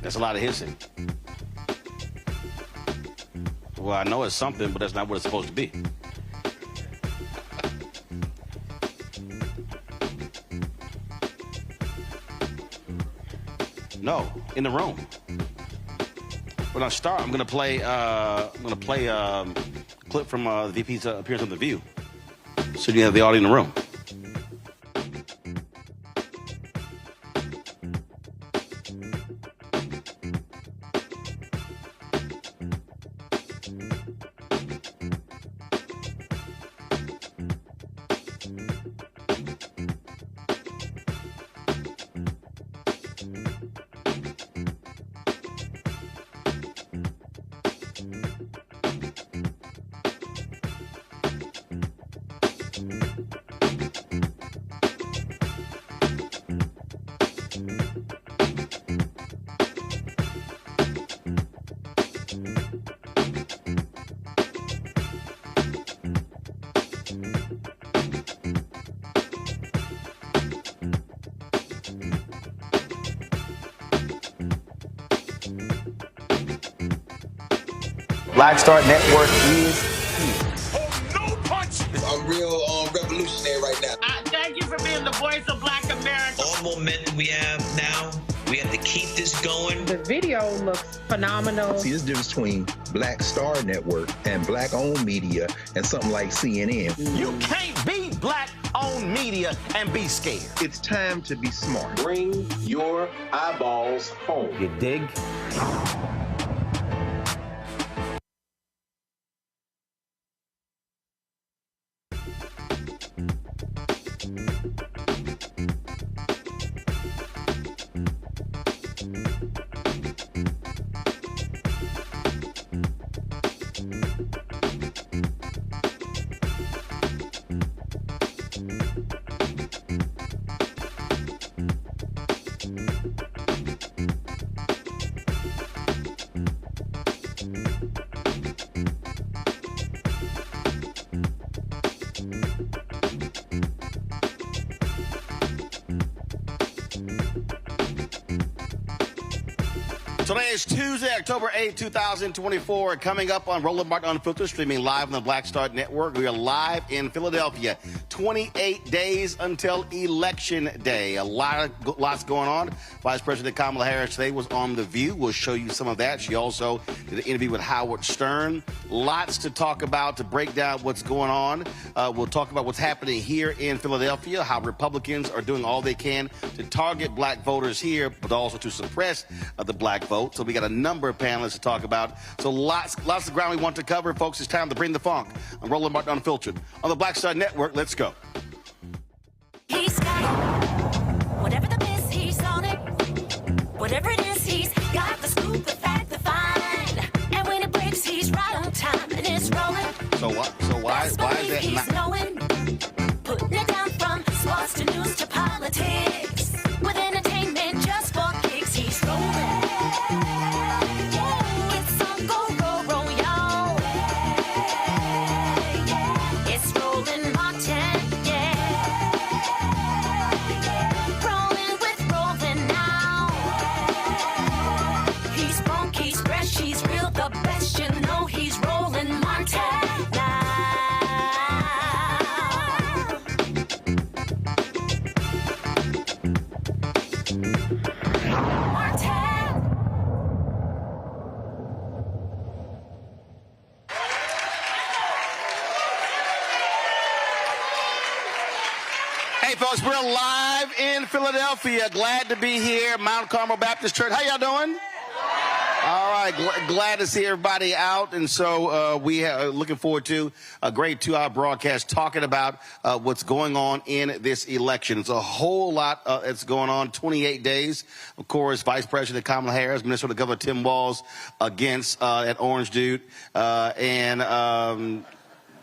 That's a lot of hissing. Well, I know it's something, but that's not what it's supposed to be. No, in the room. When I start, I'm gonna play a clip from the VP's appearance on The View, so you have the audio in the room. Black Star Network is here. Oh, no punch! I'm real revolutionary right now. Thank you for being the voice of Black America. All momentum we have now, we have to keep this going. The video looks phenomenal. See, this difference between Black Star Network and black-owned media and something like CNN. You can't be black-owned media and be scared. It's time to be smart. Bring your eyeballs home. You dig? Today is Tuesday, October 8, 2024. Coming up on Roland Unfiltered, streaming live on the Black Star Network. We are live in Philadelphia. 28 days until Election Day. Lots going on. Vice President Kamala Harris today was on The View. We'll show you some of that. She also did an interview with Howard Stern. Lots to talk about, to break down what's going on. We'll talk about what's happening here in Philadelphia, how Republicans are doing all they can to target black voters here, but also to suppress the black vote. So we got a number of panelists to talk about. So lots of ground we want to cover. Folks, it's time to bring the funk. I'm Roland Martin Unfiltered. On the Black Star Network, let's go. He's got it. Whatever the miss, he's on it. Whatever it is, he's got the scoop, the fact, the find. And when it breaks, he's right on time and it's rolling. So why is that he's not knowing, putting it down from sports to news to politics. With entertainment just for kicks, he's rolling. It's on go, roll, y'all. It's Roland Martin, rolling with Roland now. He's funky, he's fresh, he's real, the best, you know he's Roland Martin now. Hey, folks, we're live in Philadelphia. Glad to be here, Mount Carmel Baptist Church. How y'all doing? All right, glad to see everybody out. And so we are looking forward to a great 2-hour broadcast talking about what's going on in this election. It's a whole lot that's going on, 28 days. Of course, Vice President Kamala Harris, Minnesota Governor Tim Walz against that orange dude, and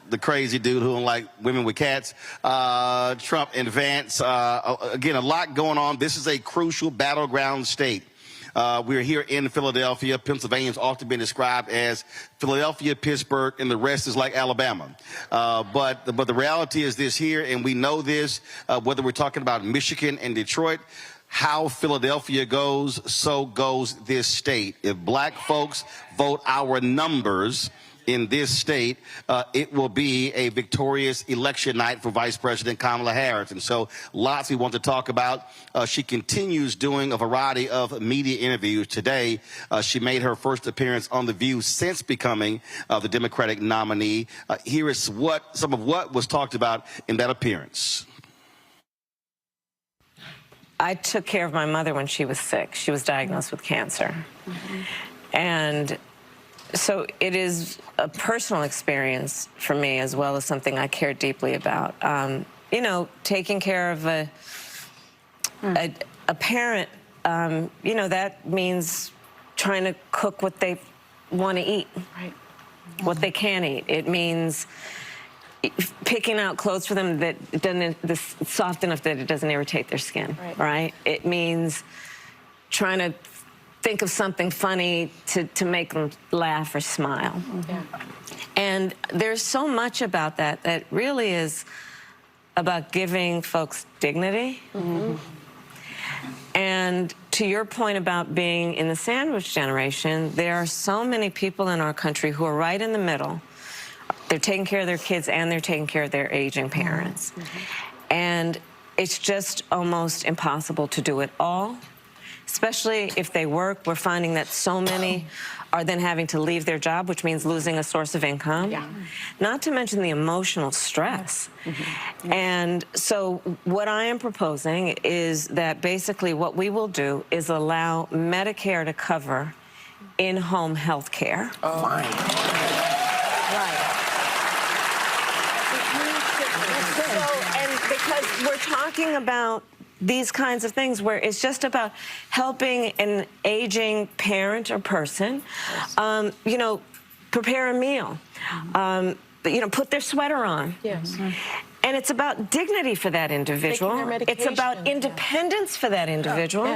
the crazy dude who don't like women with cats, Trump and Vance. Again, a lot going on. This is a crucial battleground state. We're here in Philadelphia. Pennsylvania's often been described as Philadelphia, Pittsburgh, and the rest is like Alabama. But the reality is this here, and we know this, whether we're talking about Michigan and Detroit, how Philadelphia goes, so goes this state. If black folks vote our numbers in this state, it will be a victorious election night for Vice President Kamala Harris. And so lots we want to talk about. She continues doing a variety of media interviews. Today, she made her first appearance on The View since becoming the Democratic nominee. Here is some of what was talked about in that appearance. I took care of my mother when she was sick. She was diagnosed with cancer. And so it is a personal experience for me as well as something I care deeply about. You know, taking care of a parent, you know, that means trying to cook what they want to eat, what they can eat. It means picking out clothes for them that that's soft enough that it doesn't irritate their skin, right? It means trying to think of something funny to make them laugh or smile. And there's so much about that that really is about giving folks dignity. And to your point about being in the sandwich generation, there are so many people in our country who are right in the middle. They're taking care of their kids and they're taking care of their aging parents. And it's just almost impossible to do it all, especially if they work. We're finding that so many are then having to leave their job, which means losing a source of income. Not to mention the emotional stress. And so what I am proposing is that basically what we will do is allow Medicare to cover in-home health care. Because we're talking about these kinds of things where it's just about helping an aging parent or person, you know, prepare a meal, you know, put their sweater on. And it's about dignity for that individual. It's about independence for that individual.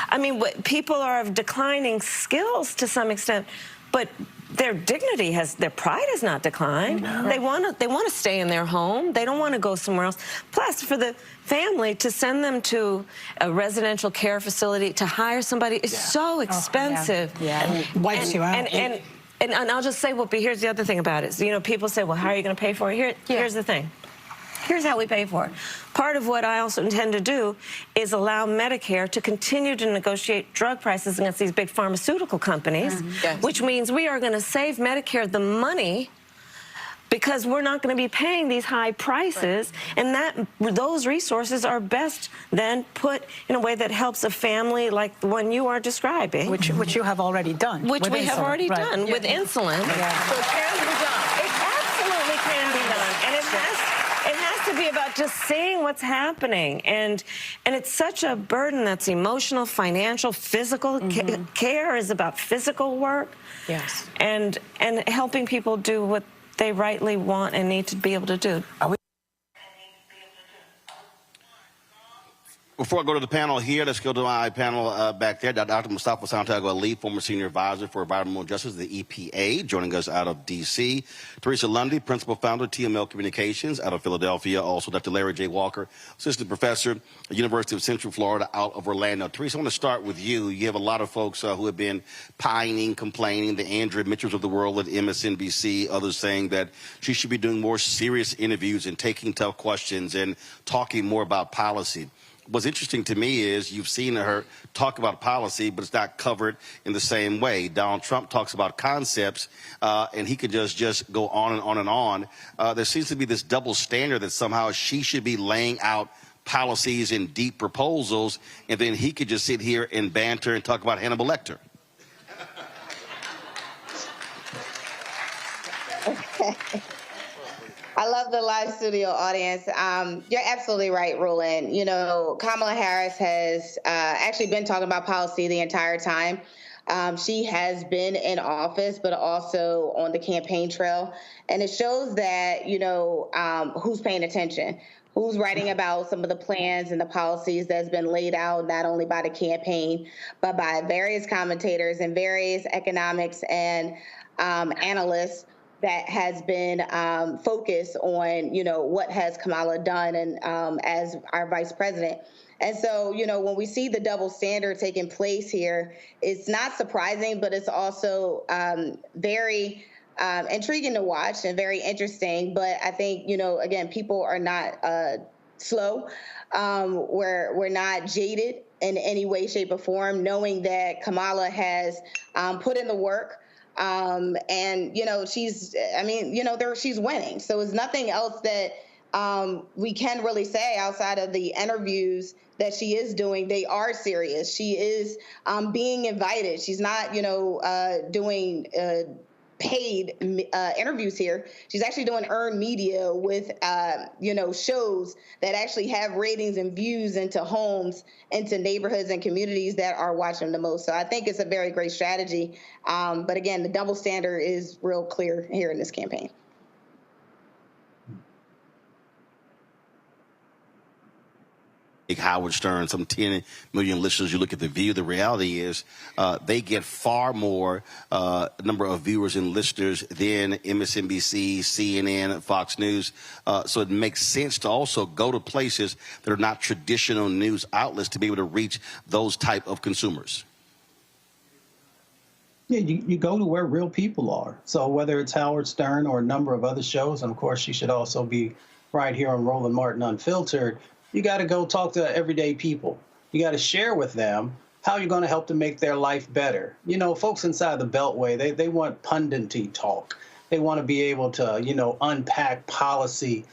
I mean, people are of declining skills to some extent, but their dignity their pride has not declined. They want to stay in their home. They don't want to go somewhere else. Plus, for the family to send them to a residential care facility, to hire somebody is so expensive. It wipes you out. And I'll just say, well, but here's the other thing about it. You know, people say, well, how are you going to pay for it? Here's the thing. Here's how we pay for it. Part of what I also intend to do is allow Medicare to continue to negotiate drug prices against these big pharmaceutical companies, which means we are going to save Medicare the money because we're not going to be paying these high prices, and those resources are best then put in a way that helps a family like the one you are describing. Which you have already done. Which we have already done with insulin. So it can be done. It absolutely can be done. And it has to be about just seeing what's happening. And it's such a burden that's emotional, financial, physical. Care is about physical work. And helping people do what they rightly want and need to be able to do. Before I go to the panel here, let's go to my panel back there. Dr. Mustafa Santiago Ali, former senior advisor for environmental justice, the EPA, joining us out of D.C. Teresa Lundy, principal founder, TML Communications, out of Philadelphia. Also, Dr. Larry J. Walker, assistant professor at the University of Central Florida, out of Orlando. Teresa, I want to start with you. You have a lot of folks who have been pining, complaining, the Andrea Mitchells of the world at MSNBC, others saying that she should be doing more serious interviews and taking tough questions and talking more about policy. What's interesting to me is you've seen her talk about policy, but it's not covered in the same way. Donald Trump talks about concepts, and he could just go on and on and on. There seems to be this double standard that somehow she should be laying out policies and deep proposals, and then he could just sit here and banter and talk about Hannibal Lecter. I love the live studio audience. You're absolutely right, Roland. You know, Kamala Harris has actually been talking about policy the entire time. She has been in office, but also on the campaign trail. And it shows that, you know, who's paying attention, who's writing about some of the plans and the policies that's been laid out, not only by the campaign, but by various commentators and various economics and analysts that has been focused on, you know, what has Kamala done and as our vice president. And so, you know, when we see the double standard taking place here, it's not surprising, but it's also very intriguing to watch and very interesting. But I think, you know, again, people are not slow. We're not jaded in any way, shape, or form, knowing that Kamala has put in the work. And, you know, she's winning. So it's nothing else that we can really say outside of the interviews that she is doing. They are serious. She is being invited. She's not, you know, doing paid interviews here. She's actually doing earned media with, you know, shows that actually have ratings and views into homes, into neighborhoods and communities that are watching the most. So I think it's a very great strategy. But again, the double standard is real clear here in this campaign. Howard Stern, some 10 million listeners. You look at The View. The reality is they get far more number of viewers and listeners than MSNBC, CNN, Fox News. So it makes sense to also go to places that are not traditional news outlets to be able to reach those type of consumers. Yeah, you go to where real people are. So whether it's Howard Stern or a number of other shows, and of course she should also be right here on Roland Martin Unfiltered, you got to go talk to everyday people. You got to share with them how you're going to help to make their life better. You know, folks inside the Beltway, they want punditry talk. They want to be able to, you know, unpack policy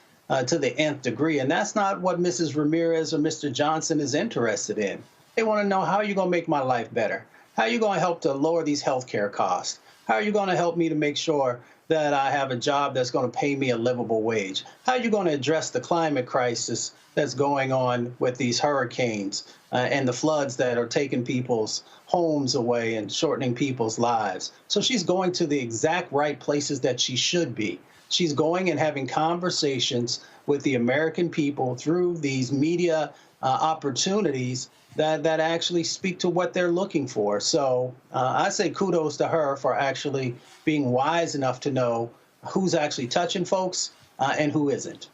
to the nth degree. And that's not what Mrs. Ramirez or Mr. Johnson is interested in. They want to know, how are you going to make my life better? How are you going to help to lower these health care costs? How are you going to help me to make sure that I have a job that's going to pay me a livable wage? How are you going to address the climate crisis that's going on with these hurricanes and the floods that are taking people's homes away and shortening people's lives? So she's going to the exact right places that she should be. She's going and having conversations with the American people through these media opportunities that actually speak to what they're looking for. So I say kudos to her for actually being wise enough to know who's actually touching folks and who isn't.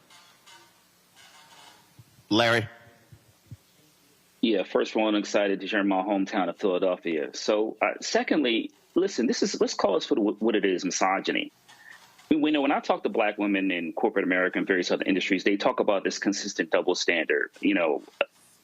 Larry? Yeah, first of all, I'm excited to share my hometown of Philadelphia. So secondly, listen, let's call this for what it is, misogyny. We know when I talk to black women in corporate America and various other industries, they talk about this consistent double standard, you know,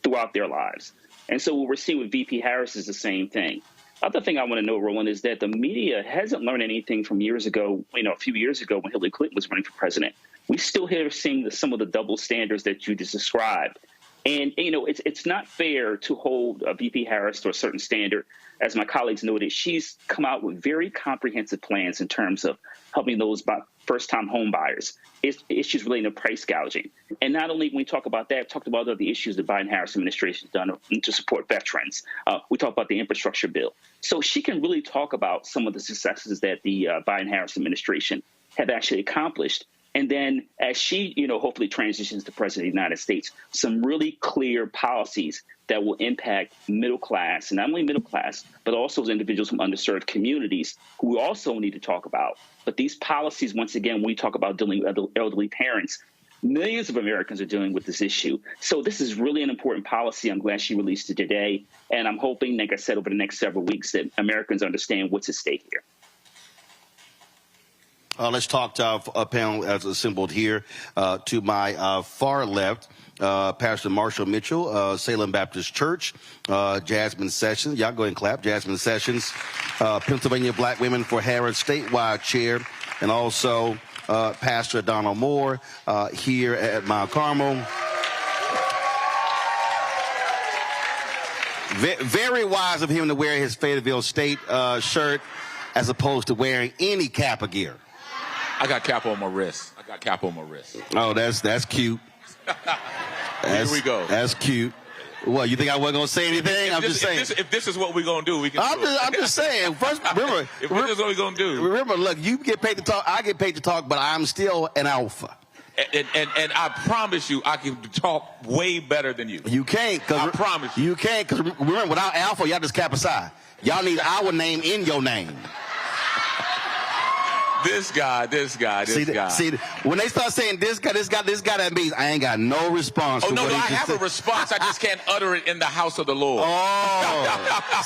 throughout their lives. And so what we're seeing with VP Harris is the same thing. Other thing I want to know, Roland, is that the media hasn't learned anything from years ago, you know, a few years ago when Hillary Clinton was running for president. We still here seeing some of the double standards that you just described. And, you know, it's not fair to hold VP Harris to a certain standard. As my colleagues noted, she's come out with very comprehensive plans in terms of helping those first-time home buyers, issues relating to price gouging. And not only when we talk about that, talked about other issues the Biden-Harris administration has done to support veterans. We talk about the infrastructure bill. So she can really talk about some of the successes that the Biden-Harris administration have actually accomplished. And then as she, you know, hopefully transitions to president of the United States, some really clear policies that will impact middle class, and not only middle class, but also those individuals from underserved communities who we also need to talk about. But these policies, once again, when we talk about dealing with elderly parents, millions of Americans are dealing with this issue. So this is really an important policy. I'm glad she released it today. And I'm hoping, like I said, over the next several weeks that Americans understand what's at stake here. Let's talk to our panel as assembled here. To my far left, Pastor Marshall Mitchell, Salem Baptist Church, Jasmine Sessions. Y'all go ahead and clap. Jasmine Sessions, Pennsylvania Black Women for Harris statewide chair, and also Pastor Donald Moore here at Mount Carmel. Very wise of him to wear his Fayetteville State shirt as opposed to wearing any cap or gear. I got cap on my wrist. Oh, that's cute. Here we go. That's cute. Well, you think I wasn't going to say anything? I'm just saying. If this is what we're going to do, we can do it. I'm just saying. First, remember. If this is what we're going to do. Remember, look, you get paid to talk, I get paid to talk, but I'm still an alpha. And I promise you, I can talk way better than you. You can't. I promise you. You can't, because remember, without alpha, y'all just cap aside. Y'all need our name in your name. This guy. See, when they start saying this guy, that means I ain't got no response. Oh, to no, what I he have a response. I just can't utter it in the house of the Lord. Oh,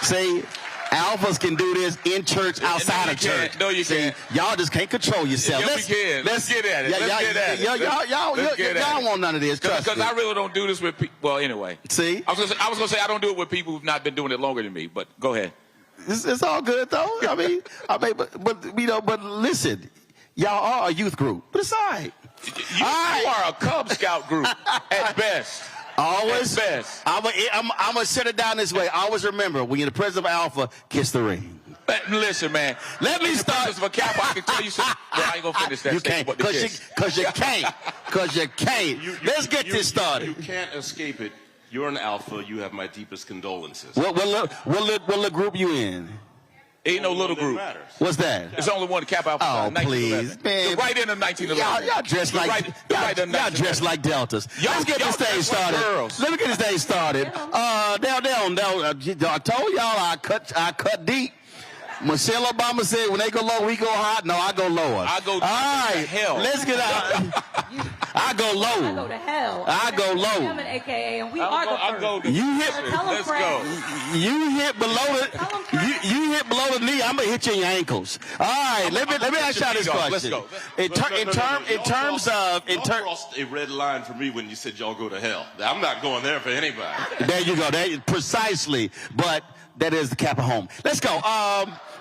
see, alphas can do this in church, outside of church. No, you can't. Y'all just can't control yourself. Yeah, we can. Let's get at it. Y'all want none of this. Because I really don't do this with people. Well, anyway. See? I was going to say I don't do it with people who've not been doing it longer than me, but go ahead. It's all good, though. I mean, but listen, y'all are a youth group. But it's all right. You are a Cub Scout group at best. Always. At best. I'm going to set it down this way. Always remember, when you're the president of Alpha, kiss the ring. Listen, man. Let me start. Of a Kappa, I can tell you something. Well, I ain't going to finish that. You can't. Because you can't. Because you can't. Let's get this started. You can't escape it. You're an Alpha. You have my deepest condolences. What little group you in? Ain't no little group. What's that? There's only one Kappa Alpha. Oh, please, man. Right in the 1911. Y'all dressed y'all dressed like deltas. Let's get this thing started. Let me get this thing started. I told y'all I cut deep. Michelle Obama said when they go low, we go hot. No, I go lower. I go all right, hell. Let's get out. I go low. I go to hell. I go low. I'm an AKA, and we are the first. You hit. Let's go. You hit below the. You hit below the knee. I'm gonna hit you in your ankles. All right. Let me ask y'all this question. Let's go. In terms of crossed a red line for me when you said y'all go to hell. I'm not going there for anybody. There you go. Precisely. But that is the Kappa home. Let's go.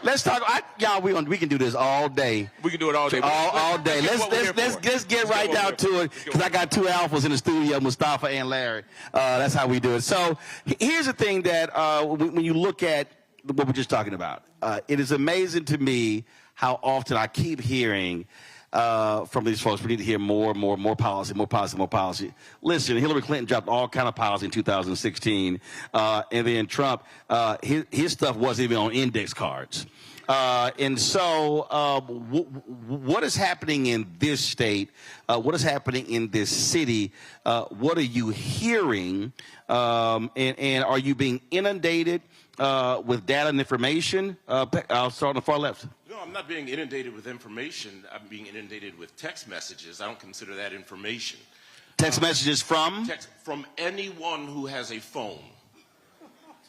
Let's talk. Y'all, we can do this all day. We can do it all day. All day. Let's get right down to it, because I got two alphas in the studio, Mustafa and Larry. That's how we do it. So here's the thing that when you look at what we're just talking about, it is amazing to me how often I keep hearing from these folks, we need to hear more policy. Listen, Hillary Clinton dropped all kind of policy in 2016, and then Trump, his stuff wasn't even on index cards. And so what is happening in this state? What is happening in this city? What are you hearing? And are you being inundated with data and information? I'll start on the far left. No, I'm not being inundated with information. I'm being inundated with text messages. I don't consider that information. Text messages from? Text from anyone who has a phone.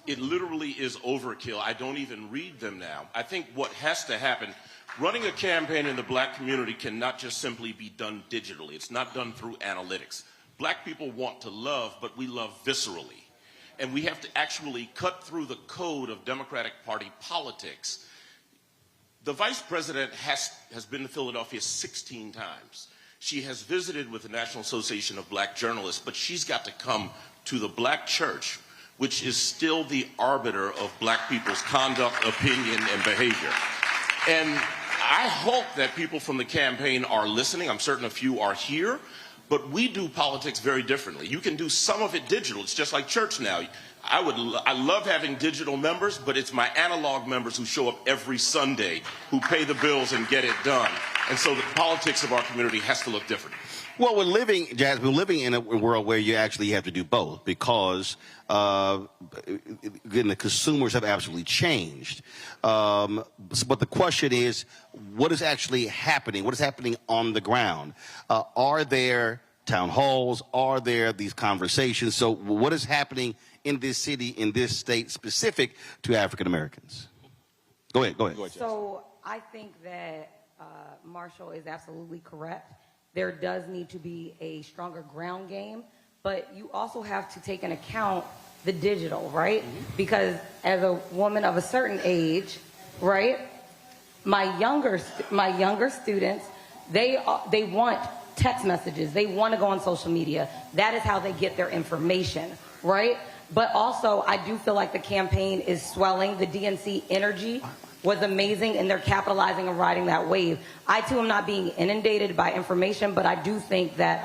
It literally is overkill. I don't even read them now. I think what has to happen, running a campaign in the black community cannot just simply be done digitally. It's not done through analytics. Black people want to love, but we love viscerally. And we have to actually cut through the code of Democratic Party politics. The vice president has been to Philadelphia 16 times. She has visited with the National Association of Black Journalists, but she's got to come to the black church, which is still the arbiter of black people's conduct, opinion, and behavior. And I hope that people from the campaign are listening. I'm certain a few are here. But we do politics very differently. You can do some of it digital. It's just like church now. I love having digital members, but it's my analog members who show up every Sunday, who pay the bills and get it done. And so the politics of our community has to look different. Well, we're living in a world where you actually have to do both, because again, the consumers have absolutely changed. But the question is, what is actually happening? What is happening on the ground? Are there town halls? Are there these conversations? So what is happening in this city, in this state, specific to African Americans? Go ahead. So I think that Marshall is absolutely correct. There does need to be a stronger ground game, but you also have to take into account the digital, right? Mm-hmm. Because as a woman of a certain age, right, my younger students, they want text messages. They want to go on social media. That is how they get their information, right? But also, I do feel like the campaign is swelling. The DNC energy was amazing, and they're capitalizing and riding that wave. I, too, am not being inundated by information, but I do think that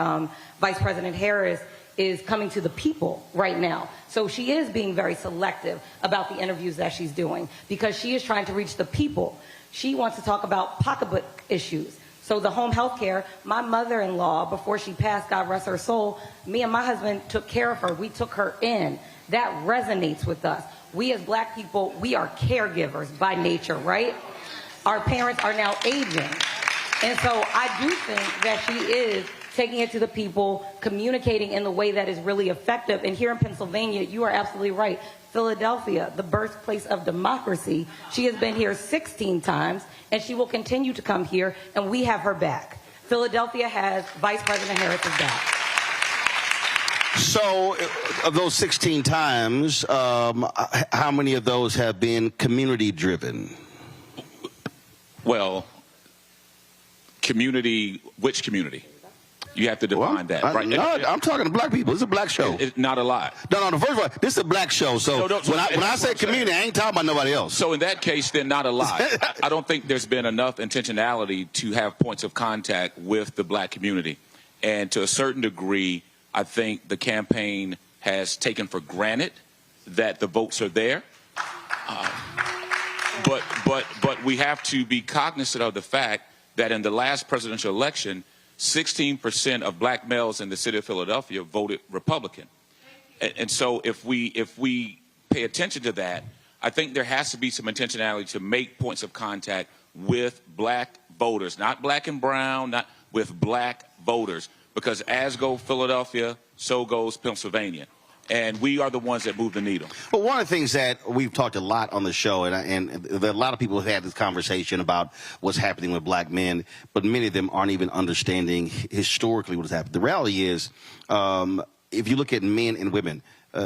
Vice President Harris is coming to the people right now. So she is being very selective about the interviews that she's doing, because she is trying to reach the people. She wants to talk about pocketbook issues. So the home health care, my mother-in-law, before she passed, God rest her soul, me and my husband took care of her. We took her in. That resonates with us. We as black people, we are caregivers by nature, right? Our parents are now aging. And so I do think that she is taking it to the people, communicating in the way that is really effective. And here in Pennsylvania, you are absolutely right. Philadelphia, the birthplace of democracy. She has been here 16 times, and she will continue to come here, and we have her back. Philadelphia has Vice President Harris's back. So, of those 16 times, how many of those have been community-driven? Well, community, which community? You have to define that, right? No, I'm talking to black people. It's a black show. It's not a lot. No, first of all, this is a black show. So when I say community, I ain't talking about nobody else. So in that case, then not a lot. I don't think there's been enough intentionality to have points of contact with the black community. And to a certain degree, I think the campaign has taken for granted that the votes are there. But we have to be cognizant of the fact that in the last presidential election, 16% of black males in the city of Philadelphia voted Republican. And so if we pay attention to that, I think there has to be some intentionality to make points of contact with black voters, not black and brown, not with black voters, because as goes Philadelphia, so goes Pennsylvania. And we are the ones that move the needle. Well, one of the things that we've talked a lot on the show, and a lot of people have had this conversation about what's happening with black men, but many of them aren't even understanding historically what has happened. The reality is, if you look at men and women,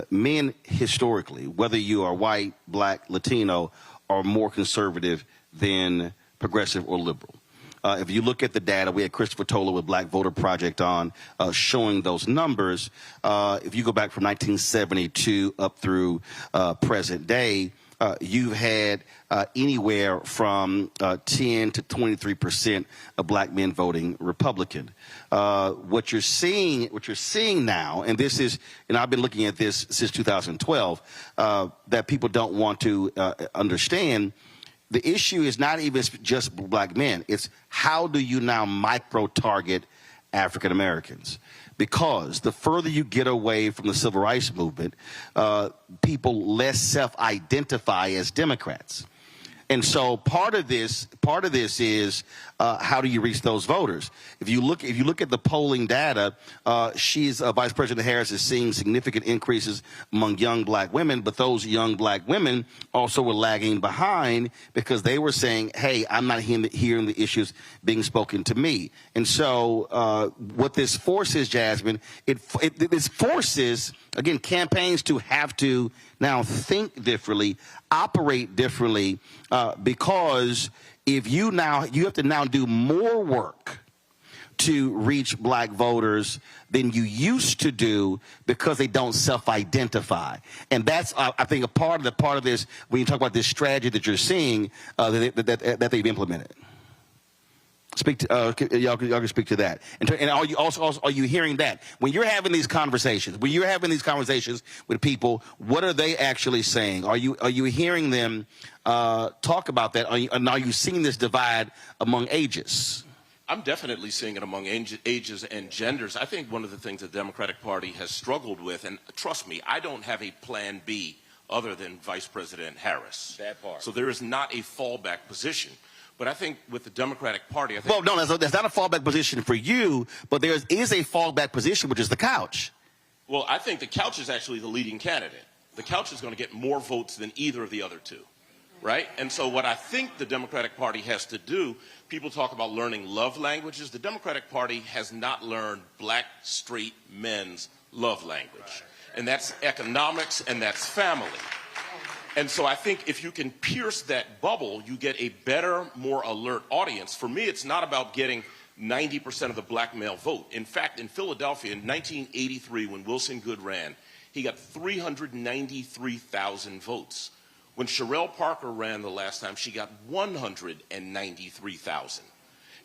men historically, whether you are white, black, Latino, are more conservative than progressive or liberal. If you look at the data, we had Christopher Toller with Black Voter Project on showing those numbers. If you go back from 1972 up through present day, you've had anywhere from 10 to 23% of black men voting Republican. What you're seeing now, and this is, and I've been looking at this since 2012, that people don't want to understand. The issue is not even just black men. It's how do you now micro-target African Americans? Because the further you get away from the civil rights movement, people less self-identify as Democrats. And so part of this is how do you reach those voters? If you look at the polling data, Vice President Harris is seeing significant increases among young black women, but those young black women also were lagging behind because they were saying, hey, I'm not hearing the issues being spoken to me. And so what this forces, Jasmine, this forces, again, campaigns to have to now think differently, operate differently, because if you have to now do more work to reach black voters than you used to do because they don't self-identify. And that's, I think, a part of this, when you talk about this strategy that you're seeing, that they've implemented. Speak to, y'all can speak to that. And are you also are you hearing that? When you're having these conversations, with people, what are they actually saying? Are you hearing them talk about that? Are you seeing this divide among ages? I'm definitely seeing it among ages and genders. I think one of the things the Democratic Party has struggled with, and trust me, I don't have a plan B other than Vice President Harris. That part. So there is not a fallback position. But I think with the Democratic Party, I think... Well, no, that's not a fallback position for you, but there is a fallback position, which is the couch. Well, I think the couch is actually the leading candidate. The couch is going to get more votes than either of the other two, right? And so what I think the Democratic Party has to do, people talk about learning love languages. The Democratic Party has not learned black, straight men's love language. And that's economics and that's family. And so I think if you can pierce that bubble, you get a better, more alert audience. For me, it's not about getting 90% of the black male vote. In fact, in Philadelphia in 1983, when Wilson Goode ran, he got 393,000 votes. When Sherelle Parker ran the last time, she got 193,000.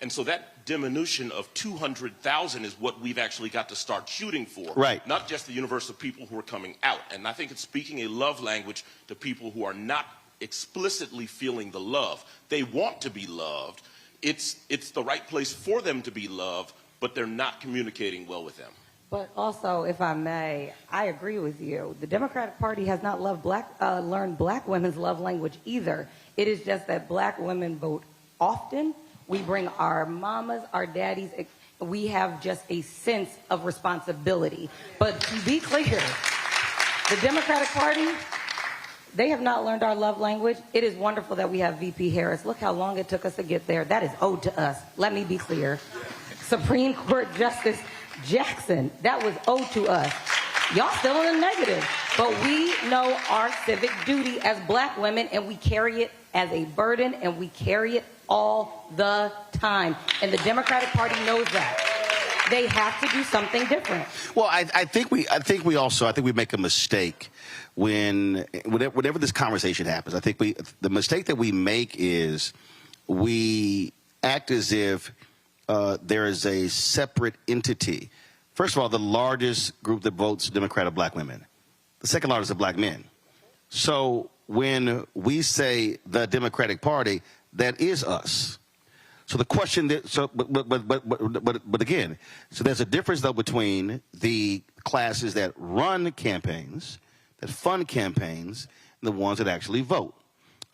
And so that diminution of 200,000 is what we've actually got to start shooting for. Right. Not just the universe of people who are coming out. And I think it's speaking a love language to people who are not explicitly feeling the love. They want to be loved. it's the right place for them to be loved, but they're not communicating well with them. But also, if I may, I agree with you. The Democratic Party has not learned black women's love language either. It is just that black women vote often. We bring our mamas, our daddies. We have just a sense of responsibility. But to be clear, the Democratic Party, they have not learned our love language. It is wonderful that we have VP Harris. Look how long it took us to get there. That is owed to us. Let me be clear. Supreme Court Justice Jackson, that was owed to us. Y'all still in the negative. But we know our civic duty as black women, and we carry it as a burden, and we carry it all the time. And the Democratic Party knows that. They have to do something different. Well, I think we make a mistake whenever this conversation happens. I think the mistake that we make is we act as if there is a separate entity. First of all, the largest group that votes Democrat are black women. The second largest are black men. So when we say the Democratic Party, that is us. So the question that, but again, so there's a difference though between the classes that run campaigns, that fund campaigns, and the ones that actually vote.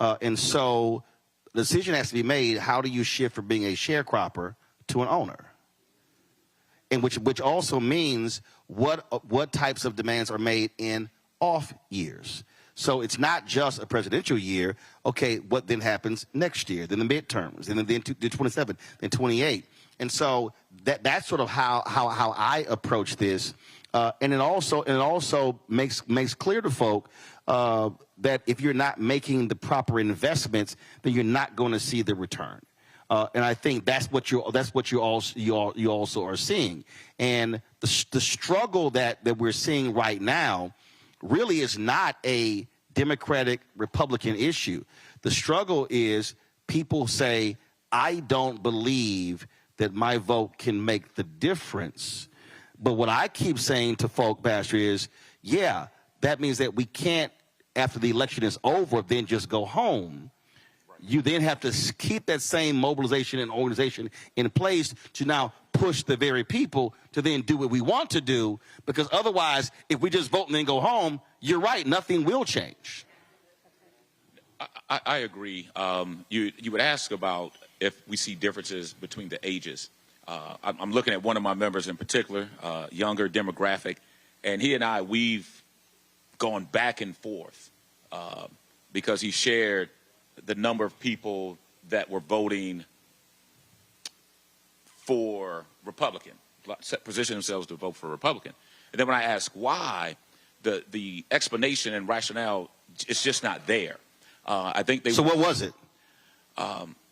And so the decision has to be made, how do you shift from being a sharecropper to an owner? And which also means what types of demands are made in off years. So it's not just a presidential year. Okay, what then happens next year? Then the midterms, and then 27, then 28. And so that's sort of how I approach this. And it also makes clear to folk that if you're not making the proper investments, then you're not going to see the return. And I think that's what you also are seeing. And the struggle that we're seeing right now really is not a Democratic Republican issue. The struggle is people say, I don't believe that my vote can make the difference. But what I keep saying to folk, Pastor, is, yeah, that means that we can't, after the election is over, then just go home. You then have to keep that same mobilization and organization in place to now push the very people to then do what we want to do, because otherwise, if we just vote and then go home, you're right, nothing will change. I agree. You would ask about if we see differences between the ages. I'm looking at one of my members in particular, younger demographic, and he and I, we've gone back and forth because he shared the number of people that were voting for Republican, position themselves to vote for Republican. And then when I ask why, the explanation and rationale is just not there. I think they. So what was it?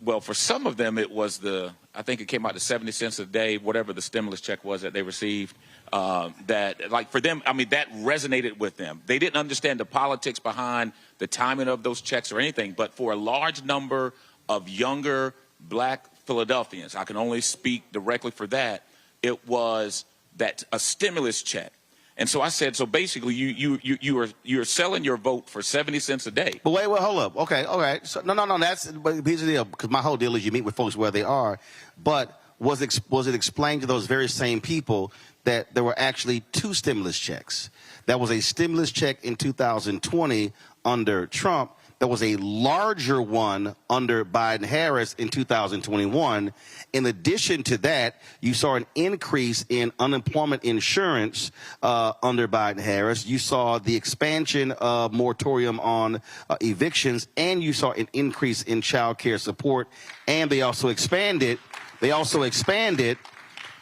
Well, for some of them, it was I think it came out to 70 cents a day, whatever the stimulus check was that they received. That, like, for them, I mean, that resonated with them. They didn't understand the politics behind the timing of those checks or anything. But for a large number of younger black Philadelphians, I can only speak directly for that, it was that a stimulus check. And so I said, so basically, you're selling your vote for 70 cents a day. But wait, hold up. Okay, all right. So, no. But here's the deal, because my whole deal is you meet with folks where they are. But was it explained to those very same people that there were actually two stimulus checks? That was a stimulus check in 2020 under Trump. There was a larger one under Biden-Harris in 2021. In addition to that, you saw an increase in unemployment insurance under Biden-Harris. You saw the expansion of moratorium on evictions, and you saw an increase in child care support. And they also expanded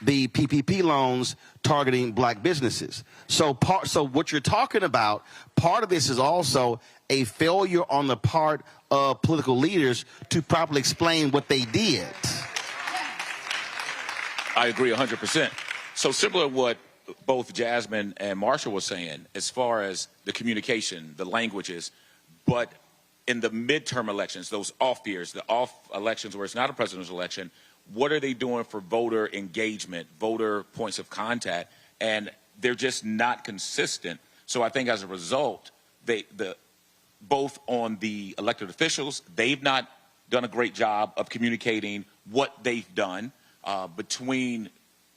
the PPP loans targeting black businesses. So what you're talking about, part of this is also a failure on the part of political leaders to properly explain what they did. I agree 100%. So similar to what both Jasmine and Marshall were saying, as far as the communication, the languages, but in the midterm elections, those off years, the off elections where it's not a presidential election, what are they doing for voter engagement, voter points of contact? And they're just not consistent. So I think as a result, both on the elected officials, they've not done a great job of communicating what they've done between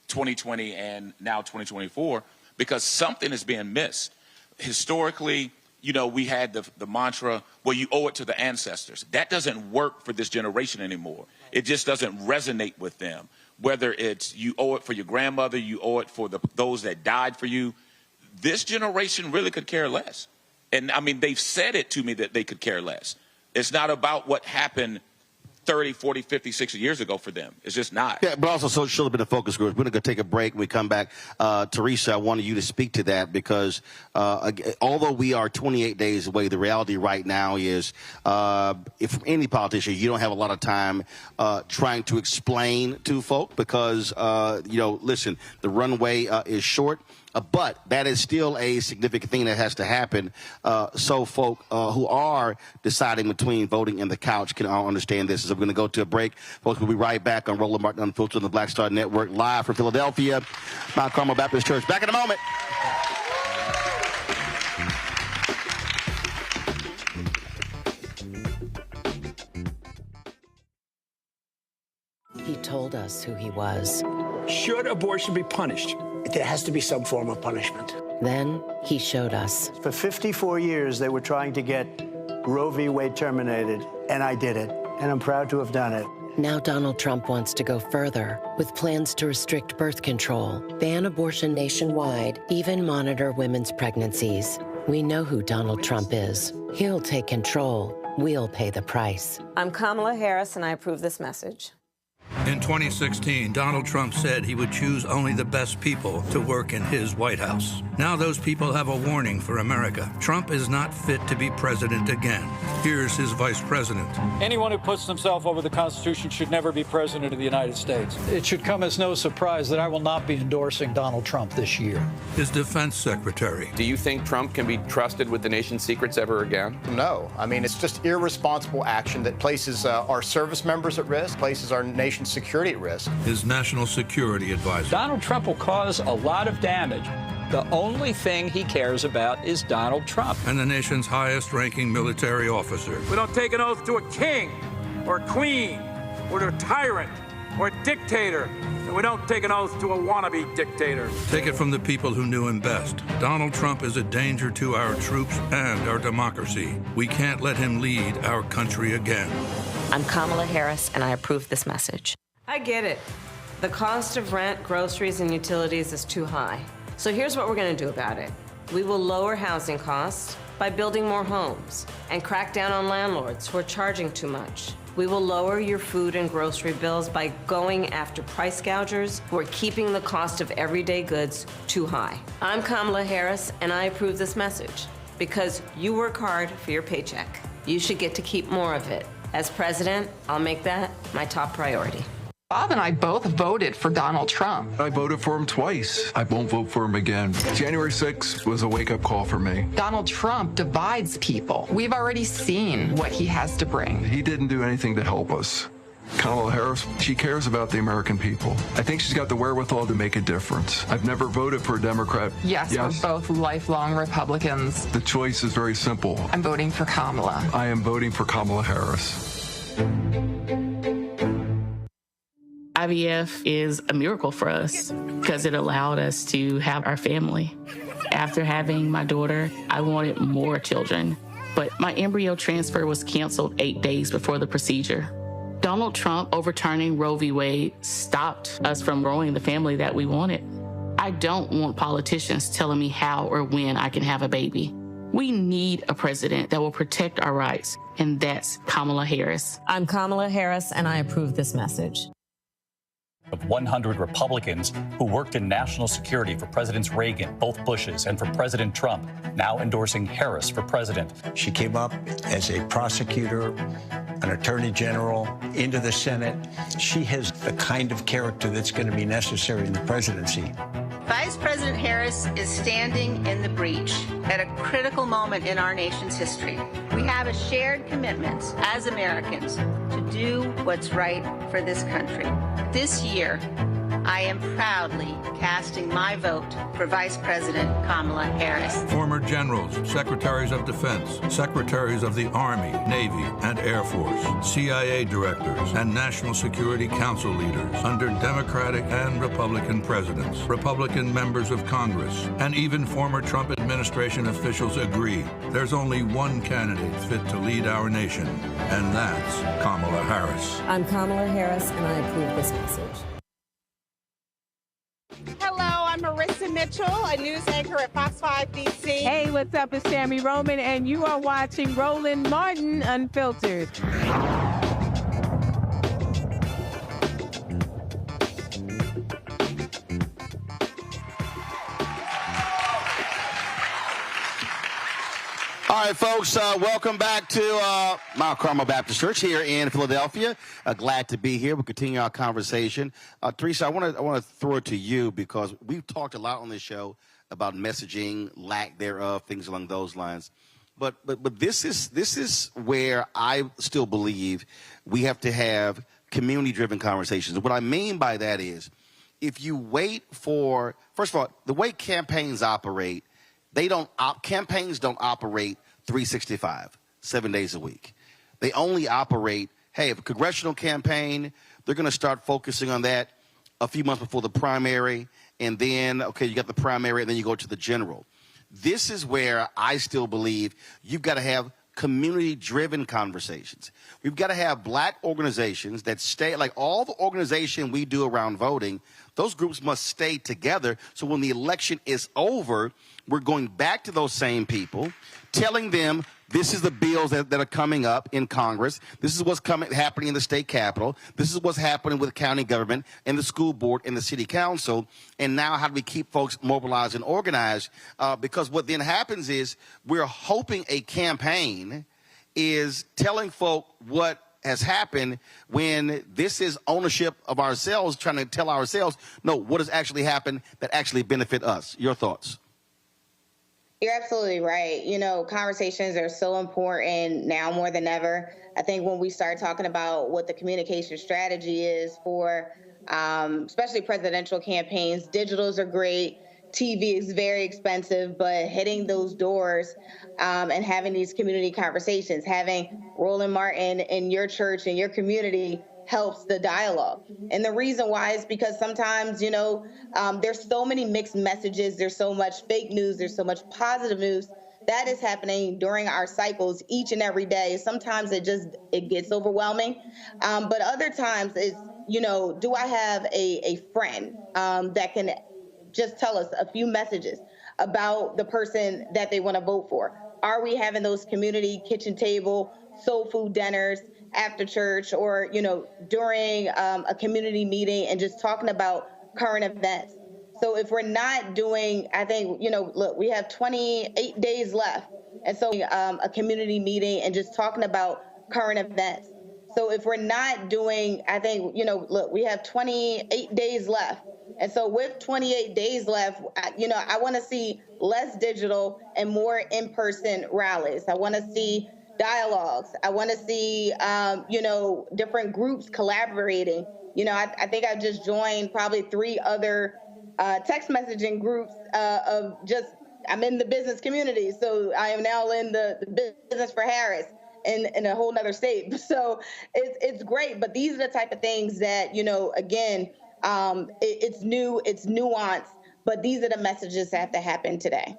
2020 and now 2024, because something is being missed. Historically, you know, we had the mantra, well, you owe it to the ancestors. That doesn't work for this generation anymore. It just doesn't resonate with them. Whether it's you owe it for your grandmother, you owe it for those that died for you. This generation really could care less. And, I mean, they've said it to me that they could care less. It's not about what happened 30, 40, 50, 60 years ago for them. It's just not. Yeah, but also so should have been a focus group. We're going to go take a break. When we come back, Teresa, I wanted you to speak to that because although we are 28 days away, the reality right now is if any politician, you don't have a lot of time trying to explain to folk because, you know, listen, the runway is short. But that is still a significant thing that has to happen so folk who are deciding between voting and the couch can all understand this. So we're going to go to a break. Folks, we'll be right back on Roland Martin Unfiltered on the Black Star Network, live from Philadelphia, Mount Carmel Baptist Church. Back in a moment. He told us who he was. Should abortion be punished? There has to be some form of punishment. Then he showed us. For 54 years, they were trying to get Roe v. Wade terminated, and I did it, and I'm proud to have done it. Now Donald Trump wants to go further with plans to restrict birth control, ban abortion nationwide, even monitor women's pregnancies. We know who Donald Trump is. He'll take control. We'll pay the price. I'm Kamala Harris, and I approve this message. In 2016, Donald Trump said he would choose only the best people to work in his White House. Now those people have a warning for America. Trump is not fit to be president again. Here's his vice president. Anyone who puts himself over the Constitution should never be president of the United States. It should come as no surprise that I will not be endorsing Donald Trump this year. His defense secretary. Do you think Trump can be trusted with the nation's secrets ever again? No. I mean, it's just irresponsible action that places our service members at risk, places our nation's security at risk. His national security advisor. Donald Trump will cause a lot of damage. The only thing he cares about is Donald Trump. And the nation's highest-ranking military officer. We don't take an oath to a king or a queen or to a tyrant or a dictator. And we don't take an oath to a wannabe dictator. Take it from the people who knew him best. Donald Trump is a danger to our troops and our democracy. We can't let him lead our country again. I'm Kamala Harris, and I approve this message. I get it. The cost of rent, groceries, and utilities is too high. So here's what we're going to do about it. We will lower housing costs by building more homes and crack down on landlords who are charging too much. We will lower your food and grocery bills by going after price gougers who are keeping the cost of everyday goods too high. I'm Kamala Harris, and I approve this message because you work hard for your paycheck. You should get to keep more of it. As president, I'll make that my top priority. Bob and I both voted for Donald Trump. I voted for him twice. I won't vote for him again. January 6th was a wake-up call for me. Donald Trump divides people. We've already seen what he has to bring. He didn't do anything to help us. Kamala Harris, she cares about the American people. I think she's got the wherewithal to make a difference. I've never voted for a Democrat. Yes, we're both lifelong Republicans. The choice is very simple. I'm voting for Kamala. I am voting for Kamala Harris. IVF is a miracle for us because it allowed us to have our family. After having my daughter, I wanted more children, but my embryo transfer was canceled 8 days before the procedure. Donald Trump overturning Roe v. Wade stopped us from growing the family that we wanted. I don't want politicians telling me how or when I can have a baby. We need a president that will protect our rights, and that's Kamala Harris. I'm Kamala Harris, and I approve this message. Of 100 Republicans who worked in national security for Presidents Reagan, both Bushes, and for President Trump, now endorsing Harris for president. She came up as a prosecutor, an attorney general, into the Senate. She has the kind of character that's going to be necessary in the presidency. Vice President Harris is standing in the breach at a critical moment in our nation's history. We have a shared commitment as Americans to do what's right for this country. This year, I am proudly casting my vote for Vice President Kamala Harris. Former generals, secretaries of defense, secretaries of the Army, Navy, and Air Force, CIA directors, and National Security Council leaders under Democratic and Republican presidents, Republican members of Congress, and even former Trump administration officials agree there's only one candidate fit to lead our nation, and that's Kamala Harris. I'm Kamala Harris, and I approve this message. Hello, I'm Marissa Mitchell, a news anchor at Fox 5 DC. Hey, what's up? It's Tammy Roman, and you are watching Roland Martin Unfiltered. All right, folks, welcome back to Mount Carmel Baptist Church here in Philadelphia. Glad to be here. We'll continue our conversation. Teresa, I want to throw it to you because we've talked a lot on this show about messaging, lack thereof, things along those lines. But this is where I still believe we have to have community-driven conversations. And what I mean by that is if you wait for, first of all, the way campaigns operate, campaigns don't operate 365, 7 days a week. They only operate, hey, if a congressional campaign, they're going to start focusing on that a few months before the primary, and then, okay, you got the primary, and then you go to the general. This is where I still believe you've got to have community-driven conversations. We've got to have black organizations that stay, like all the organization we do around voting, those groups must stay together so when the election is over, we're going back to those same people, telling them this is the bills that are coming up in Congress. This is what's happening in the state capitol. This is what's happening with the county government and the school board and the city council. And now how do we keep folks mobilized and organized? Because what then happens is we're hoping a campaign is telling folk what has happened when this is ownership of ourselves, trying to tell ourselves, no, what has actually happened that actually benefit us. Your thoughts? You're absolutely right. You know, conversations are so important now more than ever. I think when we start talking about what the communication strategy is for especially presidential campaigns, digitals are great. TV is very expensive, but hitting those doors and having these community conversations, having Roland Martin in your church and your community helps the dialogue. And the reason why is because sometimes, you know, there's so many mixed messages. There's so much fake news. There's so much positive news that is happening during our cycles each and every day. Sometimes it gets overwhelming. But other times it's, you know, do I have a friend that can just tell us a few messages about the person that they want to vote for? Are we having those community kitchen table, soul food dinners after church, or, you know, during a community meeting and just talking about current events? So if we're not doing, I think, you know, look, we have 28 days left. And so a community meeting and just talking about current events. So if we're not doing, I think, you know, look, we have 28 days left. And so with 28 days left, you know, I want to see less digital and more in-person rallies. I want to see dialogues. I want to see, you know, different groups collaborating. You know, I think I've just joined probably 3 other text messaging groups of just, I'm in the business community. So I am now in the business for Harris in a whole nother state. So it's great. But these are the type of things that, you know, again, it's new, it's nuanced, but these are the messages that have to happen today.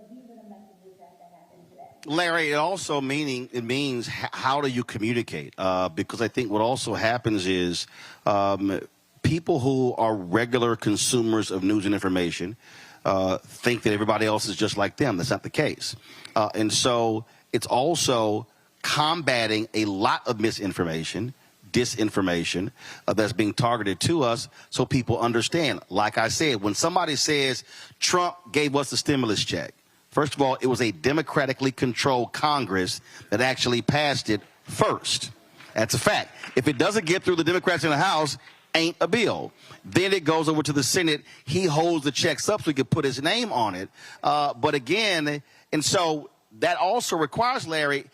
Larry, it also means how do you communicate? Because I think what also happens is people who are regular consumers of news and information think that everybody else is just like them. That's not the case. And so it's also combating a lot of misinformation, disinformation that's being targeted to us so people understand. Like I said, when somebody says Trump gave us the stimulus check, first of all, it was a democratically controlled Congress that actually passed it first. That's a fact. If it doesn't get through the Democrats in the House, ain't a bill. Then it goes over to the Senate. He holds the checks up so he can put his name on it. But again, and so that also requires, Larry,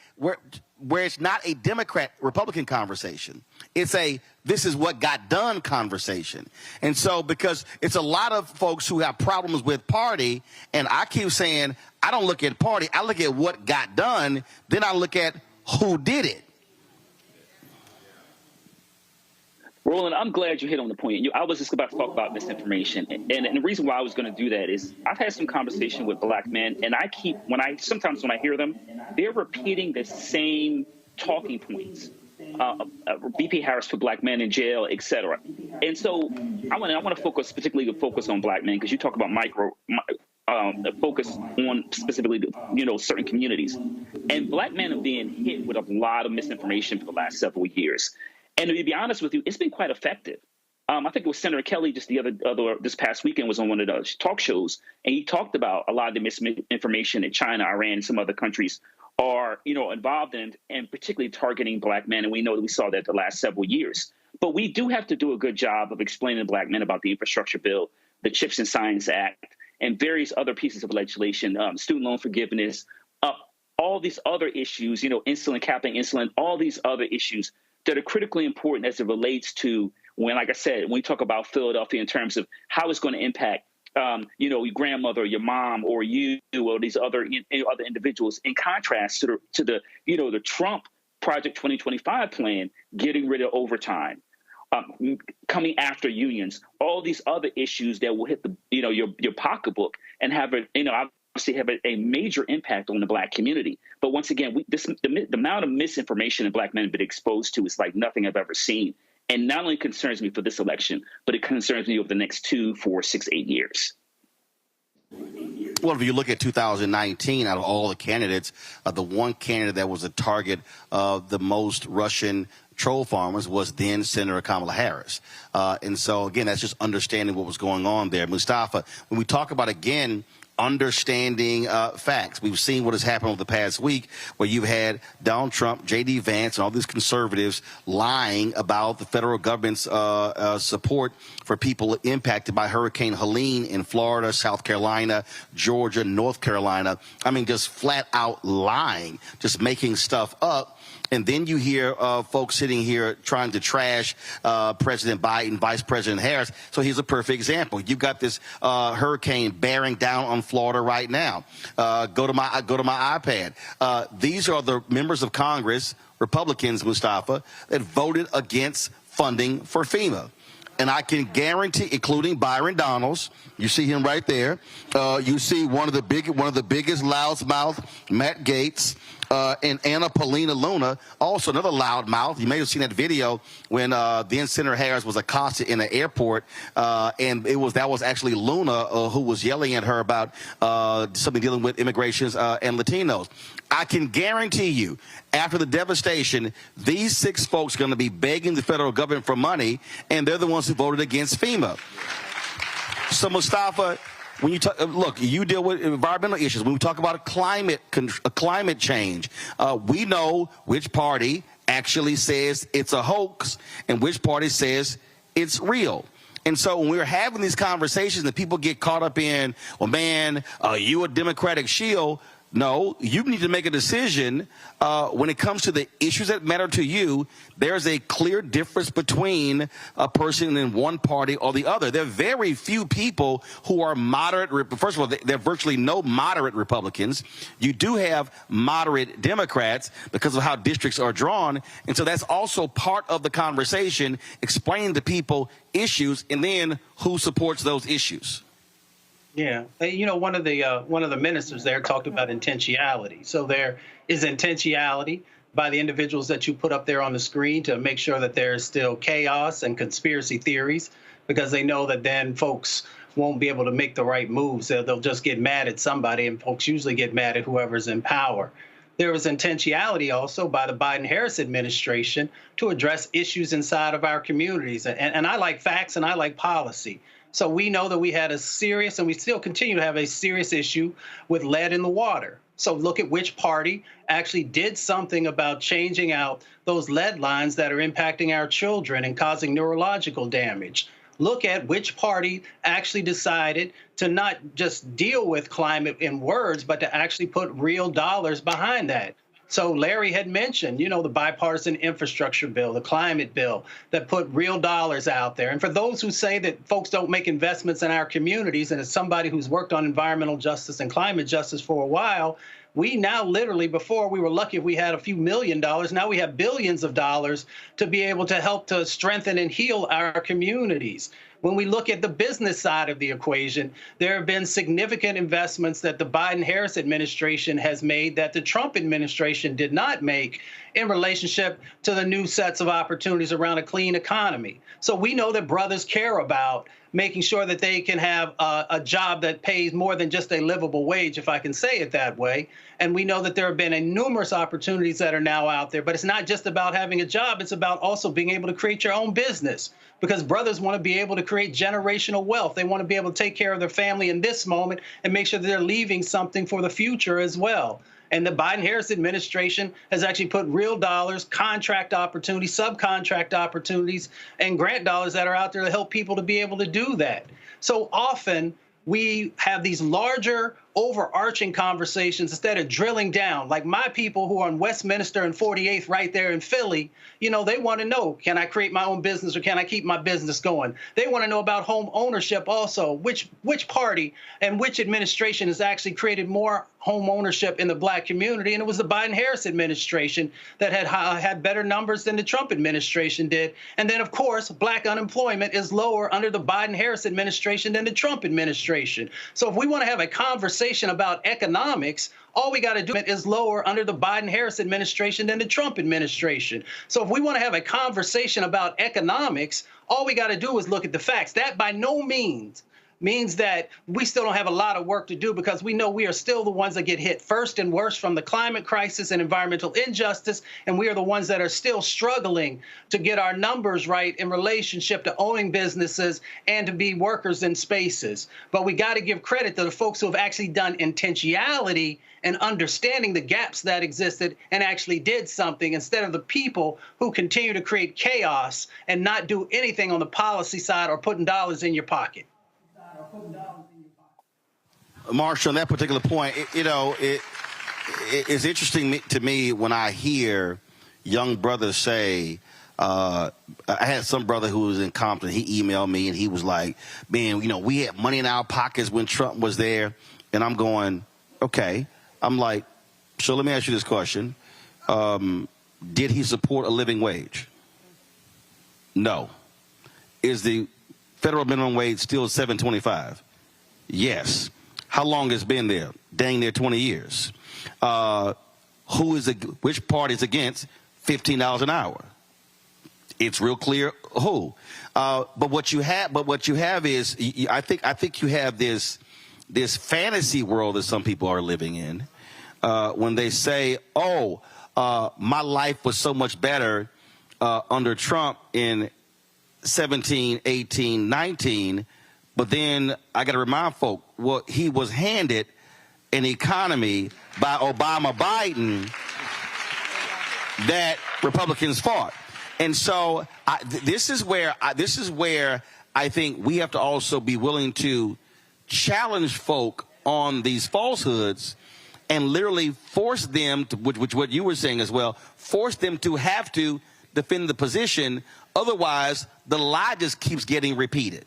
where it's not a Democrat-Republican conversation. It's a this is what got done conversation. And so because it's a lot of folks who have problems with party, and I keep saying I don't look at party, I look at what got done, then I look at who did it. Roland, I'm glad you hit on the point. I was just about to talk about misinformation. And the reason why I was going to do that is I've had some conversation with black men, and sometimes when I hear them, they're repeating the same talking points. BP Harris put black men in jail, et cetera. And so I want to focus on black men, because you talk about focus on specifically, certain communities. And black men are being hit with a lot of misinformation for the last several years. And to be honest with you, it's been quite effective. I think it was Senator Kelly just this past weekend was on one of the talk shows, and he talked about a lot of the misinformation that China, Iran, and some other countries are, involved in, and particularly targeting black men. And we know that we saw that the last several years. But we do have to do a good job of explaining to black men about the infrastructure bill, the CHIPS and Science Act, and various other pieces of legislation, student loan forgiveness, all these other issues, insulin capping, all these other issues that are critically important as it relates to like I said, when we talk about Philadelphia in terms of how it's going to impact, your grandmother, your mom, or you, or these other individuals, in contrast to the Trump Project 2025 plan, getting rid of overtime, coming after unions, all these other issues that will hit your pocketbook and have a major impact on the black community. But once again, the amount of misinformation that black men have been exposed to is like nothing I've ever seen. And not only concerns me for this election, but it concerns me over the next 2, 4, 6, 8 years. Well, if you look at 2019, out of all the candidates, the one candidate that was a target of the most Russian troll farmers was then Senator Kamala Harris. And so, again, that's just understanding what was going on there. Mustafa, when we talk about, again, understanding facts. We've seen what has happened over the past week, where you've had Donald Trump, J.D. Vance, and all these conservatives lying about the federal government's support for people impacted by Hurricane Helene in Florida, South Carolina, Georgia, North Carolina. I mean, just flat out lying, just making stuff up. And then you hear folks sitting here trying to trash President Biden, Vice President Harris. So here's a perfect example. You've got this hurricane bearing down on Florida right now. Go to my iPad. These are the members of Congress, Republicans, Mustafa, that voted against funding for FEMA. And I can guarantee, including Byron Donalds, you see him right there. You see one of the biggest loudmouth, Matt Gaetz, and Anna Paulina Luna, also another loudmouth. You may have seen that video when then Senator Harris was accosted in the airport, and that was actually Luna who was yelling at her about something dealing with immigrations and Latinos. I can guarantee you, after the devastation, these 6 folks are going to be begging the federal government for money, and they're the ones who voted against FEMA. So, Mustafa, when you talk, look, you deal with environmental issues. When we talk about climate change, we know which party actually says it's a hoax and which party says it's real. And so when we're having these conversations and people get caught up in, well, man, you a Democratic shield. No, you need to make a decision when it comes to the issues that matter to you. There's a clear difference between a person in one party or the other. There are very few people who are moderate. First of all, there are virtually no moderate Republicans. You do have moderate Democrats because of how districts are drawn. And so that's also part of the conversation, explaining to people issues and then who supports those issues. Yeah, one of the ministers there talked about intentionality. So there is intentionality by the individuals that you put up there on the screen to make sure that there is still chaos and conspiracy theories, because they know that then folks won't be able to make the right moves. They'll just get mad at somebody, and folks usually get mad at whoever's in power. There was intentionality also by the Biden-Harris administration to address issues inside of our communities. And I like facts and I like policy. So we know that we had a serious, and we still continue to have a serious issue with lead in the water. So look at which party actually did something about changing out those lead lines that are impacting our children and causing neurological damage. Look at which party actually decided to not just deal with climate in words, but to actually put real dollars behind that. So Larry had mentioned, you know, the bipartisan infrastructure bill, the climate bill that put real dollars out there. And for those who say that folks don't make investments in our communities, and as somebody who's worked on environmental justice and climate justice for a while, we now literally, before we were lucky if we had a few $1 million, now we have billions of dollars to be able to help to strengthen and heal our communities. When we look at the business side of the equation, there have been significant investments that the Biden-Harris administration has made that the Trump administration did not make in relationship to the new sets of opportunities around a clean economy. So we know that brothers care about making sure that they can have a job that pays more than just a livable wage, if I can say it that way. And we know that there have been numerous opportunities that are now out there. But it's not just about having a job. It's about also being able to create your own business, because brothers want to be able to create generational wealth. They want to be able to take care of their family in this moment and make sure that they're leaving something for the future as well. And the Biden-Harris administration has actually put real dollars, contract opportunities, subcontract opportunities, and grant dollars that are out there to help people to be able to do that. So often we have these larger, overarching conversations instead of drilling down. Like my people who are on Westminster and 48th right there in Philly, you know, they want to know, can I create my own business or can I keep my business going? They want to know about home ownership also. Which party and which administration has actually created more home ownership in the Black community? And it was the Biden-Harris administration that had better numbers than the Trump administration did. And then, of course, Black unemployment is lower under the Biden-Harris administration than the Trump administration. So if we want to have a conversation about economics, all we got to do is lower under the Biden-Harris administration than the Trump administration. So if we want to have a conversation about economics, all we got to do is look at the facts. That by no means means that we still don't have a lot of work to do, because we know we are still the ones that get hit first and worst from the climate crisis and environmental injustice, and we are the ones that are still struggling to get our numbers right in relationship to owning businesses and to be workers in spaces. But we got to give credit to the folks who have actually done intentionality and understanding the gaps that existed and actually did something, instead of the people who continue to create chaos and not do anything on the policy side or putting dollars in your pocket. Marsha, on that particular point, it's interesting to me when I hear young brothers say, I had some brother who was in Compton, he emailed me and he was like, man, you know, we had money in our pockets when Trump was there. And I'm going, okay. I'm like, so let me ask you this question. Did he support a living wage? No. Is the federal minimum wage still $7.25? Yes. How long has it been there? Dang near 20 years. Which party is against $15 an hour? It's real clear who. But what you have is, I think you have this fantasy world that some people are living in when they say, oh, my life was so much better under Trump in 17, 18, 19, but then I got to remind folk, well, he was handed an economy by Obama Biden that Republicans fought. And so this is where I think we have to also be willing to challenge folk on these falsehoods and literally force them to, which what you were saying as well, force them to have to defend the position. Otherwise, the lie just keeps getting repeated.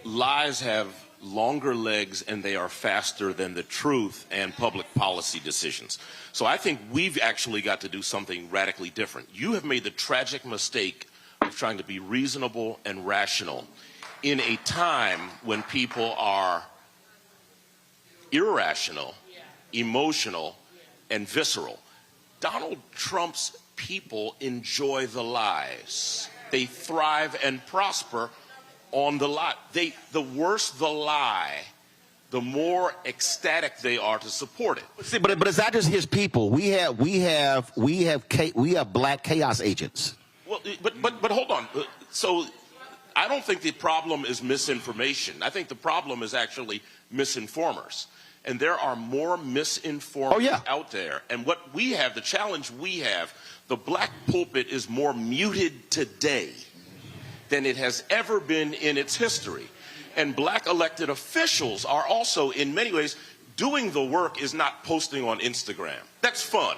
Lies have longer legs and they are faster than the truth and public policy decisions. So I think we've actually got to do something radically different. You have made the tragic mistake of trying to be reasonable and rational in a time when people are irrational, emotional, and visceral. Donald Trump's people enjoy the lies. They thrive and prosper on the lie. The worse the lie, the more ecstatic they are to support it. See, but it's not just his people. We have black chaos agents. Well, but hold on. So I don't think the problem is misinformation. I think the problem is actually misinformers. And there are more misinformers out there. And what we have, the challenge we have, the black pulpit is more muted today than it has ever been in its history. And black elected officials are also, in many ways, doing the work is not posting on Instagram. That's fun.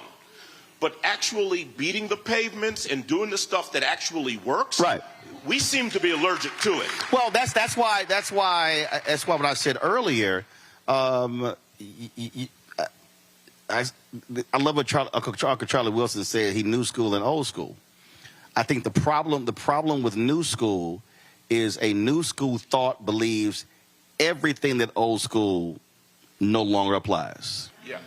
But actually beating the pavements and doing the stuff that actually works, right? We seem to be allergic to it. Well, that's why what I said earlier. I love what Uncle Charlie Wilson said. He new school and old school. I think the problem with new school is a new school thought believes everything that old school no longer applies. Yeah.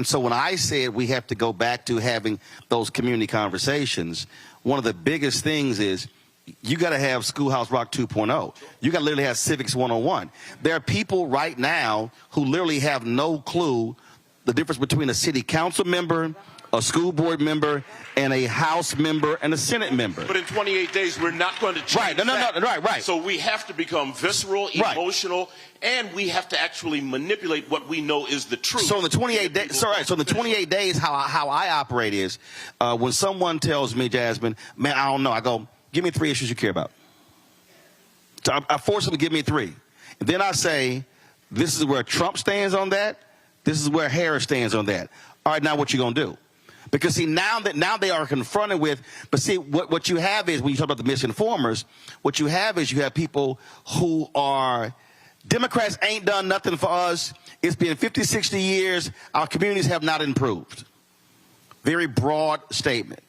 So when I said we have to go back to having those community conversations, one of the biggest things is you got to have Schoolhouse Rock 2.0. You got to literally have Civics 101. There are people right now who literally have no clue the difference between a city council member, a school board member, and a House member and a Senate member. But in 28 days, we're not going to change Right. So we have to become visceral, emotional, and we have to actually manipulate what we know is the truth. So in the 28 days, so in the 28 days, how I operate is when someone tells me, Jasmine, man, I don't know, I go, give me 3 issues you care about. So I force them to give me 3. And then I say, this is where Trump stands on that. This is where Harris stands on that. All right, now what you going to do? Because, see, now they are confronted with, but see, what you have is, when you talk about the misinformers, what you have is you have people who are, Democrats ain't done nothing for us. It's been 50, 60 years. Our communities have not improved. Very broad statement,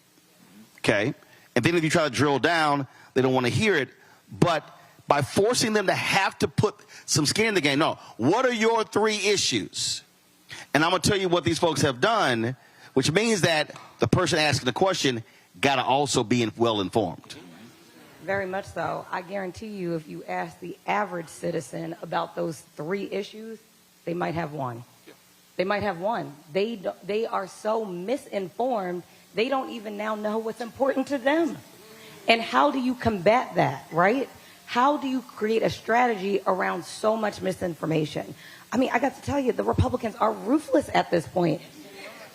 okay? And then if you try to drill down, they don't want to hear it. But by forcing them to have to put some skin in the game, no, what are your 3 issues? And I'm going to tell you what these folks have done, which means that the person asking the question got to also be well informed. Very much so. I guarantee you, if you ask the average citizen about those 3 issues, they might have 1. They might have 1. They are so misinformed, they don't even now know what's important to them. And how do you combat that, right? How do you create a strategy around so much misinformation? I mean, I got to tell you, the Republicans are ruthless at this point.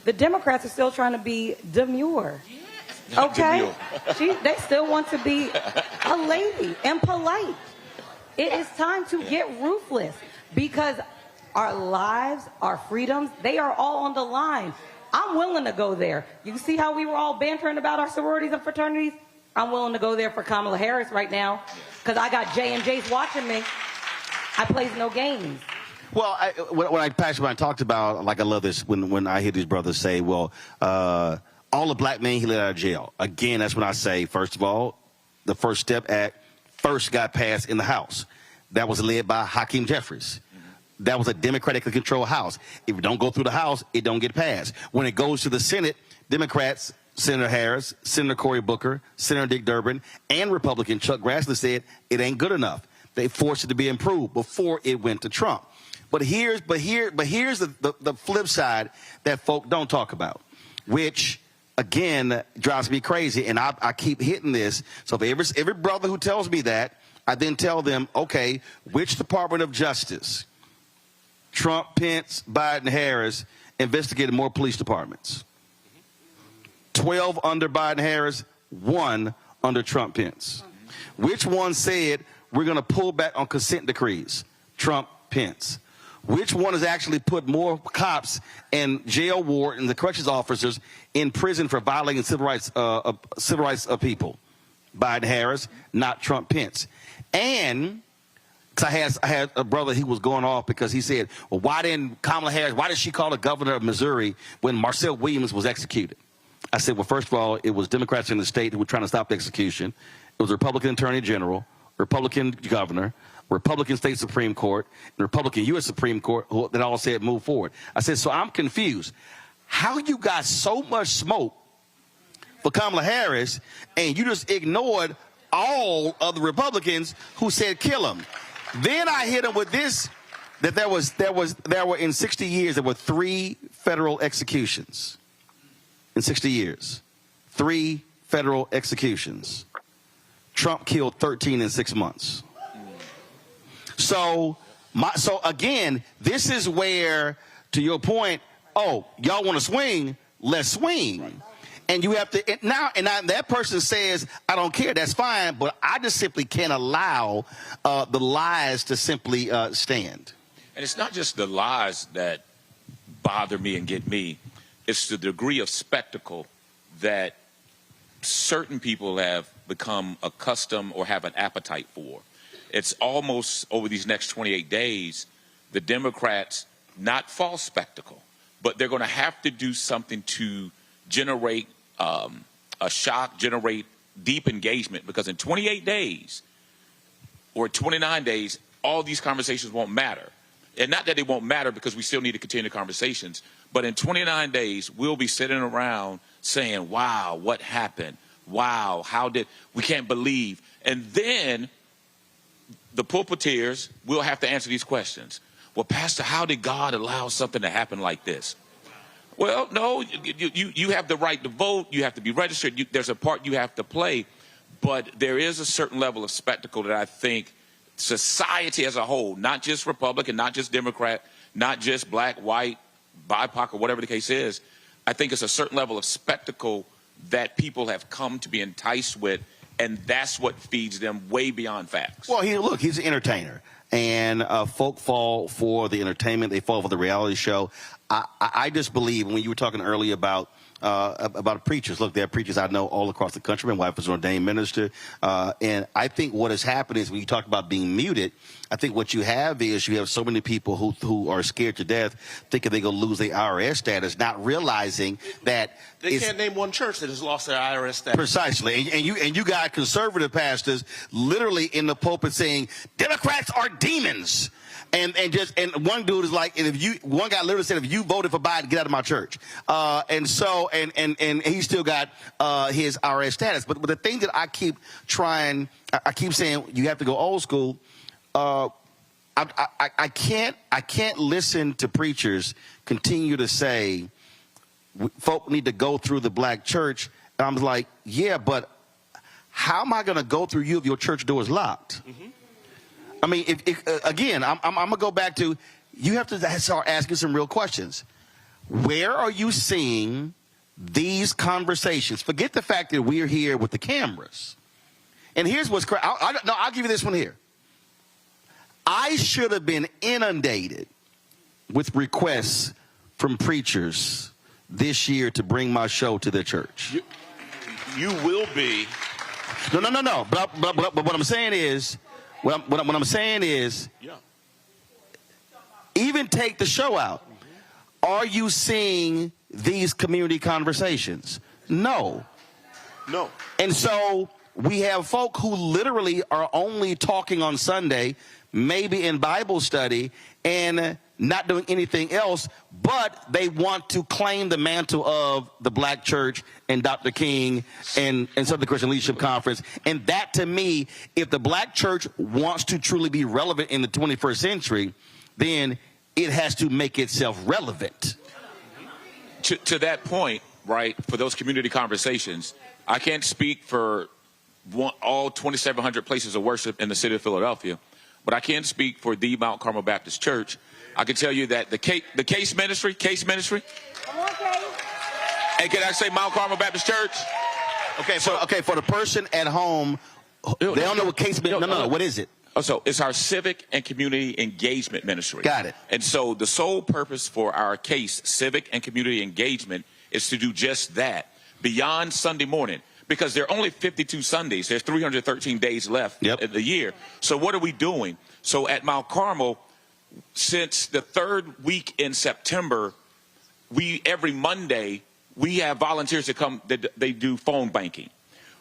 The Democrats are still trying to be demure. Okay? They still want to be a lady and polite. It is time to get ruthless because our lives, our freedoms, they are all on the line. I'm willing to go there. You see how we were all bantering about our sororities and fraternities? I'm willing to go there for Kamala Harris right now because I got J and J's watching me. I plays no games. Well, when I talked about, like, I love this when I hear these brothers say, well, all the black men he let out of jail. Again, that's when I say, first of all, the First Step Act first got passed in the House. That was led by Hakeem Jeffries. That was a democratically controlled House. If it don't go through the House, it don't get passed. When it goes to the Senate, Democrats, Senator Harris, Senator Cory Booker, Senator Dick Durbin, and Republican Chuck Grassley said it ain't good enough. They forced it to be improved before it went to Trump. But here's the flip side that folk don't talk about, which again drives me crazy. And I keep hitting this. So if every brother who tells me that, I then tell them, okay, which Department of Justice, Trump, Pence, Biden, Harris, investigated more police departments? 12 under Biden, Harris, 1 under Trump, Pence. Which one said we're going to pull back on consent decrees? Trump, Pence. Which one has actually put more cops and jail wardens and the corrections officers in prison for violating civil rights of people? Biden, Harris, not Trump, Pence. And because I had a brother, he was going off because he said, well, why did she call the governor of Missouri when Marcel Williams was executed? I said, well, first of all, it was Democrats in the state who were trying to stop the execution. It was a Republican Attorney General, Republican Governor, Republican State Supreme Court, and Republican U.S. Supreme Court that all said move forward. I said, so I'm confused. How you got so much smoke for Kamala Harris and you just ignored all of the Republicans who said kill him? Then I hit him with this, that there were in 60 years, there were 3 federal executions. In 60 years, 3 federal executions. Trump killed 13 in 6 months. So again, this is where, to your point, oh, y'all want to swing? Let's swing. And you have to now that person says, I don't care, that's fine, but I just simply can't allow the lies to simply stand. And it's not just the lies that bother me and get me. It's the degree of spectacle that certain people have become accustomed or have an appetite for. It's almost over these next 28 days, the Democrats, not false spectacle, but they're going to have to do something to generate a shock, generate deep engagement, because in 28 days or 29 days, all these conversations won't matter. And not that they won't matter, because we still need to continue the conversations, but in 29 days, we'll be sitting around saying, wow, what happened? Wow, we can't believe. And then the pulpiteers will have to answer these questions. Well, Pastor, how did God allow something to happen like this? Well, no, you have the right to vote. You have to be registered. There's a part you have to play. But there is a certain level of spectacle that I think society as a whole, not just Republican, not just Democrat, not just black, white, BIPOC, or whatever the case is, I think it's a certain level of spectacle that people have come to be enticed with, and that's what feeds them way beyond facts. Well, he's an entertainer. And folk fall for the entertainment. They fall for the reality show. I just believe, when you were talking earlier about preachers, look, there are preachers I know all across the country. My wife is an ordained minister. And I think what has happened is, when you talk about being muted, I think what you have is you have so many people who are scared to death, thinking they're going to lose their IRS status, not realizing that they can't name one church that has lost their IRS status. Precisely. And you got conservative pastors literally in the pulpit saying Democrats are demons. And one dude is like, one guy literally said, if you voted for Biden, get out of my church. And he still got his IRS status. But the thing that I keep saying, you have to go old school. I can't listen to preachers continue to say folk need to go through the black church. And I'm like, yeah, but how am I going to go through you if your church door is locked? Mm-hmm. I mean, again, I'm going to go back to, you have to start asking some real questions. Where are you seeing these conversations? Forget the fact that we're here with the cameras. And here's what's crazy. I'll give you this one here. I should have been inundated with requests from preachers this year to bring my show to their church. You will be. No. But what I'm saying is, what I'm saying is, even take the show out. Are you seeing these community conversations? No. And so we have folk who literally are only talking on Sunday, maybe in Bible study, and not doing anything else, but they want to claim the mantle of the black church and Dr. King and Southern Christian Leadership Conference. And that, to me, if the black church wants to truly be relevant in the 21st century, then it has to make itself relevant. To that point, right, for those community conversations, I can't speak for all 2,700 places of worship in the city of Philadelphia, but I can speak for the Mount Carmel Baptist Church. I can tell you that the case ministry. Come on, Case. And can I say Mount Carmel Baptist Church? Okay, for the person at home, they don't know what case ministry. No. What is it? So it's our civic and community engagement ministry. Got it. And so the sole purpose for our case, civic and community engagement, is to do just that beyond Sunday morning. Because there are only 52 Sundays. There's 313 days left in the year. So what are we doing? So at Mount Carmel, since the third week in September, every Monday, we have volunteers that come, they do phone banking.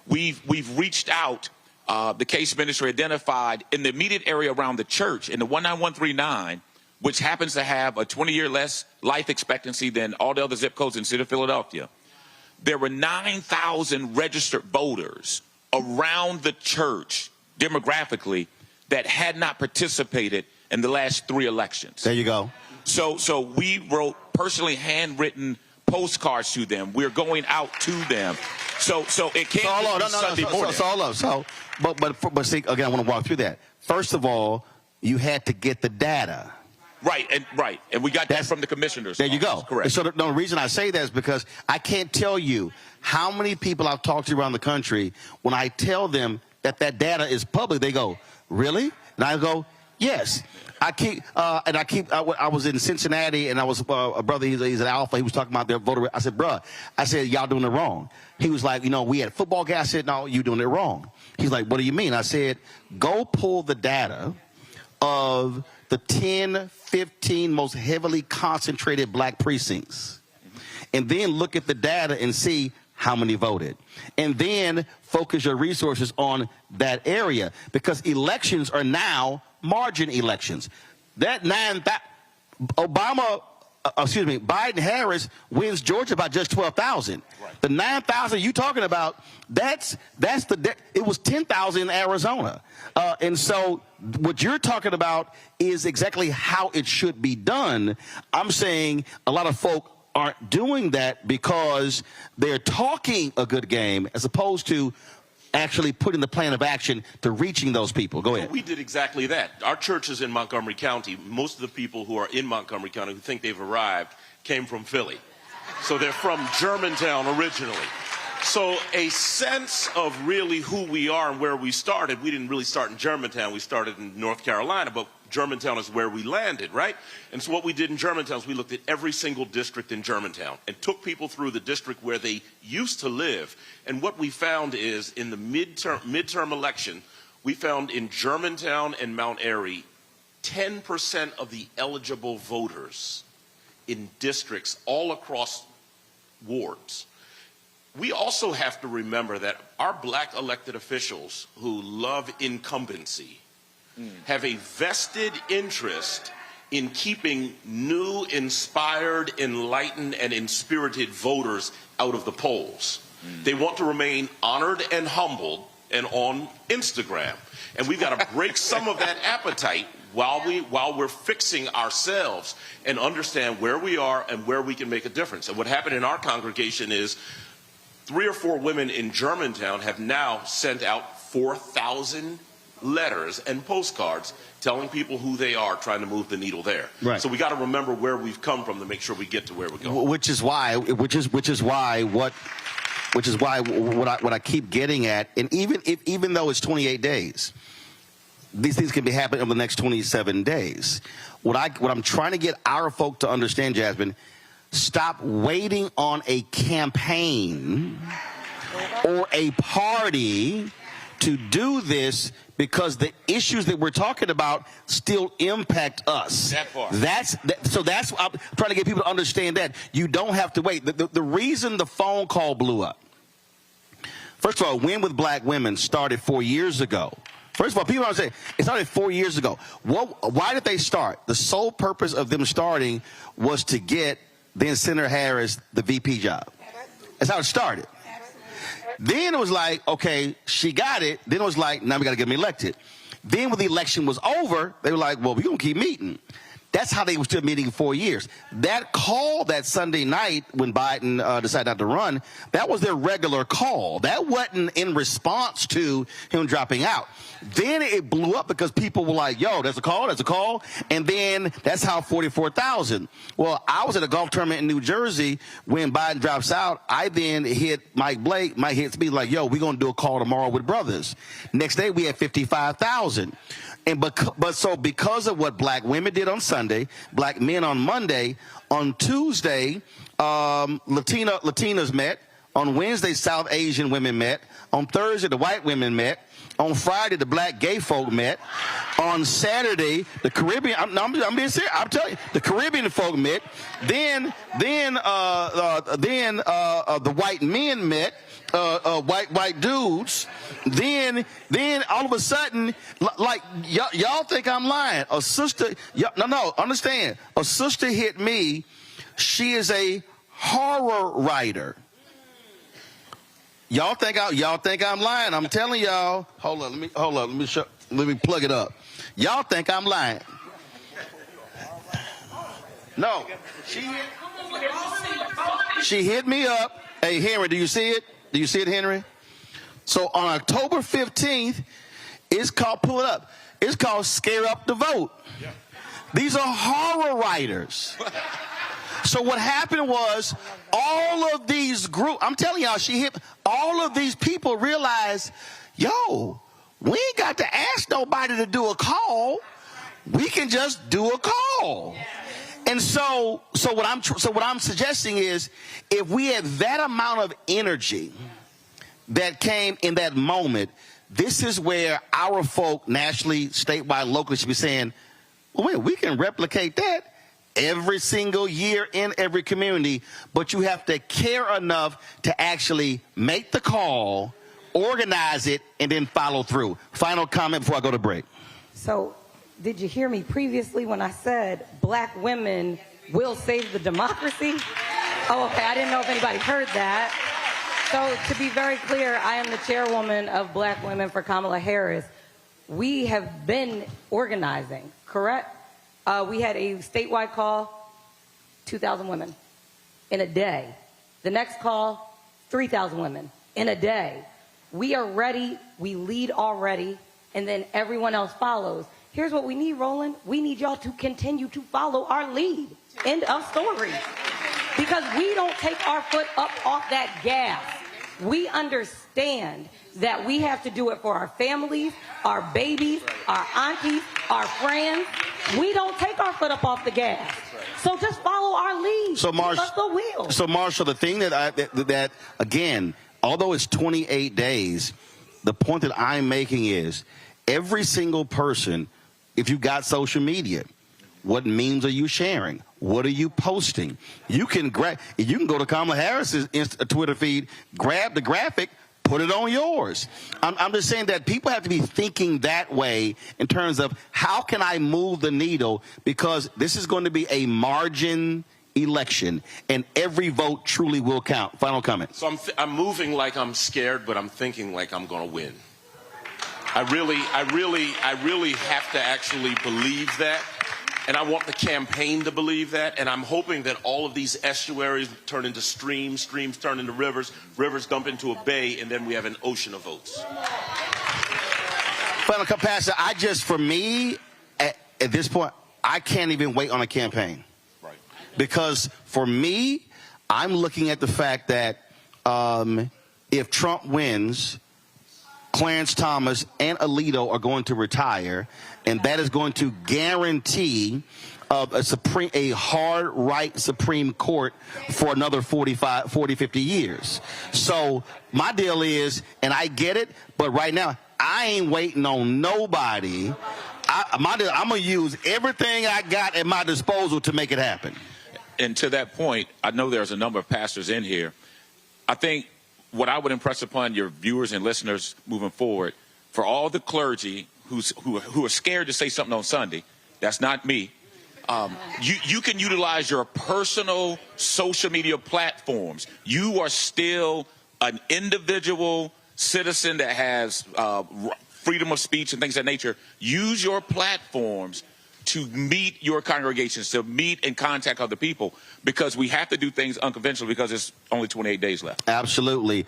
We've reached out, the case ministry identified in the immediate area around the church, in the 19139, which happens to have a 20-year less life expectancy than all the other zip codes in the city of Philadelphia. There were 9,000 registered voters around the church demographically that had not participated in the last 3 elections. There you go. So we wrote personally handwritten postcards to them. We're going out to them. So it can't be Sunday morning. But see, again, I want to walk through that. First of all, you had to get the data. Right, and we got that from the commissioners. There you go. Correct. So the reason I say that is because I can't tell you how many people I've talked to around the country, when I tell them that data is public, they go, really? And I go, Yes. I was in Cincinnati, and I was a brother. He's an alpha. He was talking about their voter. I said, bruh, y'all doing it wrong. He was like, we had football guys. I said, no, you doing it wrong. He's like, what do you mean? I said, go pull the data of the 10, 15 most heavily concentrated black precincts, and then look at the data and see how many voted, and then focus your resources on that area, because elections are now margin elections. That Biden-Harris wins Georgia by just 12,000. Right. The 9,000 you talking about, it was 10,000 in Arizona. And so what you're talking about is exactly how it should be done. I'm saying a lot of folk aren't doing that because they're talking a good game as opposed to actually putting the plan of action to reaching those people. Go ahead. We did exactly that. Our church is in Montgomery County. Most of the people who are in Montgomery County who think they've arrived came from Philly. So they're from Germantown originally. So a sense of really who we are and where we started. We didn't really start in Germantown. We started in North Carolina, but Germantown is where we landed, right? And so what we did in Germantown is we looked at every single district in Germantown and took people through the district where they used to live. And what we found is in the midterm election, we found in Germantown and Mount Airy, 10% of the eligible voters in districts all across wards. We also have to remember that our black elected officials who love incumbency have a vested interest in keeping new, inspired, enlightened, and inspirited voters out of the polls. They want to remain honored and humbled and on Instagram. And we've got to break some of that appetite while we're fixing ourselves and understand where we are and where we can make a difference. And what happened in our congregation is 3 or 4 women in Germantown have now sent out 4,000 letters and postcards telling people who they are, trying to move the needle there. Right. So we got to remember where we've come from to make sure we get to where we're going. Which is why what I keep getting at, and even though it's 28 days, these things can be happening over the next 27 days. What I'm trying to get our folk to understand, Jasmine, stop waiting on a campaign or a party to do this, because the issues that we're talking about still impact us. That part. So that's I'm trying to get people to understand that you don't have to wait. The reason the phone call blew up, first of all, Win with Black Women started 4 years ago. First of all, people are saying it started 4 years ago. Why did they start? The sole purpose of them starting was to get then Senator Harris the VP job. That's how it started. Then it was like, okay, she got it. Then it was like, now we got to get him elected. Then when the election was over, they were like, well, we're going to keep meeting. That's how they were still meeting 4 years. That call that Sunday night when Biden decided not to run, that was their regular call. That wasn't in response to him dropping out. Then it blew up because people were like, yo, there's a call. And then that's how 44,000. Well, I was at a golf tournament in New Jersey when Biden drops out. I then hit Mike Blake. Mike hits me like, yo, we're going to do a call tomorrow with brothers. Next day, we had 55,000. So because of what black women did on Sunday, black men on Monday, on Tuesday, Latinas met. On Wednesday, South Asian women met. On Thursday, the white women met. On Friday, the black gay folk met. On Saturday, the Caribbean, I'm being serious, I'm telling you, the Caribbean folk met. Then the white men met. White dudes. Then all of a sudden, like y'all think I'm lying. A sister, understand. A sister hit me. She is a horror writer. Y'all think I'm lying. I'm telling y'all. Hold on. Let me plug it up. Y'all think I'm lying. No. She hit me up. Hey, Henry, do you see it? Do you see it, Henry? So on October 15th, it's called, pull it up, it's called Scare Up the Vote. Yeah. These are horror writers. So what happened was all of these groups, I'm telling y'all, all of these people realized, yo, we ain't got to ask nobody to do a call. we can just do a call. And so what I'm suggesting is, if we had that amount of energy that came in that moment, this is where our folk nationally, statewide, locally should be saying, well, wait, we can replicate that every single year in every community, but you have to care enough to actually make the call, organize it, and then follow through. Final comment before I go to break. So, did you hear me previously when I said black women will save the democracy? Oh, okay, I didn't know if anybody heard that. So, to be very clear, I am the chairwoman of Black Women for Kamala Harris. We have been organizing, correct? We had a statewide call, 2,000 women in a day. The next call, 3,000 women in a day. We are ready, we lead already, and then everyone else follows. Here's what we need, Roland. We need y'all to continue to follow our lead. End of story. Because we don't take our foot up off that gas. We understand that we have to do it for our families, our babies, our aunties, our friends. We don't take our foot up off the gas. So just follow our lead. So, Marshall, the thing that again, although it's 28 days, the point that I'm making is every single person, if you got social media, what memes are you sharing? What are you posting? You can go to Kamala Harris's Twitter feed, grab the graphic, put it on yours. I'm just saying that people have to be thinking that way in terms of how can I move the needle, because this is going to be a margin election and every vote truly will count. Final comment. So I'm moving like I'm scared, but I'm thinking like I'm going to win. I really have to actually believe that. And I want the campaign to believe that, and I'm hoping that all of these estuaries turn into streams, streams turn into rivers, rivers dump into a bay, and then we have an ocean of votes. Final Pastor, for me, at this point, I can't even wait on a campaign. Right. Because for me, I'm looking at the fact that if Trump wins, Clarence Thomas and Alito are going to retire, and that is going to guarantee a hard right Supreme Court for another 50 years. So my deal is, and I get it, but right now, I ain't waiting on nobody. I'm going to use everything I got at my disposal to make it happen. And to that point, I know there's a number of pastors in here. I think what I would impress upon your viewers and listeners moving forward, for all the clergy who are scared to say something on Sunday, that's not me. You can utilize your personal social media platforms. You are still an individual citizen that has freedom of speech and things of that nature. Use your platforms to meet your congregations, to meet and contact other people, because we have to do things unconventionally because it's only 28 days left. Absolutely.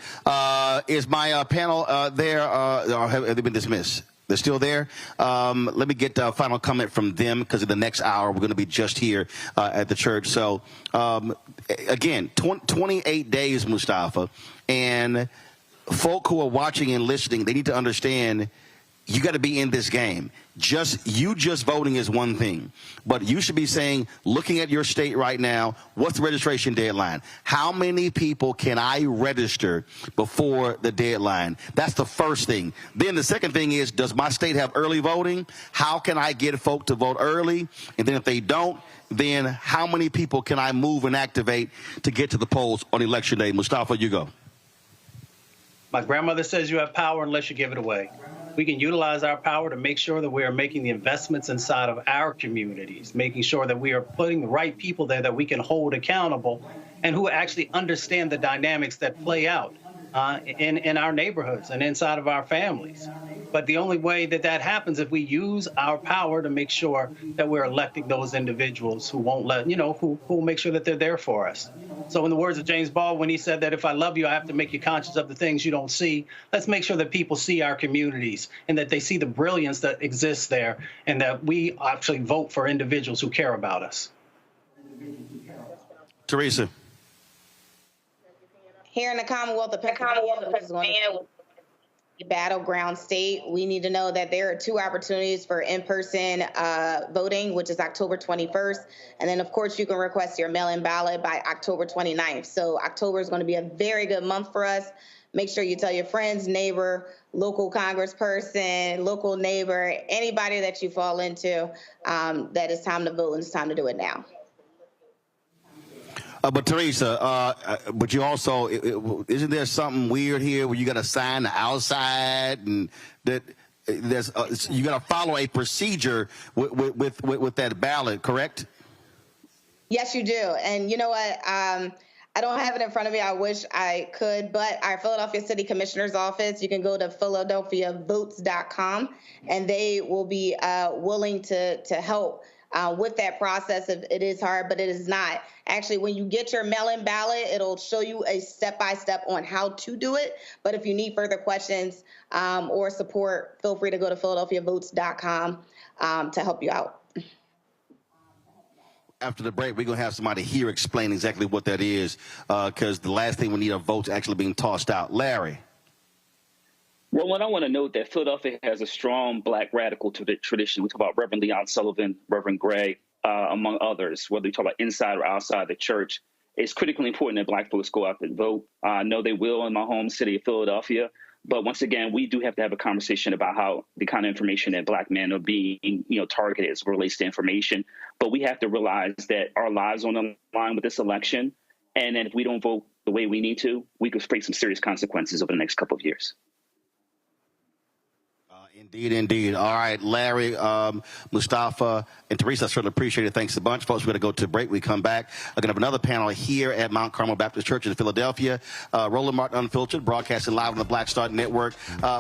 Is my panel there, or have they been dismissed? They're still there. Let me get a final comment from them, because in the next hour, we're going to be just here at the church. So, again, 28 days, Mustafa, and folk who are watching and listening, they need to understand you got to be in this game. Just voting is one thing, but you should be saying, looking at your state right now, what's the registration deadline? How many people can I register before the deadline? That's the first thing. Then the second thing is, does my state have early voting? How can I get folk to vote early? And then if they don't, then how many people can I move and activate to get to the polls on election day? Mustafa, you go. My grandmother says you have power unless you give it away. We can utilize our power to make sure that we are making the investments inside of our communities, making sure that we are putting the right people there that we can hold accountable and who actually understand the dynamics that play out in our neighborhoods and inside of our families. But the only way that happens if we use our power to make sure that we're electing those individuals who won't who will make sure that they're there for us. So in the words of James Baldwin, he said that if I love you, I have to make you conscious of the things you don't see. Let's make sure that people see our communities and that they see the brilliance that exists there, and that we actually vote for individuals who care about us. Teresa. Here in the Commonwealth of Pennsylvania, which is going to a battleground state. We need to know that there are 2 opportunities for in-person voting, which is October 21st. And then, of course, you can request your mail-in ballot by October 29th. So October is going to be a very good month for us. Make sure you tell your friends, neighbor, local congressperson, local neighbor, anybody that you fall into that it's time to vote and it's time to do it now. But Teresa, but you also, isn't there something weird here where you got to sign the outside and that there's you got to follow a procedure with that ballot, correct? Yes, you do. And you know what? I don't have it in front of me. I wish I could, but our Philadelphia City Commissioner's office, you can go to philadelphiavotes.com and they will be willing to help with that process. It is hard, but it is not. Actually, when you get your mail-in ballot, it'll show you a step-by-step on how to do it. But if you need further questions or support, feel free to go to philadelphiavotes.com to help you out. After the break, we're going to have somebody here explain exactly what that is, because the last thing we need are votes actually being tossed out. Larry. Roland, I want to note that Philadelphia has a strong black radical tradition. We talk about Reverend Leon Sullivan, Reverend Gray, among others, whether you talk about inside or outside the church. It's critically important that black folks go out and vote. I know they will in my home city of Philadelphia. But once again, we do have to have a conversation about how the kind of information that black men are being, targeted as it relates to information. But we have to realize that our lives are on the line with this election. And then if we don't vote the way we need to, we could face some serious consequences over the next couple of years. Indeed. All right, Larry, Mustafa, and Teresa, I certainly appreciate it. Thanks a bunch. Folks, we're going to go to break. We come back. We're going to have another panel here at Mount Carmel Baptist Church in Philadelphia. Roland Martin Unfiltered, broadcasting live on the Black Start Network.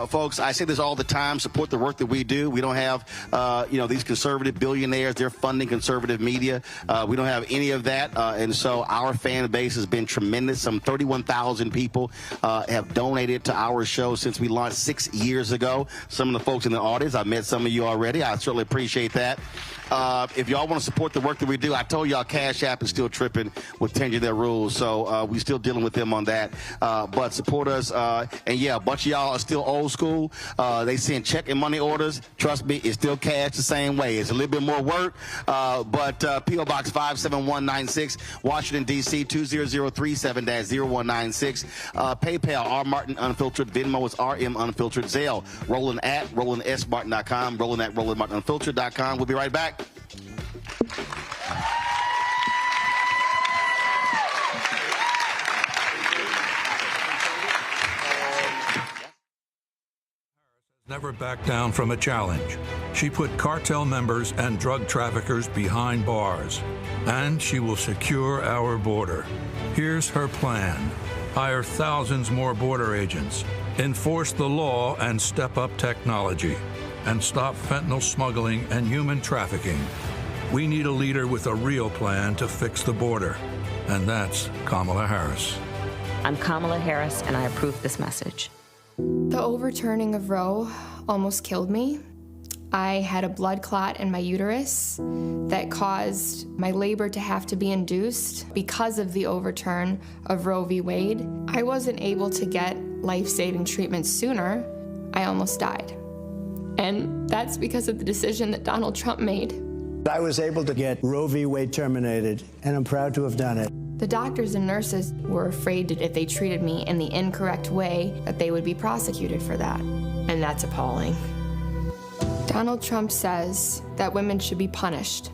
Folks, I say this all the time, support the work that we do. We don't have, these conservative billionaires. They're funding conservative media. We don't have any of that. And so our fan base has been tremendous. Some 31,000 people have donated to our show since we launched 6 years ago. Some of the folks in the audience, I've met some of you already. I certainly appreciate that. If y'all want to support the work that we do, I told y'all Cash App is still tripping with changing their rules, so we're still dealing with them on that. But support us, and yeah, a bunch of y'all are still old school. They send check and money orders. Trust me, it's still cash the same way. It's a little bit more work, but P.O. Box 57196, Washington, D.C. 20037-0196. PayPal, R. Martin Unfiltered. Venmo is RM Unfiltered. Zelle, Roland at RolandSMartin.com. Roland at RolandMartinUnfiltered.com. We'll be right back. Never backed down from a challenge. She put cartel members and drug traffickers behind bars, and she will secure our border. Here's her plan: hire thousands more border agents, enforce the law and step up technology, and stop fentanyl smuggling and human trafficking. We need a leader with a real plan to fix the border, and that's Kamala Harris. I'm Kamala Harris, and I approve this message. The overturning of Roe almost killed me. I had a blood clot in my uterus that caused my labor to have to be induced because of the overturn of Roe v. Wade. I wasn't able to get life-saving treatment sooner. I almost died. And that's because of the decision that Donald Trump made. I was able to get Roe v. Wade terminated, and I'm proud to have done it. The doctors and nurses were afraid that if they treated me in the incorrect way, that they would be prosecuted for that. And that's appalling. Donald Trump says that women should be punished.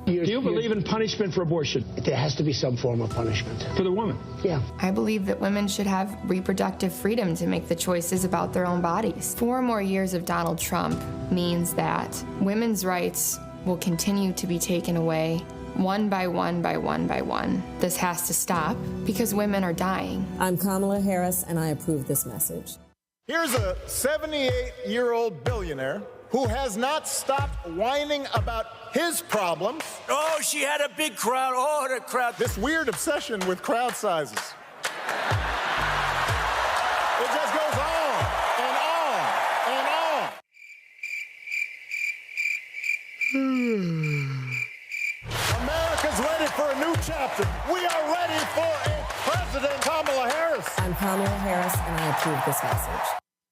Do you believe in punishment for abortion? There has to be some form of punishment. For the woman? Yeah. I believe that women should have reproductive freedom to make the choices about their own bodies. 4 more years of Donald Trump means that women's rights will continue to be taken away one by one by one by one. This has to stop because women are dying. I'm Kamala Harris, and I approve this message. Here's a 78-year-old billionaire who has not stopped whining about his problems. Oh, she had a big crowd. Oh, the crowd. This weird obsession with crowd sizes. It just goes on and on and on. America's ready for a new chapter. We are ready for a President Kamala Harris. I'm Kamala Harris, and I approve this message.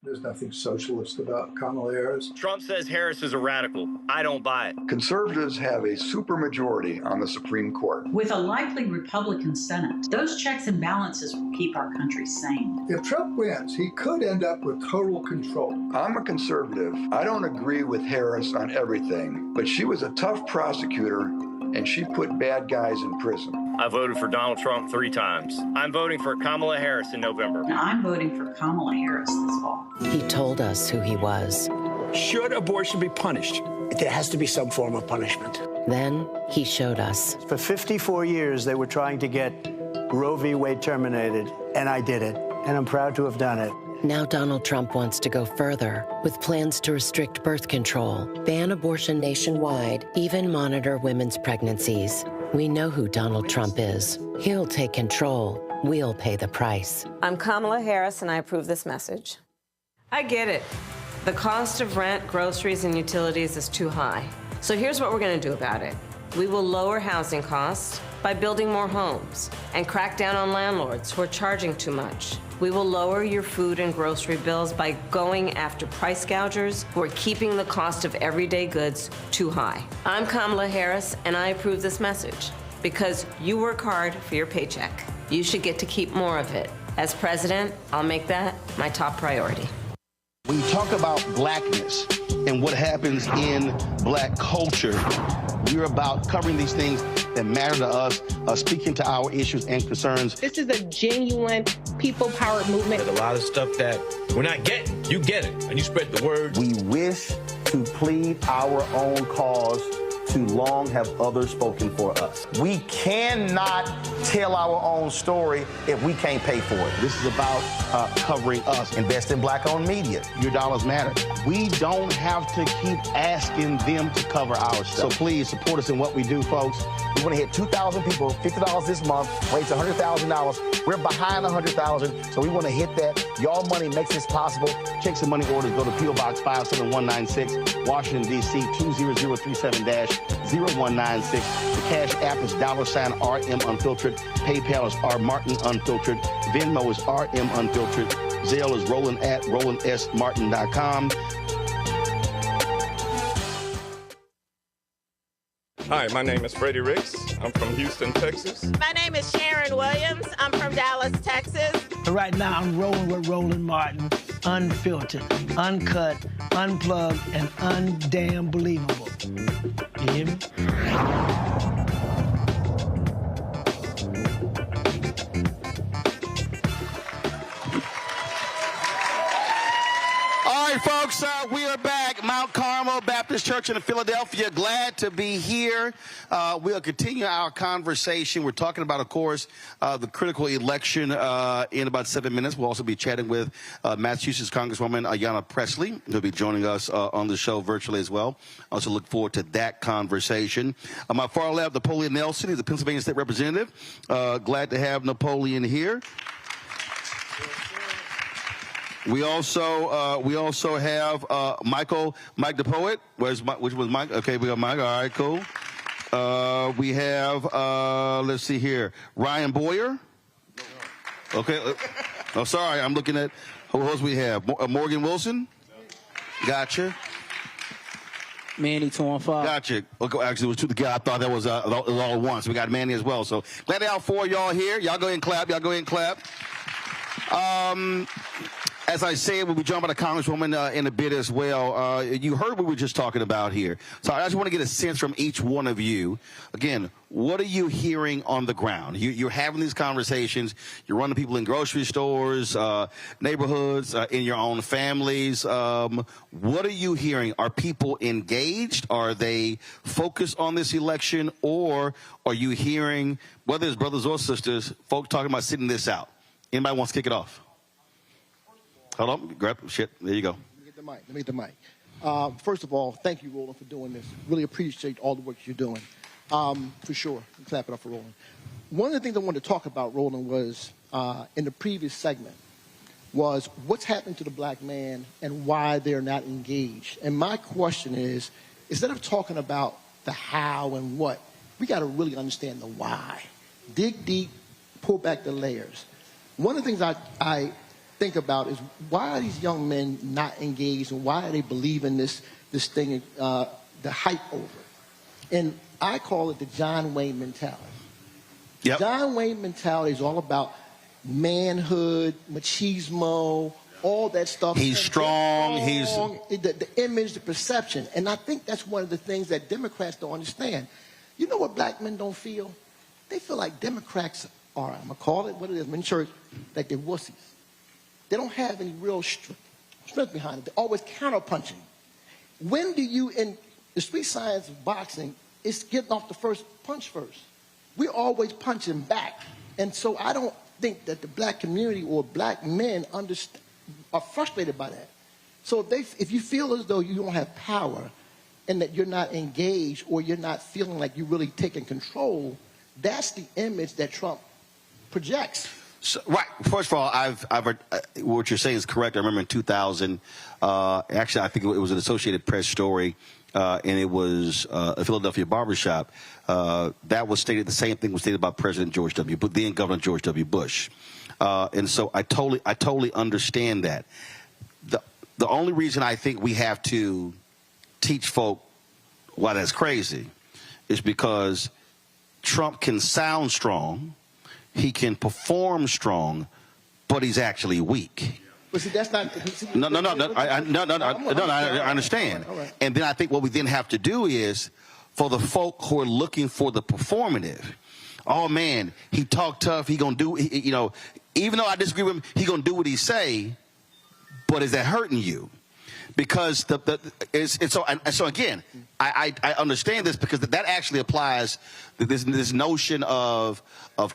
There's nothing socialist about Kamala Harris. Trump says Harris is a radical. I don't buy it. Conservatives have a supermajority on the Supreme Court. With a likely Republican Senate, those checks and balances will keep our country sane. If Trump wins, he could end up with total control. I'm a conservative. I don't agree with Harris on everything, but she was a tough prosecutor and she put bad guys in prison. I voted for Donald Trump 3 times. I'm voting for Kamala Harris in November. Now, I'm voting for Kamala Harris this fall. He told us who he was. Should abortion be punished? There has to be some form of punishment. Then he showed us. For 54 years, they were trying to get Roe v. Wade terminated, and I did it, and I'm proud to have done it. Now Donald Trump wants to go further with plans to restrict birth control, ban abortion nationwide, even monitor women's pregnancies. We know who Donald Trump is. He'll take control. We'll pay the price. I'm Kamala Harris, and I approve this message. I get it. The cost of rent, groceries, and utilities is too high. So here's what we're going to do about it. We will lower housing costs by building more homes and crack down on landlords who are charging too much. We will lower your food and grocery bills by going after price gougers who are keeping the cost of everyday goods too high. I'm Kamala Harris, and I approve this message because you work hard for your paycheck. You should get to keep more of it. As president, I'll make that my top priority. When you talk about blackness and what happens in black culture, we're about covering these things that matter to us, speaking to our issues and concerns. This is a genuine people-powered movement. There's a lot of stuff that we're not getting. You get it, and you spread the word. We wish to plead our own cause. Too long have others spoken for us. We cannot tell our own story if we can't pay for it. This is about covering us. Invest in black-owned media. Your dollars matter. We don't have to keep asking them to cover our stuff. So please support us in what we do, folks. We want to hit 2,000 people, $50 this month, raise $100,000. We're behind 100,000, so we want to hit that. Y'all money makes this possible. Checks and money orders go to P.O. Box 57196, Washington, D.C. 20037-0196. The Cash App is $RM Unfiltered. PayPal is R Martin Unfiltered. Venmo is RM Unfiltered. Zelle is Roland at RolandSMartin.com. Hi, my name is Freddie Ricks. I'm from Houston, Texas. My name is Sharon Williams. I'm from Dallas, Texas. Right now, I'm rolling with Roland Martin, unfiltered, uncut, unplugged, and undamn believable. You hear me? All right, folks, we are back. Mount Carmel Baptist Church in Philadelphia. Glad to be here. We'll continue our conversation. We're talking about, of course, the critical election in about 7 minutes. We'll also be chatting with Massachusetts Congresswoman Ayanna Pressley, who'll be joining us on the show virtually as well. I also look forward to that conversation. On my far left, Napoleon Nelson. He's a Pennsylvania State Representative. Glad to have Napoleon here. We also have Mike the Poet. Which was Mike? Okay, we got Mike. All right, cool. We have let's see here, Ryan Boyer. Okay. Oh, sorry, I'm looking at who else we have. Morgan Wilson. Gotcha. Manny 215. Gotcha. Okay, actually, it was two the guy. I thought that was all at once. We got Manny as well. So glad to have 4 of y'all here. Y'all go ahead and clap. Y'all go ahead and clap. As I said, we'll be joined by the Congresswoman in a bit as well. You heard what we were just talking about here. So I just want to get a sense from each one of you. Again, what are you hearing on the ground? You're having these conversations. You're running people in grocery stores, neighborhoods, in your own families. What are you hearing? Are people engaged? Are they focused on this election? Or are you hearing, whether it's brothers or sisters, folks talking about sitting this out? Anybody wants to kick it off? Hold on, grab shit. There you go. Let me get the mic. First of all, thank you, Roland, for doing this. Really appreciate all the work you're doing. For sure. Clap it up for Roland. One of the things I wanted to talk about, Roland, was in the previous segment, was what's happened to the black man and why they're not engaged. And my question is, instead of talking about the how and what, we got to really understand the why. Dig deep, pull back the layers. One of the things think about is why are these young men not engaged, and why are they believing this thing, the hype over it? And I call it the John Wayne mentality. Yep. John Wayne mentality is all about manhood, machismo, all that stuff. He's strong. The image, the perception. And I think that's one of the things that Democrats don't understand. You know what black men don't feel? They feel like Democrats are, I'm going to call it what it is, I'm in church, like they're wussies. They don't have any real strength behind it. They're always counterpunching. When do you, in the street science of boxing, it's getting off the first punch first. We're always punching back. And so I don't think that the black community or black men are frustrated by that. So if you feel as though you don't have power and that you're not engaged or you're not feeling like you're really taking control, that's the image that Trump projects. So, right. First of all, what you're saying is correct. I remember in 2000, actually, I think it was an Associated Press story, and it was a Philadelphia barbershop. That was stated, the same thing was stated about President George W. Bush, then Governor George W. Bush. And so I totally understand that. The only reason I think we have to teach folk why that's crazy is because Trump can sound strong, he can perform strong, but he's actually weak. But see, that's not. No, I understand. Right. And then I think what we then have to do is, for the folk who are looking for the performative, oh man, he talked tough, he gonna do, even though I disagree with him, he gonna do what he say, but is that hurting you? Because so again, I understand this because that actually applies this notion of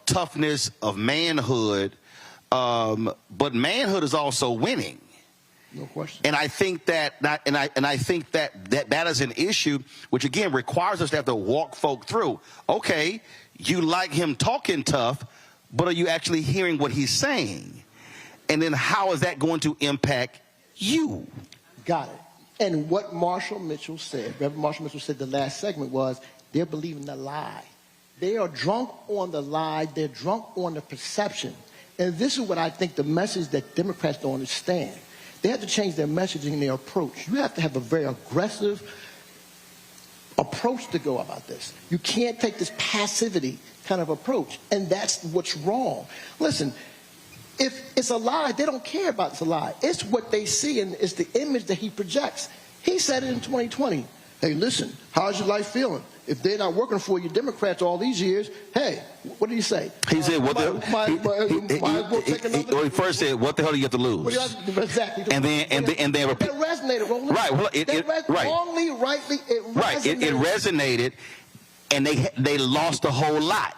toughness, of manhood, but manhood is also winning. No question. And I think that I think that is an issue which again requires us to have to walk folk through. Okay, you like him talking tough, but are you actually hearing what he's saying? And then how is that going to impact you? Got it. And what Marshall Mitchell said, Reverend Marshall Mitchell said the last segment was, they're believing the lie. They are drunk on the lie. They're drunk on the perception. And this is what I think the message that Democrats don't understand. They have to change their messaging and their approach. You have to have a very aggressive approach to go about this. You can't take this passivity kind of approach. And that's what's wrong. Listen, if it's a lie, they don't care about it's a lie. It's what they see, and it's the image that he projects. He said it in 2020. Hey, listen, how's your life feeling? If they're not working for you, Democrats, all these years, hey, what did he say? He said, he first said, what the hell do you have to lose? Exactly. And then that resonated, Roland. Right. Well, wrongly, rightly, it resonated. Right. It resonated, and they lost a whole lot.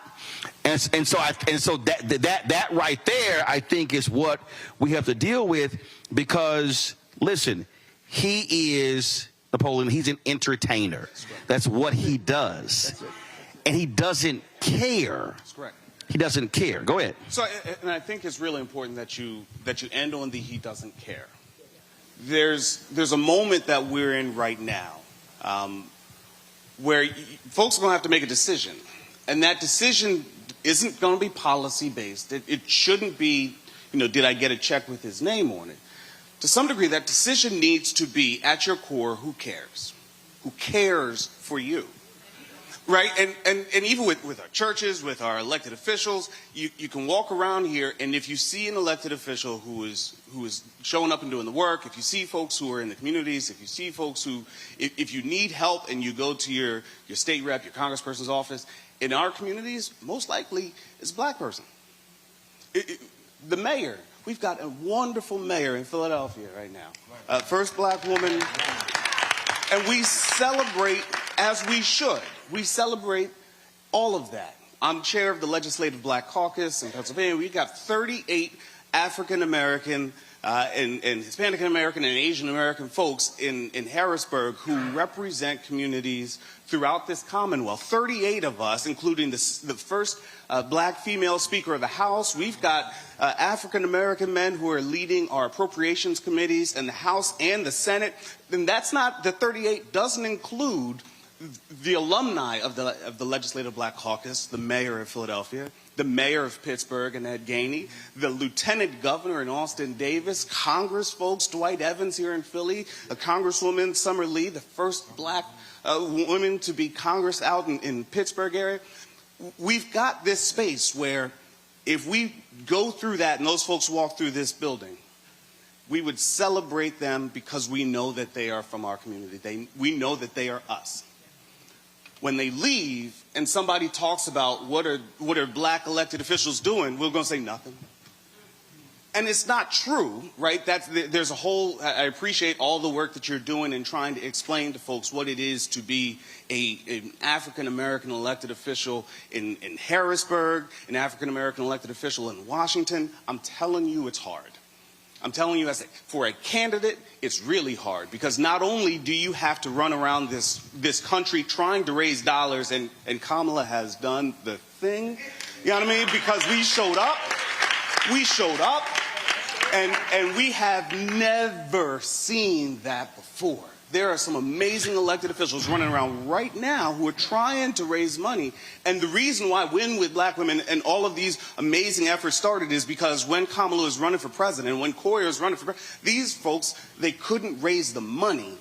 And so that right there, I think, is what we have to deal with, because listen, he is Napoleon. He's an entertainer. That's what he does, and he doesn't care. That's correct. He doesn't care. Go ahead. So, and I think it's really important that you end on the he doesn't care. There's a moment that we're in right now where folks are going to have to make a decision, and that decision isn't going to be policy based. It shouldn't be, did I get a check with his name on it? To some degree, that decision needs to be, at your core, who cares? Who cares for you? Right? And even with our churches, with our elected officials, you can walk around here, and if you see an elected official who is showing up and doing the work, if you see folks who are in the communities, if you see folks who, if you need help and you go to your state rep, your congressperson's office, in our communities, most likely it's a black person. The mayor, we've got a wonderful mayor in Philadelphia right now. First black woman. And we celebrate, as we should. We celebrate all of that. I'm chair of the Legislative Black Caucus in Pennsylvania. We've got 38 African American and Hispanic American and Asian American folks in Harrisburg who represent communities throughout this Commonwealth. 38 of us, including the first black female Speaker of the House. We've got African American men who are leading our appropriations committees in the House and the Senate. And that's not, the 38 doesn't include the alumni of the Legislative Black Caucus, the mayor of Philadelphia, the mayor of Pittsburgh, Ed Gainey, the lieutenant governor in Austin Davis, Congress folks, Dwight Evans here in Philly, Congresswoman Summer Lee, the first black woman to be Congress out in Pittsburgh area. We've got this space where if we go through that and those folks walk through this building, we would celebrate them because we know that they are from our community. We know that they are us. When they leave and somebody talks about what are black elected officials doing, we're going to say nothing. And it's not true, right? There's a whole, I appreciate all the work that you're doing in trying to explain to folks what it is to be an African-American elected official in Harrisburg, an African-American elected official in Washington. I'm telling you it's hard. I'm telling you, for a candidate, it's really hard because not only do you have to run around this country trying to raise dollars, and Kamala has done the thing, you know what I mean? Because we showed up, and we have never seen that before. There are some amazing elected officials running around right now who are trying to raise money. And the reason why Win with Black Women and all of these amazing efforts started is because when Kamala was running for president, when Cory was running for president, these folks, they couldn't raise the money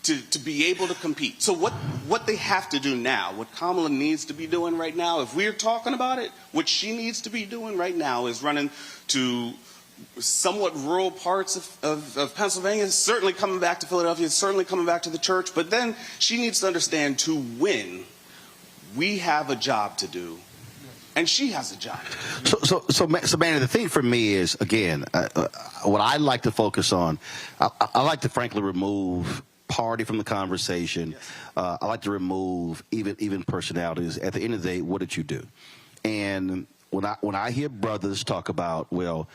to be able to compete. So what they have to do now, what Kamala needs to be doing right now, if we're talking about it, what she needs to be doing right now is running to somewhat rural parts of Pennsylvania, certainly coming back to Philadelphia, certainly coming back to the church, but then she needs to understand to win, we have a job to do, and she has a job to do. So Manny, the thing for me is, again, what I like to focus on, I like to frankly remove party from the conversation. Yes. I like to remove even personalities. At the end of the day, what did you do? And when I hear brothers talk about, well,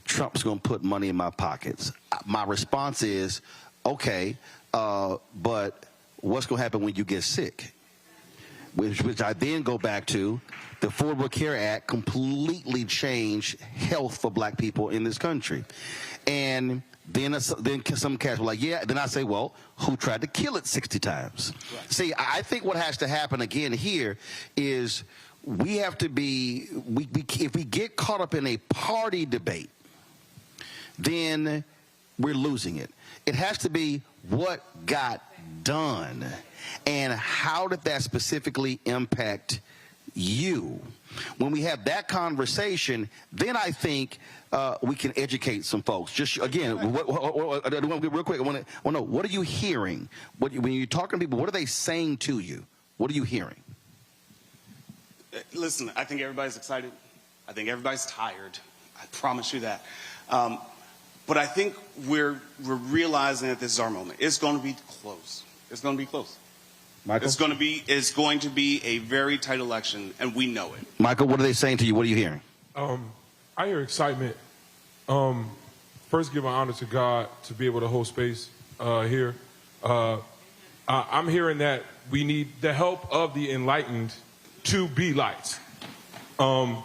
Trump's going to put money in my pockets, my response is, okay, but what's going to happen when you get sick? Which I then go back to, the Affordable Care Act completely changed health for black people in this country. And then some cats were like, yeah. Then I say, well, who tried to kill it 60 times? Right. See, I think what has to happen again here is we have to be, if we get caught up in a party debate, then we're losing it. It has to be what got done and how did that specifically impact you. When we have that conversation, then I think we can educate some folks. Just again, real quick, I want to know, what are you hearing? When you're talking to people, what are they saying to you? What are you hearing? Listen, I think everybody's excited. I think everybody's tired. I promise you that. But I think we're realizing that this is our moment. It's going to be close. It's going to be close. Michael? It's going to be a very tight election, and we know it. Michael, what are they saying to you? What are you hearing? I hear excitement. First, give my honor to God to be able to hold space here. I'm hearing that we need the help of the enlightened to be lights. I'm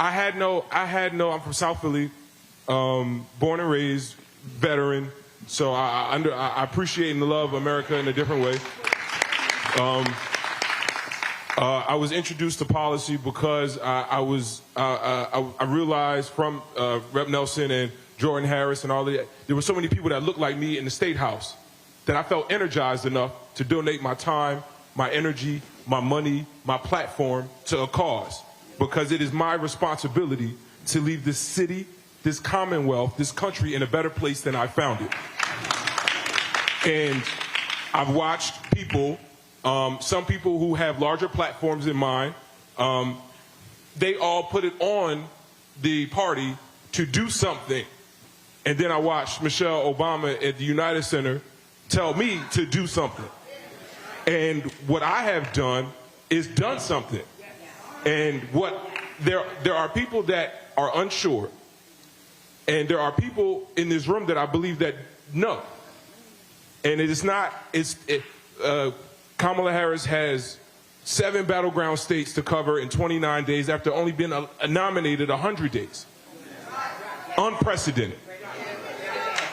from South Philly, born and raised, veteran. So I appreciate and love America in a different way. I was introduced to policy because I realized from Rep. Nelson and Jordan Harris and all that, there were so many people that looked like me in the State House that I felt energized enough to donate my time, my energy, my money, my platform to a cause, because it is my responsibility to leave this city, this commonwealth, this country in a better place than I found it. And I've watched people, some people who have larger platforms than mine, they all put it on the party to do something. And then I watched Michelle Obama at the United Center tell me to do something. And what I have done is done something. And there are people that are unsure. And there are people in this room that I believe that know. And it is not, Kamala Harris has 7 battleground states to cover in 29 days after only being nominated 100 days. Unprecedented.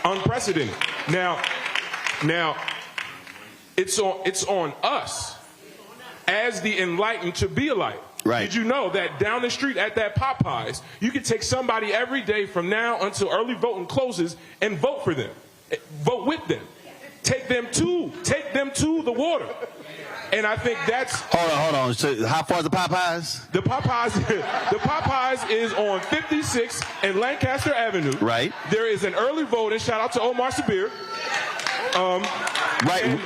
Unprecedented. Now, it's on us as the enlightened to be a light. Right. Did you know that down the street at that Popeyes, you can take somebody every day from now until early voting closes and vote for them, vote with them, take them to the water. And I think that's... Hold on. So how far is the Popeyes? The Popeyes is on 56 and Lancaster Avenue. Right. There is an early voting. Shout out to Omar Sabir. Right.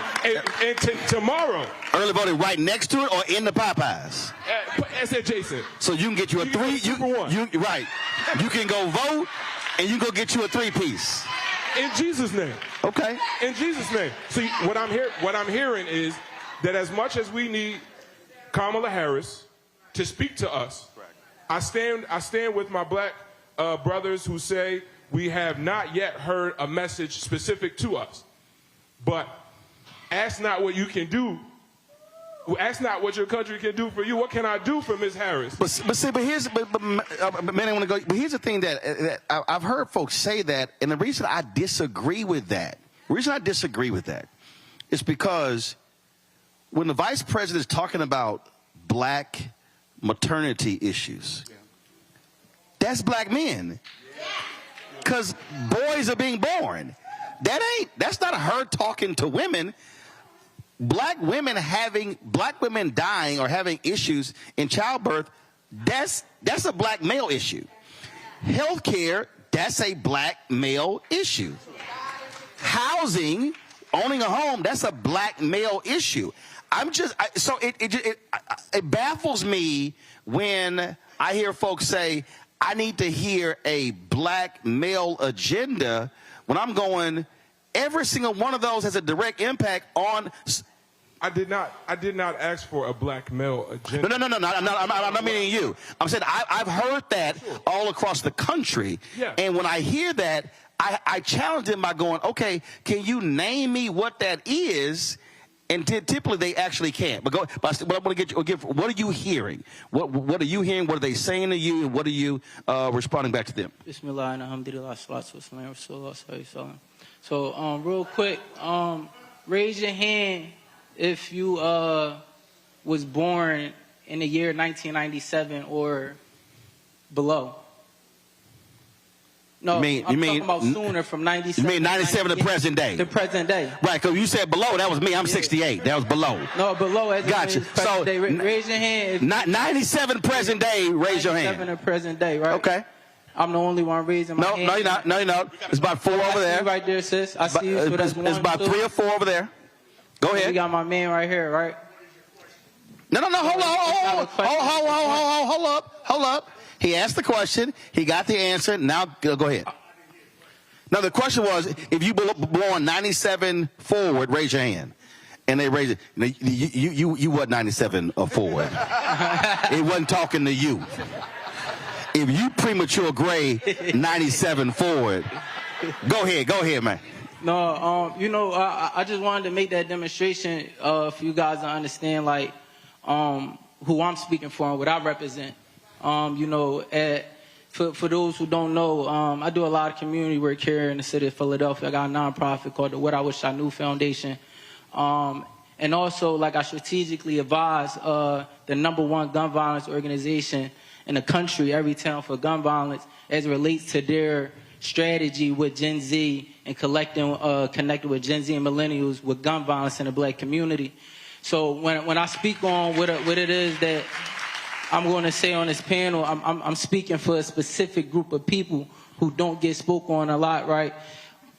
And tomorrow. Early voting right next to it or in the Popeyes? As adjacent. So you can get you a three. Right. You can go vote and you can go get you a 3-piece. In Jesus' name. Okay. In Jesus' name. See, what I'm hearing is that as much as we need Kamala Harris to speak to us, I stand with my black brothers who say we have not yet heard a message specific to us. But ask not what you can do. Ask not what your country can do for you. What can I do for Ms. Harris? But here's the thing that I've heard folks say that, and the reason I disagree with that, is because when the vice president is talking about black maternity issues, that's black men, because boys are being born. That's not her talking to women. Black women dying or having issues in childbirth, that's a black male issue. Healthcare, that's a black male issue. Housing, owning a home, that's a black male issue. It baffles me when I hear folks say, I need to hear a black male agenda, when I'm going, every single one of those has a direct impact on... I did not ask for a black male agenda. No. I'm not meaning you. I'm saying I've heard that all across the country. Yeah. And when I hear that, I challenge them by going, okay, can you name me what that is? And typically they actually can't. But I want to get what are you hearing? What are you hearing? What are they saying to you? And what are you responding back to them? Bismillah and alhamdulillah, salatu wassalam, rasulullah. So real quick, raise your hand if you was born in the year 1997 or below. No, I'm talking about sooner, from 97. You mean 97 to present day? The present day. Right, because you said below, that was me. I'm 68. That was below. No, below. As gotcha. So day. Raise your hand. 97 present day, raise your hand. 97 present day, right? Okay. I'm the only one raising my hand. No, you're not. No, you're not. It's about 4 over there. Right there, sis. I see you. So that's it's about 3 or 4 over there. Go ahead. We got my man right here, right? No. Hold up. He asked the question. He got the answer. Now, go ahead. Now, the question was, if you born 97 forward, raise your hand. And they raised it. You wasn't 97 forward. It wasn't talking to you. If you premature gray 97 forward, go ahead, man. No, I just wanted to make that demonstration for you guys to understand, like, who I'm speaking for and what I represent. For those who don't know, I do a lot of community work here in the city of Philadelphia. I got a nonprofit called the What I Wish I Knew Foundation. And also, like, I strategically advise the #1 gun violence organization in the country, every town for gun violence, as it relates to their strategy with Gen Z and connecting with Gen Z and millennials with gun violence in the black community. So when I speak on what it is that I'm going to say on this panel, I'm speaking for a specific group of people who don't get spoken on a lot, right?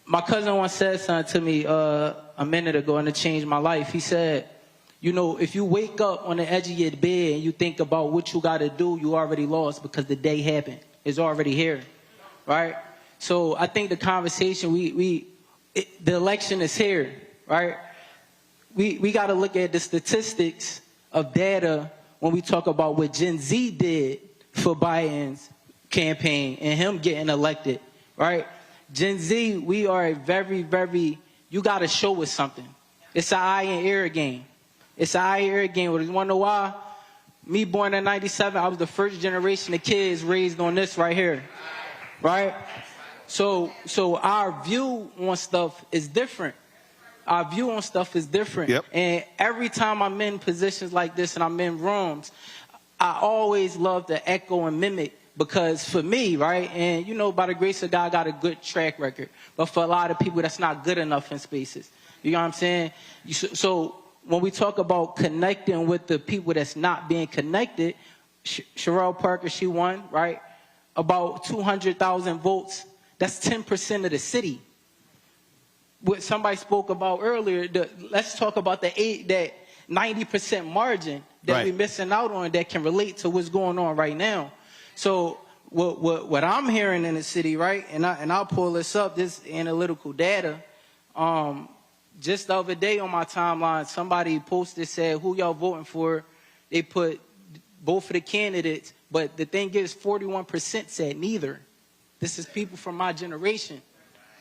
My cousin once said something to me a minute ago, and it changed my life. He said, if you wake up on the edge of your bed and you think about what you got to do, you already lost, because the day happened. It's already here, right? So I think the conversation, the election is here, right? We got to look at the statistics of data when we talk about what Gen Z did for Biden's campaign and him getting elected, right? Gen Z, we are a very, very, you got to show us something. It's an eye and ear game. It's an eye and ear game. You want to know why? Me born in 97, I was the first generation of kids raised on this right here, right? So our view on stuff is different. our view on stuff is different. Yep. And every time I'm in positions like this and I'm in rooms, I always love to echo and mimic, because for me, right, and you know, by the grace of God, I got a good track record. But for a lot of people, that's not good enough in spaces. You know what I'm saying? So when we talk about connecting with the people that's not being connected, Sherelle Parker, she won, right? About 200,000 votes. That's 10% of the city. What somebody spoke about earlier, let's talk about that 90% margin that we're missing out on that can relate to what's going on right now. So what I'm hearing in the city, right, and I'll pull this up, this analytical data. Just the other day on my timeline, somebody posted, said, who y'all voting for? They put both of the candidates, but the thing is 41% said neither. This is people from my generation,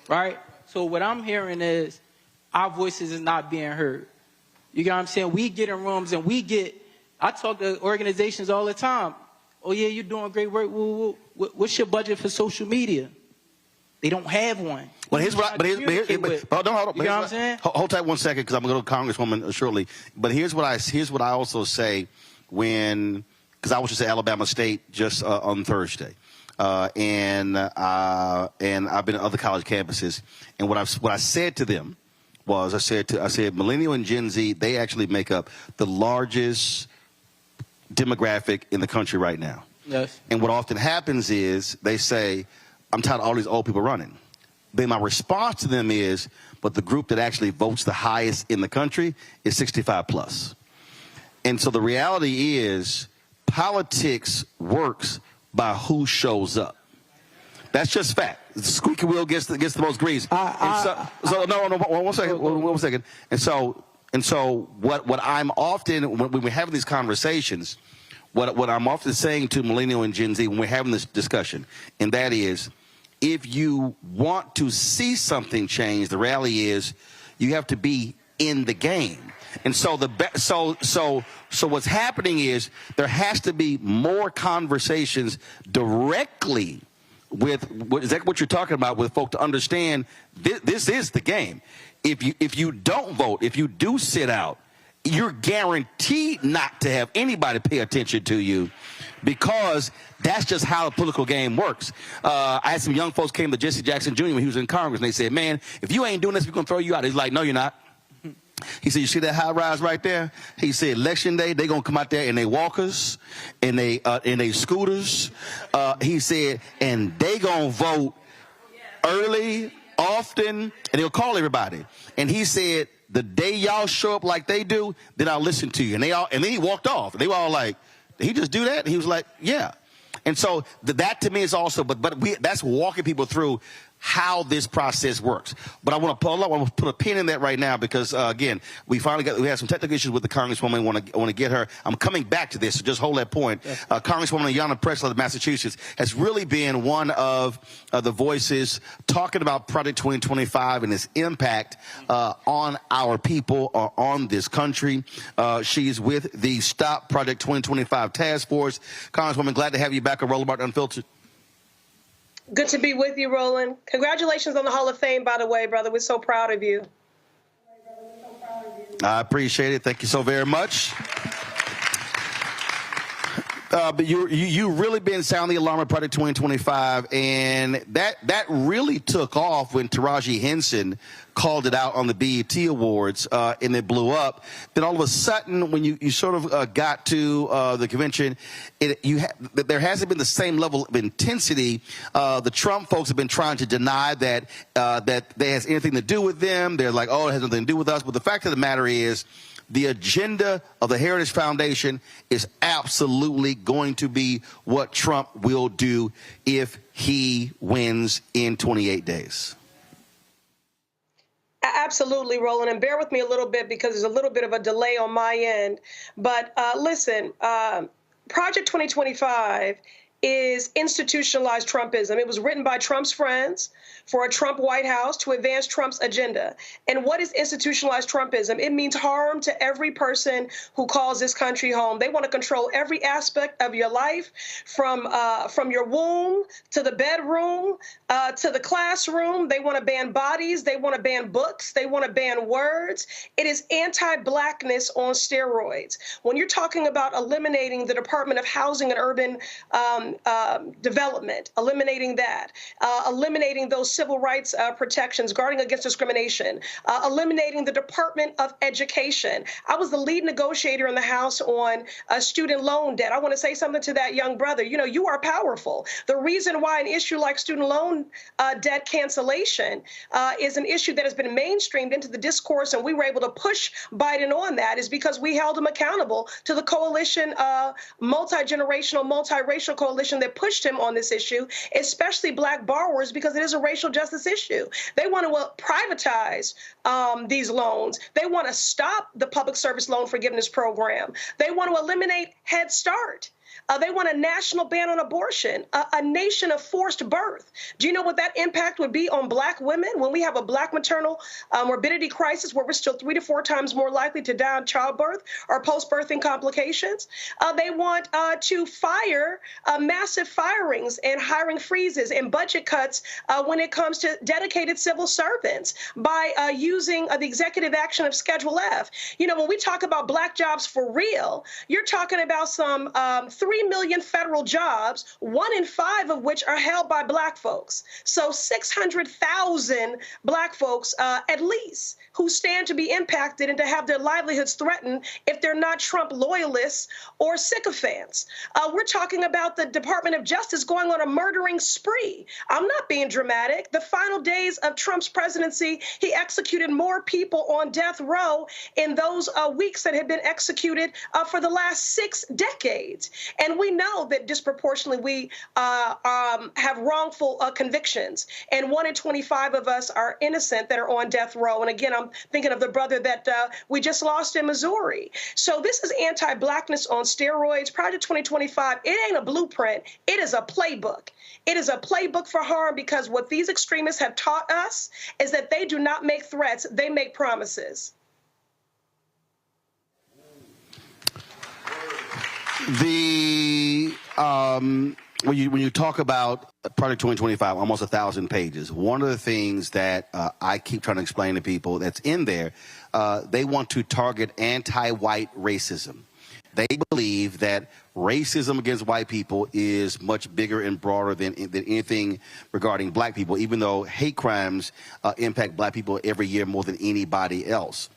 right? So what I'm hearing is our voices is not being heard. You get what I'm saying? We get in rooms and I talk to organizations all the time. Oh, yeah, you're doing great work. What's your budget for social media? They don't have one. Well, here's what hold on. You know what I'm saying? Hold tight 1 second, because I'm going to go to Congresswoman shortly. But here's what I also say because I was just at Alabama State just on Thursday. And I've been at other college campuses. And what I said to them was, I said millennial and Gen Z, they actually make up the largest demographic in the country right now. Yes. And what often happens is they say, I'm tired of all these old people running. Then my response to them is, but the group that actually votes the highest in the country is 65 plus. And so the reality is politics works by who shows up. That's just fact. The squeaky wheel gets the most grease. One second. And so what I'm often, when we're having these conversations, what I'm often saying to millennial and Gen Z when we're having this discussion, and that is, if you want to see something change, the reality is you have to be in the game. And so what's happening is there has to be more conversations directly with what you're talking about, with folk to understand this is the game. If you don't vote, if you do sit out, you're guaranteed not to have anybody pay attention to you, because that's just how the political game works. I had some young folks came to Jesse Jackson Jr. when he was in Congress, and they said, man, if you ain't doing this, we're going to throw you out. He's like, no, you're not. He said, you see that high rise right there? He said, election day, they're going to come out there in their walkers, in their scooters. He said, and they going to vote early, often, and they'll call everybody. And he said, the day y'all show up like they do, then I'll listen to you. And then he walked off. They were all like, did he just do that? And he was like, yeah. And so that to me is also, that's walking people through how this process works. But I want to put a pin in that right now, because again, we had some technical issues with the Congresswoman. I want to get her. I'm coming back to this, so just hold that point. Yes. Congresswoman Ayanna Pressley of Massachusetts has really been one of the voices talking about Project 2025 and its impact on our people, or on this country. She's with the Stop Project 2025 Task Force. Congresswoman, glad to have you back on Roland Unfiltered. Good to be with you, Roland. Congratulations on the Hall of Fame, by the way, brother. We're so proud of you. I appreciate it. Thank you so very much. But you really been sounding the alarm at Project 2025, and that really took off when Taraji Henson called it out on the BET Awards, and it blew up. Then all of a sudden, when you sort of got to the convention, there hasn't been the same level of intensity. The Trump folks have been trying to deny that has anything to do with them. They're like, oh, it has nothing to do with us. But the fact of the matter is, the agenda of the Heritage Foundation is absolutely going to be what Trump will do if he wins in 28 days. Absolutely, Roland. And bear with me a little bit, because there's a little bit of a delay on my end. But listen, Project 2025 is institutionalized Trumpism. It was written by Trump's friends for a Trump White House to advance Trump's agenda. And what is institutionalized Trumpism? It means harm to every person who calls this country home. They want to control every aspect of your life, from your womb to the bedroom to the classroom. They want to ban bodies. They want to ban books. They want to ban words. It is anti-Blackness on steroids. When you're talking about eliminating the Department of Housing and Urban Development, eliminating that, eliminating those civil rights protections, guarding against discrimination, eliminating the Department of Education. I was the lead negotiator in the House on student loan debt. I want to say something to that young brother. You know, you are powerful. The reason why an issue like student loan debt cancellation is an issue that has been mainstreamed into the discourse, and we were able to push Biden on that, is because we held him accountable to the coalition, multi-generational, multiracial coalition that pushed him on this issue, especially Black borrowers, because it is a racial justice issue. They want to privatize these loans. They want to stop the public service loan forgiveness program. They want to eliminate Head Start. They want a national ban on abortion, a nation of forced birth. Do you know what that impact would be on Black women when we have a Black maternal morbidity crisis where we're still 3 to 4 times more likely to die in childbirth or post-birthing complications? They want to fire massive firings and hiring freezes and budget cuts when it comes to dedicated civil servants by using the executive action of Schedule F. You know, when we talk about Black jobs for real, you're talking about some 3 million federal jobs, 1 in 5 of which are held by Black folks. So 600,000 Black folks, at least, who stand to be impacted and to have their livelihoods threatened if they're not Trump loyalists or sycophants. We're talking about the Department of Justice going on a murdering spree. I'm not being dramatic. The final days of Trump's presidency, he executed more people on death row in those weeks that had been executed for the last 6 decades. And we know that disproportionately we have wrongful convictions. And 1 in 25 of us are innocent that are on death row. And again, I'm thinking of the brother that we just lost in Missouri. So this is anti-Blackness on steroids. Project 2025, it ain't a blueprint. It is a playbook. It is a playbook for harm, because what these extremists have taught us is that they do not make threats. They make promises. When you talk about Project 2025, almost 1,000 pages, one of the things that I keep trying to explain to people that's in there, they want to target anti-white racism. They believe that racism against white people is much bigger and broader than anything regarding Black people, even though hate crimes impact Black people every year more than anybody else.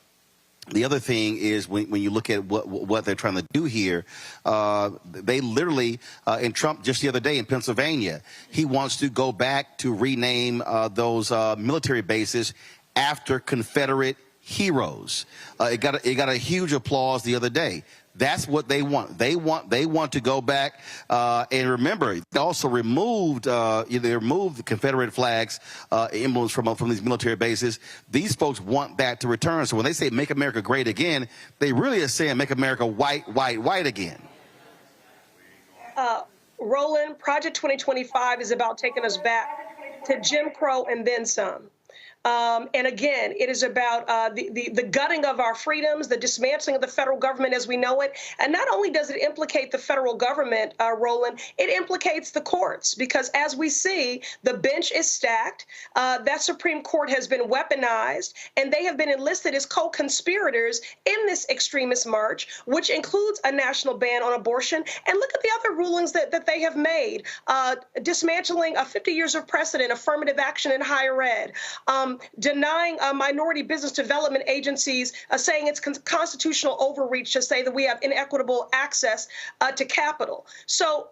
The other thing is when you look at what they're trying to do here, they literally, and Trump just the other day in Pennsylvania, he wants to go back to rename those military bases after Confederate heroes. It got a huge applause the other day. That's what they want. They want to go back and remember. They also removed the Confederate flags, emblems from these military bases. These folks want that to return. So when they say "Make America Great Again," they really are saying "Make America white again." Roland, Project 2025 is about taking us back to Jim Crow and then some. And again, it is about the gutting of our freedoms, the dismantling of the federal government as we know it. And not only does it implicate the federal government, Roland, it implicates the courts, because as we see, the bench is stacked. That Supreme Court has been weaponized, and they have been enlisted as co-conspirators in this extremist march, which includes a national ban on abortion. And look at the other rulings that they have made, dismantling 50 years of precedent, affirmative action in higher ed, denying minority business development agencies, saying it's constitutional overreach to say that we have inequitable access to capital. So,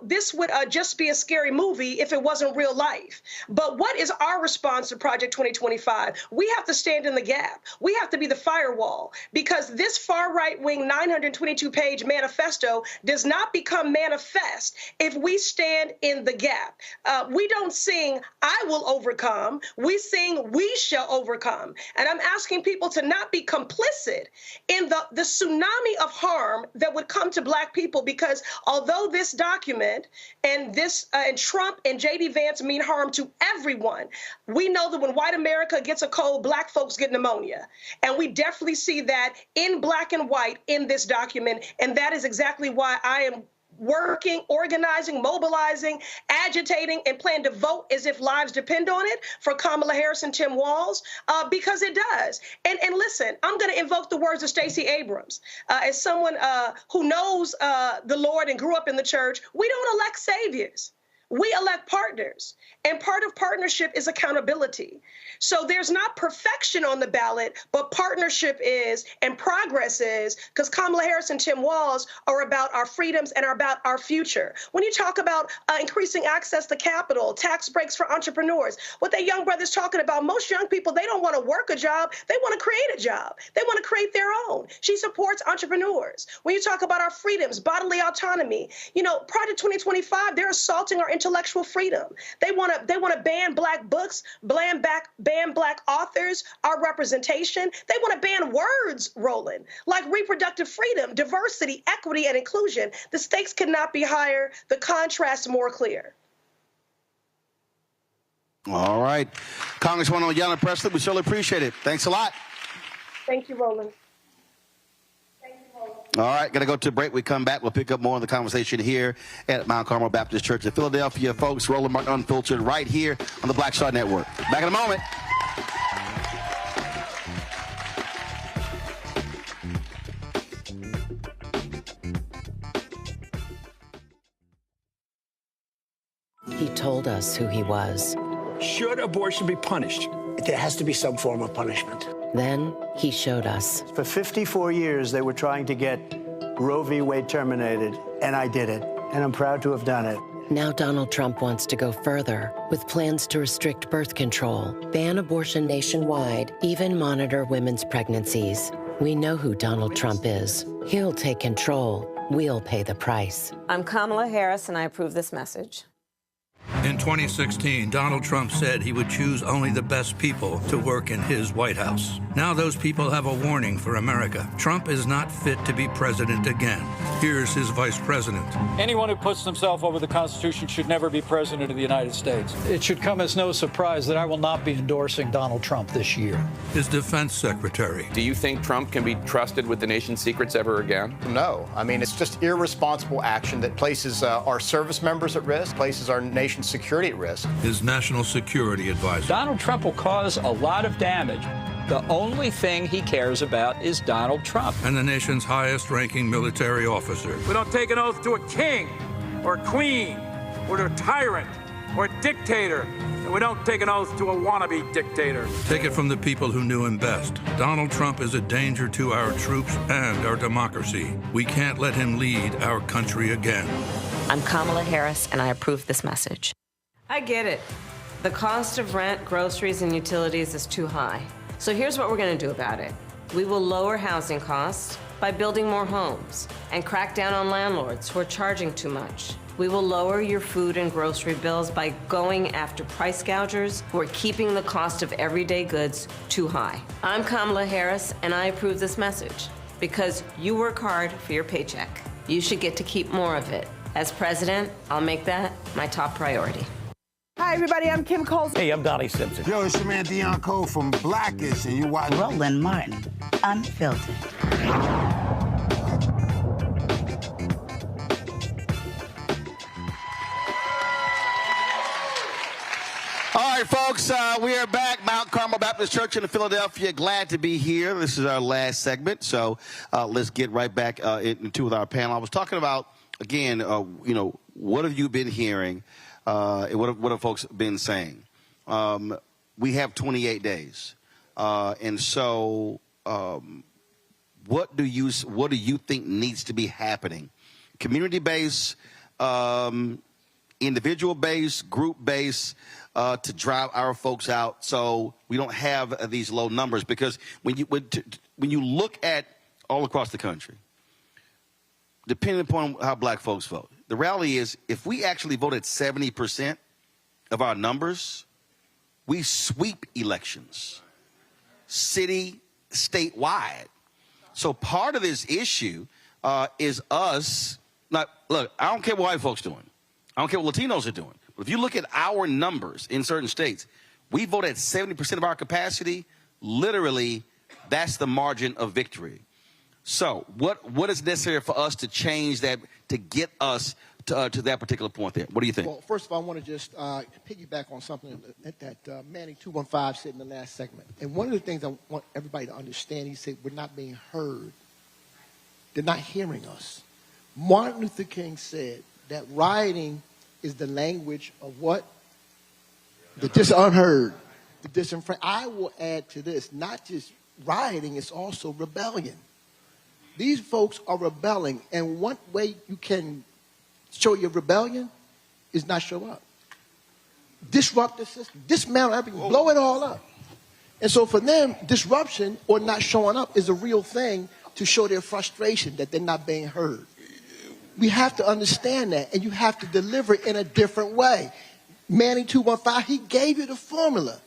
this would just be a scary movie if it wasn't real life. But what is our response to Project 2025? We have to stand in the gap. We have to be the firewall, because this far right-wing 922-page manifesto does not become manifest if we stand in the gap. We don't sing, "I will overcome." We sing, thing we shall overcome. And I'm asking people to not be complicit in the tsunami of harm that would come to Black people, because although this document and this and Trump and J.D. Vance mean harm to everyone, we know that when white America gets a cold, Black folks get pneumonia. And we definitely see that in black and white in this document. And that is exactly why I am working, organizing, mobilizing, agitating, and plan to vote as if lives depend on it for Kamala Harris and Tim Walz, because it does. And listen, I'm going to invoke the words of Stacey Abrams. As someone who knows the Lord and grew up in the church, we don't elect saviors. We elect partners, and part of partnership is accountability. So there's not perfection on the ballot, but partnership is, and progress is, because Kamala Harris and Tim Walz are about our freedoms and are about our future. When you talk about increasing access to capital, tax breaks for entrepreneurs, what that young brother's talking about, most young people, they don't want to work a job, they want to create a job. They want to create their own. She supports entrepreneurs. When you talk about our freedoms, bodily autonomy, you know, prior to 2025, they're assaulting our intellectual freedom. They want to ban Black books, ban Black authors, our representation. They want to ban words, Roland, like reproductive freedom, diversity, equity, and inclusion. The stakes could not be higher. The contrast more clear. All right. Congresswoman Ayanna Pressley, we surely appreciate it. Thanks a lot. Thank you, Roland. All right, gonna go to a break. We come back, we'll pick up more of the conversation here at Mount Carmel Baptist Church in Philadelphia. Folks, Roland Martin Unfiltered right here on the Black Star Network. Back in a moment. He told us who he was. Should abortion be punished? There has to be some form of punishment. Then he showed us. For 54 years, they were trying to get Roe v. Wade terminated, and I did it. And I'm proud to have done it. Now Donald Trump wants to go further with plans to restrict birth control, ban abortion nationwide, even monitor women's pregnancies. We know who Donald Trump is. He'll take control. We'll pay the price. I'm Kamala Harris, and I approve this message. In 2016, Donald Trump said he would choose only the best people to work in his White House. Now those people have a warning for America. Trump is not fit to be president again. Here's his vice president. Anyone who puts themselves over the Constitution should never be president of the United States. It should come as no surprise that I will not be endorsing Donald Trump this year. His defense secretary. Do you think Trump can be trusted with the nation's secrets ever again? No. I mean, it's just irresponsible action that places our service members at risk, places our nation's security at risk. His national security advisor. Donald Trump will cause a lot of damage. The only thing he cares about is Donald Trump. And the nation's highest-ranking military officer. We don't take an oath to a king or a queen or to a tyrant or a dictator. And we don't take an oath to a wannabe dictator. Take it from the people who knew him best. Donald Trump is a danger to our troops and our democracy. We can't let him lead our country again. I'm Kamala Harris, and I approve this message. I get it. The cost of rent, groceries, and utilities is too high. So here's what we're going to do about it. We will lower housing costs by building more homes and crack down on landlords who are charging too much. We will lower your food and grocery bills by going after price gougers who are keeping the cost of everyday goods too high. I'm Kamala Harris, and I approve this message because you work hard for your paycheck. You should get to keep more of it. As president, I'll make that my top priority. Hi, everybody. I'm Kim Coles. Hey, I'm Donnie Simpson. Yo, it's your man Deion Cole from Blackish, and you watch Roland Martin, Unfiltered. All right, folks, we are back, Mount Carmel Baptist Church in Philadelphia. Glad to be here. This is our last segment, so let's get right back into with our panel. I was talking about, again, you know, what have you been hearing? What have folks been saying? We have 28 days, and so what do you think needs to be happening? Community-based, individual-based, group-based, to drive our folks out, so we don't have these low numbers. Because when you look at all across the country, depending upon how black folks vote, the reality is if we actually voted 70% of our numbers, we sweep elections, city, statewide. So part of this issue is us. Now, look, I don't care what white folks doing. I don't care what Latinos are doing. But if you look at our numbers in certain states, we vote at 70% of our capacity. Literally, that's the margin of victory. So what is necessary for us to change that, to get us to that particular point there? What do you think? Well, first of all, I want to just piggyback on something that Manning 215 said in the last segment. And one of the things I want everybody to understand, he said, we're not being heard. They're not hearing us. Martin Luther King said that rioting is the language of what? The unheard, the disenfranchised. I will add to this, not just rioting, it's also rebellion. These folks are rebelling, and one way you can show your rebellion is not show up. Disrupt the system, dismantle everything, blow it all up. And so for them, disruption or not showing up is a real thing to show their frustration that they're not being heard. We have to understand that, and you have to deliver it in a different way. Manning 215, he gave you the formula.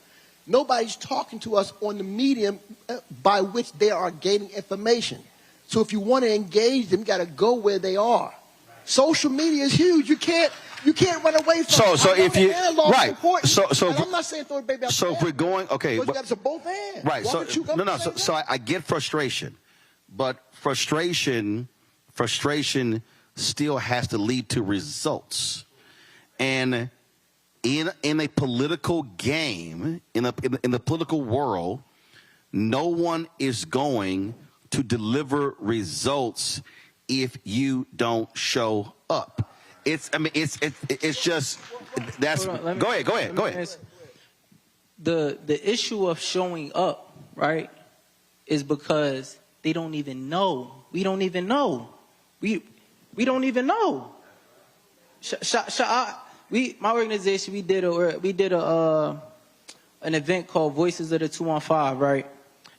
Nobody's talking to us on the medium by which they are gaining information. So if you want to engage them, you got to go where they are. Social media is huge. You can't run away from it. So if you right, so I'm not saying throw the baby out. So if we're going, okay, but you got to both hands. Right. So I get frustration, but frustration still has to lead to results. And in a political game, in the political world, no one is going to deliver results if you don't show up. It's just that's. Go ahead. The issue of showing up, right, is because they don't even know. We don't even know. We don't even know. My organization, we did an event called Voices of the 215, right?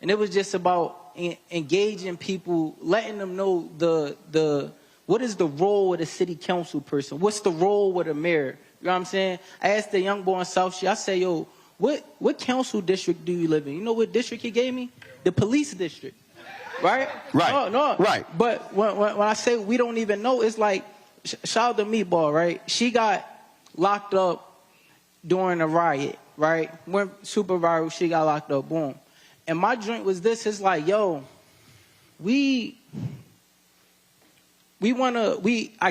And it was just about engaging people, letting them know what is the role of the city council person? What's the role with a mayor? You know what I'm saying? I asked the young boy in South Street, I said, yo, what council district do you live in? You know what district he gave me? The police district. Right? Right. No. Right. But when I say we don't even know, it's like, shout out to Meatball, right? She got locked up during a riot, right? Went super viral, she got locked up, boom. And my joint was this, it's like, yo, I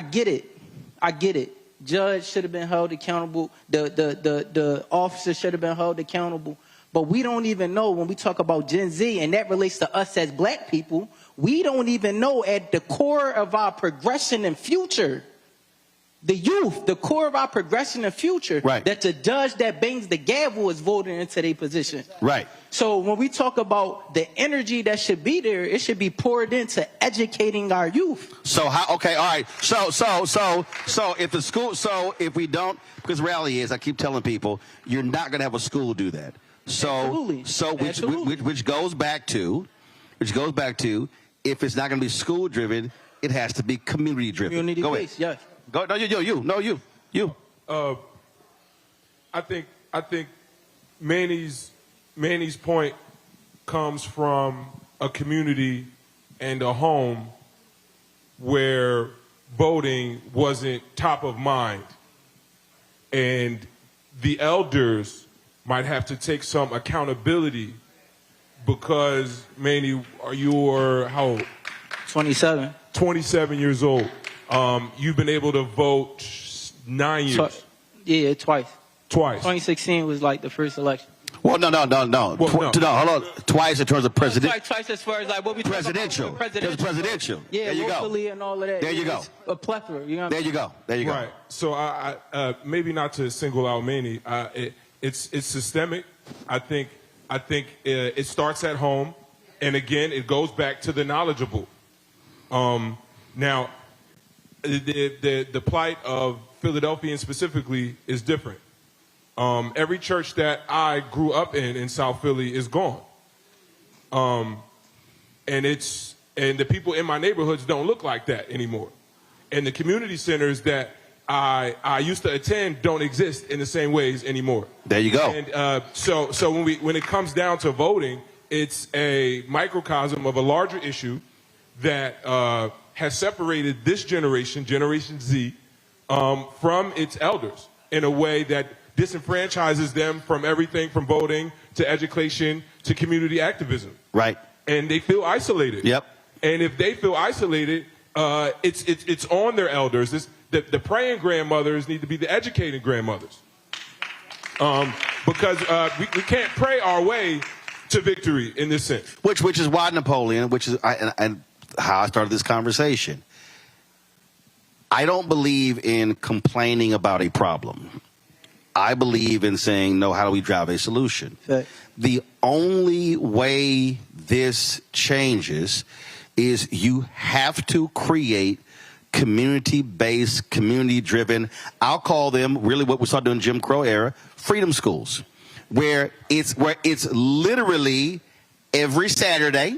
get it. Judge should have been held accountable. The officer should have been held accountable. But we don't even know when we talk about Gen Z, and that relates to us as black people, we don't even know at the core of our progression and future, the youth, the core of our progression and future, right, that the judge that bangs the gavel is voting into their position. Right. So when we talk about the energy that should be there, it should be poured into educating our youth. So how? Okay, all right. So if the school, if we don't, because the reality is, I keep telling people, you're not going to have a school do that. Which goes back to, if it's not going to be school driven, it has to be community driven. Community based, yes. Go. No, you. I think Manny's point comes from a community and a home where voting wasn't top of mind, and the elders might have to take some accountability because, Manny, you're how old? 27. 27 years old. You've been able to vote 9 years. Yeah, twice. Twice. 2016 was like the first election. Well, no. Well, hold on. Twice in terms of president. Twice as far as like what we presidential. Presidential. Yeah, there you locally go. And all of that. There you go. A plethora. You know there you go. Right. So I maybe not to single out Manny. It's systemic. I think it starts at home, and again, it goes back to the knowledgeable. Now, the plight of Philadelphians specifically is different. Every church that I grew up in South Philly is gone. And the people in my neighborhoods don't look like that anymore. And the community centers that I used to attend don't exist in the same ways anymore. There you go. And so when it comes down to voting, it's a microcosm of a larger issue that has separated this generation, Generation Z, from its elders in a way that disenfranchises them from everything from voting to education to community activism. Right. And they feel isolated. Yep. And if they feel isolated, it's on their elders. The praying grandmothers need to be the educating grandmothers. Because we can't pray our way to victory in this sense. Which is why Napoleon, which is and how I started this conversation. I don't believe in complaining about a problem. I believe in saying, no, how do we drive a solution? Okay. The only way this changes is you have to create community-based, community-driven, I'll call them really what we saw during Jim Crow era, freedom schools, where it's literally every Saturday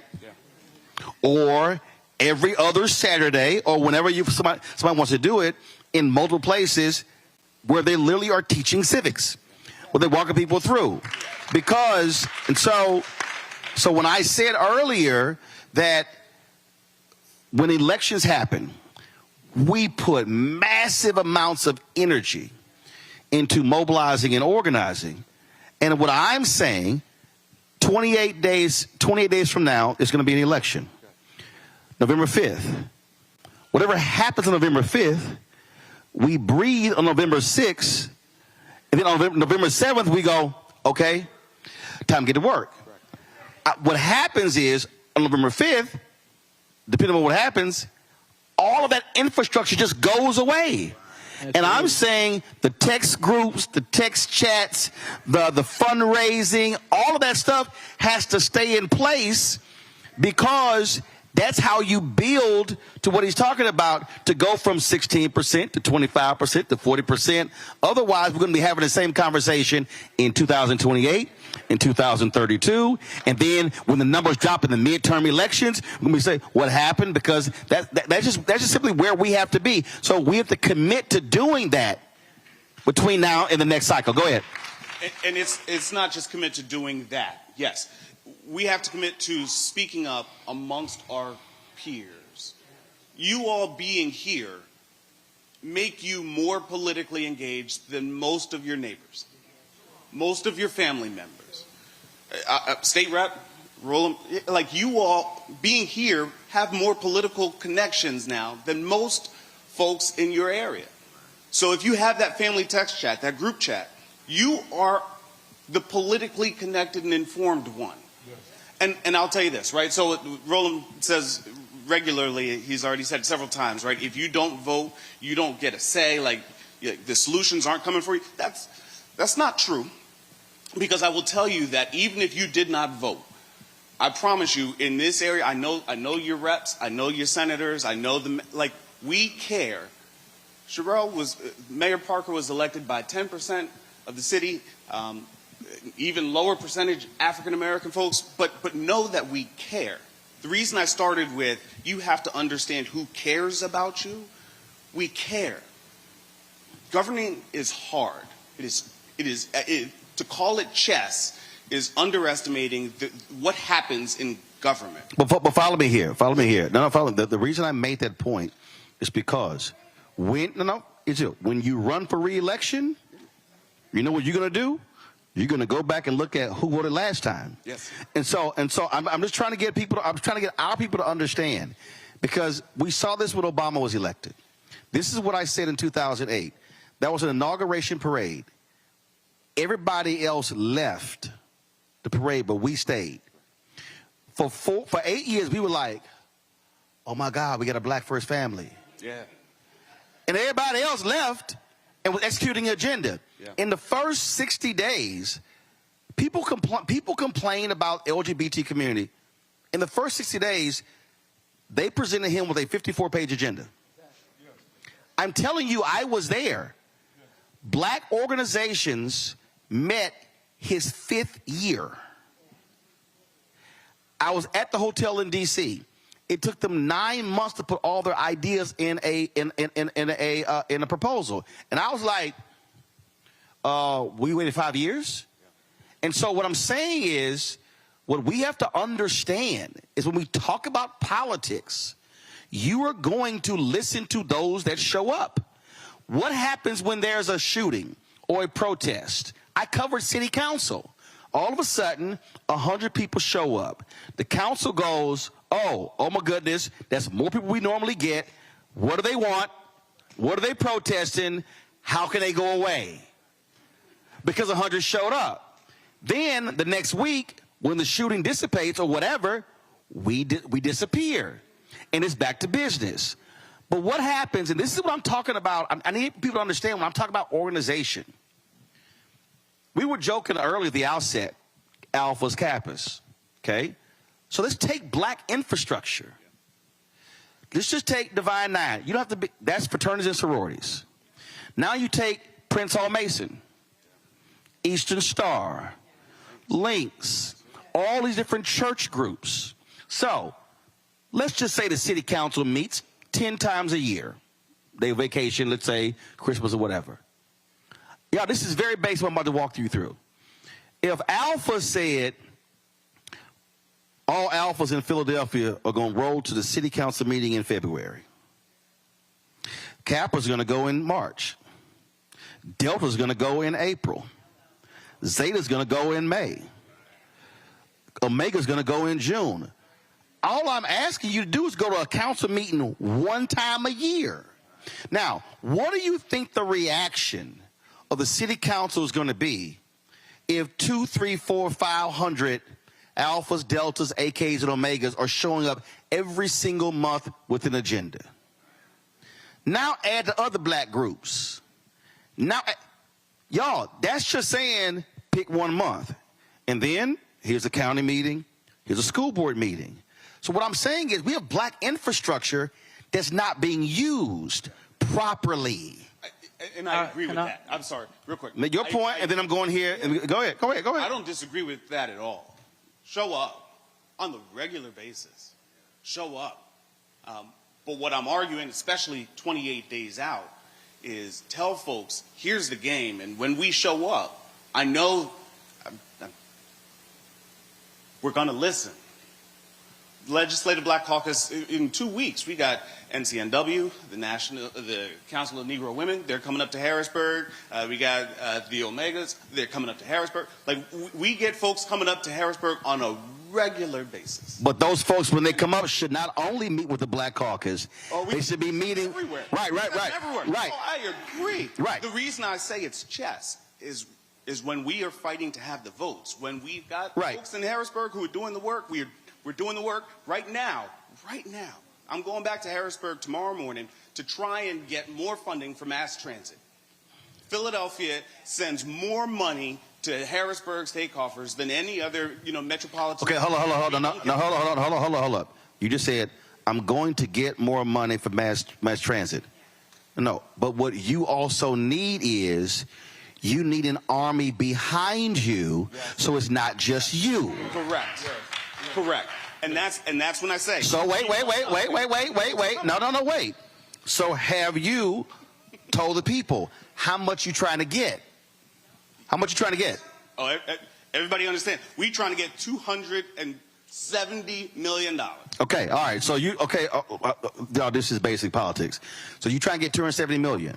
or every other Saturday or whenever somebody wants to do it in multiple places where they literally are teaching civics, where they're walking people through. Because, and so when I said earlier that when elections happen, we put massive amounts of energy into mobilizing and organizing. And what I'm saying, 28 days from now, is going to be an election. November 5th. Whatever happens on November 5th, we breathe on November 6th, and then on November 7th, we go, okay, time to get to work. What happens is, on November 5th, depending on what happens, all of that infrastructure just goes away. And I'm saying the text groups, the text chats, the fundraising, all of that stuff has to stay in place because that's how you build to what he's talking about, to go from 16% to 25% to 40%. Otherwise, we're going to be having the same conversation in 2028, in 2032, and then when the numbers drop in the midterm elections, when we say what happened, because that's just simply where we have to be. So we have to commit to doing that between now and the next cycle. Go ahead. And it's not just commit to doing that. Yes. We have to commit to speaking up amongst our peers. You all being here make you more politically engaged than most of your neighbors, most of your family members. State Rep, Roland, like you all being here have more political connections now than most folks in your area. So if you have that family text chat, that group chat, you are the politically connected and informed one. And I'll tell you this, right? So Roland says regularly, he's already said several times, right? If you don't vote, you don't get a say. Like the solutions aren't coming for you. That's not true, because I will tell you that even if you did not vote, I promise you, in this area, I know your reps, I know your senators, I know them. Like we care. Mayor Parker was elected by 10% of the city. Even lower percentage African-American folks, but know that we care. The reason I started with you have to understand who cares about you. We care. Governing is hard. To call it chess is underestimating what happens in government. But follow me here. Follow me here. No, follow me. The reason I made that point is because when you run for re-election, you know what you're going to do? You're going to go back and look at who voted last time. Yes. And so I'm just trying to get our people to understand, because we saw this when Obama was elected. This is what I said in 2008. That was an inauguration parade. Everybody else left the parade, but we stayed. For 8 years, we were like, oh my God, we got a black first family. Yeah. And everybody else left and was executing an agenda. Yeah. In the first 60 days, people complain about LGBT community. In the first 60 days, they presented him with a 54-page agenda. I'm telling you, I was there. Black organizations met his 5th year. I was at the hotel in D.C., It took them 9 months to put all their ideas in a proposal. And I was like, we waited 5 years? And so what I'm saying is, what we have to understand is when we talk about politics, you are going to listen to those that show up. What happens when there's a shooting or a protest? I covered city council. All of a sudden, 100 people show up. The council goes, oh my goodness, that's more people we normally get. What do they want? What are they protesting? How can they go away? Because 100 showed up. Then the next week, when the shooting dissipates or whatever, we disappear. And it's back to business. But what happens, and this is what I'm talking about, I need people to understand when I'm talking about organization. We were joking earlier at the outset, Alphas Kappas, okay? So let's take black infrastructure. Let's just take Divine Nine. You don't have to be, that's fraternities and sororities. Now you take Prince Hall Mason, Eastern Star, Links, all these different church groups. So let's just say the city council meets 10 times a year. They vacation, let's say Christmas or whatever. Yeah, this is very basic what I'm about to walk you through. If Alpha said all Alphas in Philadelphia are going to roll to the city council meeting in February, Kappa's going to go in March, Delta's going to go in April, Zeta's going to go in May, Omega's going to go in June. All I'm asking you to do is go to a council meeting 1 time a year. Now, what do you think the reaction of the city council is going to be if 200, 300, 400, 500 Alphas, Deltas, AKs, and Omegas are showing up every single month with an agenda? Now add the other black groups. Now, y'all, that's just saying pick 1 month. And then here's a county meeting, here's a school board meeting. So what I'm saying is we have black infrastructure that's not being used properly. And I agree with that. I'm sorry, real quick. Make your point, and then I'm going here. And go ahead. I don't disagree with that at all. Show up on the regular basis. Show up. But what I'm arguing, especially 28 days out, is tell folks, here's the game. And when we show up, I know we're going to listen. Legislative Black Caucus, in 2 weeks, we got NCNW, the Council of Negro Women, they're coming up to Harrisburg. We got the Omegas, they're coming up to Harrisburg. Like, we get folks coming up to Harrisburg on a regular basis. But those folks, when they come up, should not only meet with the Black Caucus, they should be meeting everywhere. Right. Everywhere. Right. Oh, I agree. Right. The reason I say it's chess is when we are fighting to have the votes. When we've got folks in Harrisburg who are doing the work, we're doing the work right now. I'm going back to Harrisburg tomorrow morning to try and get more funding for mass transit. Philadelphia sends more money to Harrisburg state coffers than any other, metropolitan. Okay, hold on. You just said, I'm going to get more money for mass transit. No, but what you also need is, you need an army behind you, so it's not just you. Correct. And that's when I say. So wait. No, wait. So have you told the people how much you trying to get? How much you trying to get? Oh, everybody understand. We trying to get $270 million. Okay, all right. So this is basic politics. So you try and get $270 million.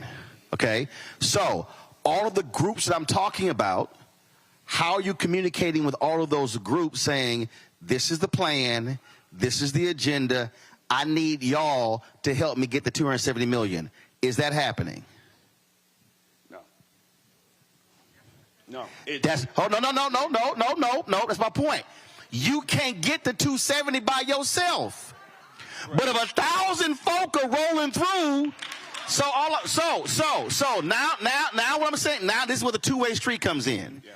Okay. So all of the groups that I'm talking about, how are you communicating with all of those groups saying, this is the plan, this is the agenda, I need y'all to help me get the $270 million. Is that happening? No. No, that's my point. You can't get the 270 by yourself. Right. But if 1,000 folk are rolling through, so now what I'm saying, now this is where the two-way street comes in. Yeah.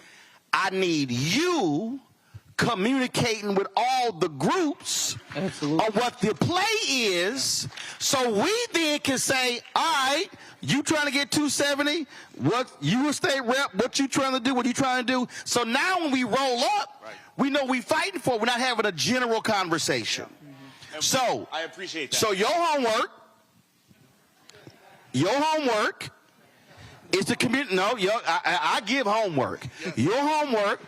I need you communicating with all the groups on what the play is, so we then can say, all right, you trying to get 270, what you a state rep, what you trying to do, what you trying to do. So now when we roll up, we know we fighting for, we're not having a general conversation. So I appreciate that. So your homework is to communicate. No, I give homework. Your homework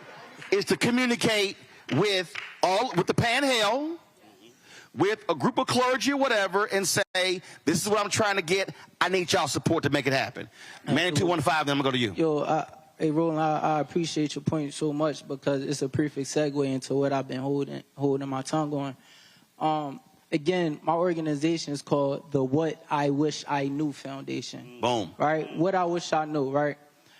is to communicate with the Panhandle, with a group of clergy or whatever, and say, this is what I'm trying to get. I need y'all support to make it happen. Man 215, then I'm going to go to you. Hey, Roland, I appreciate your point so much because it's a perfect segue into what I've been holding my tongue on. Again, my organization is called the What I Wish I Knew Foundation. Boom. Right? What I Wish I Knew, right?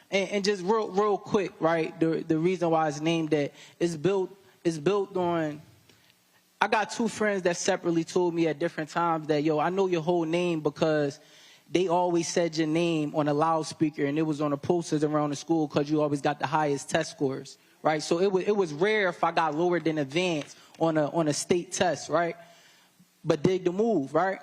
And just real quick, right? The reason why it's named that is built on. I got two friends that separately told me at different times that, yo, I know your whole name because they always said your name on a loudspeaker and it was on the posters around the school because you always got the highest test scores, right? So it was rare if I got lower than advanced on a state test, right? But dig the move, right?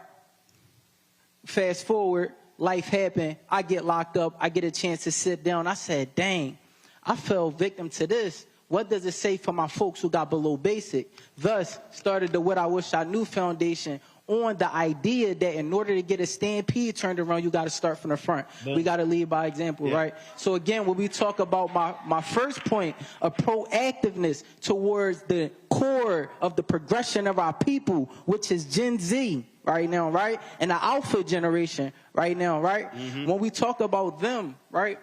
Fast forward, life happened. I get locked up. I get a chance to sit down. I said, dang, I fell victim to this. What does it say for my folks who got below basic? Thus, started the What I Wish I Knew Foundation on the idea that in order to get a stampede turned around, you got to start from the front. We got to lead by example, right? So again, when we talk about my first point of proactiveness towards the core of the progression of our people, which is Gen Z right now, right? And the alpha generation right now, right? When we talk about them, right,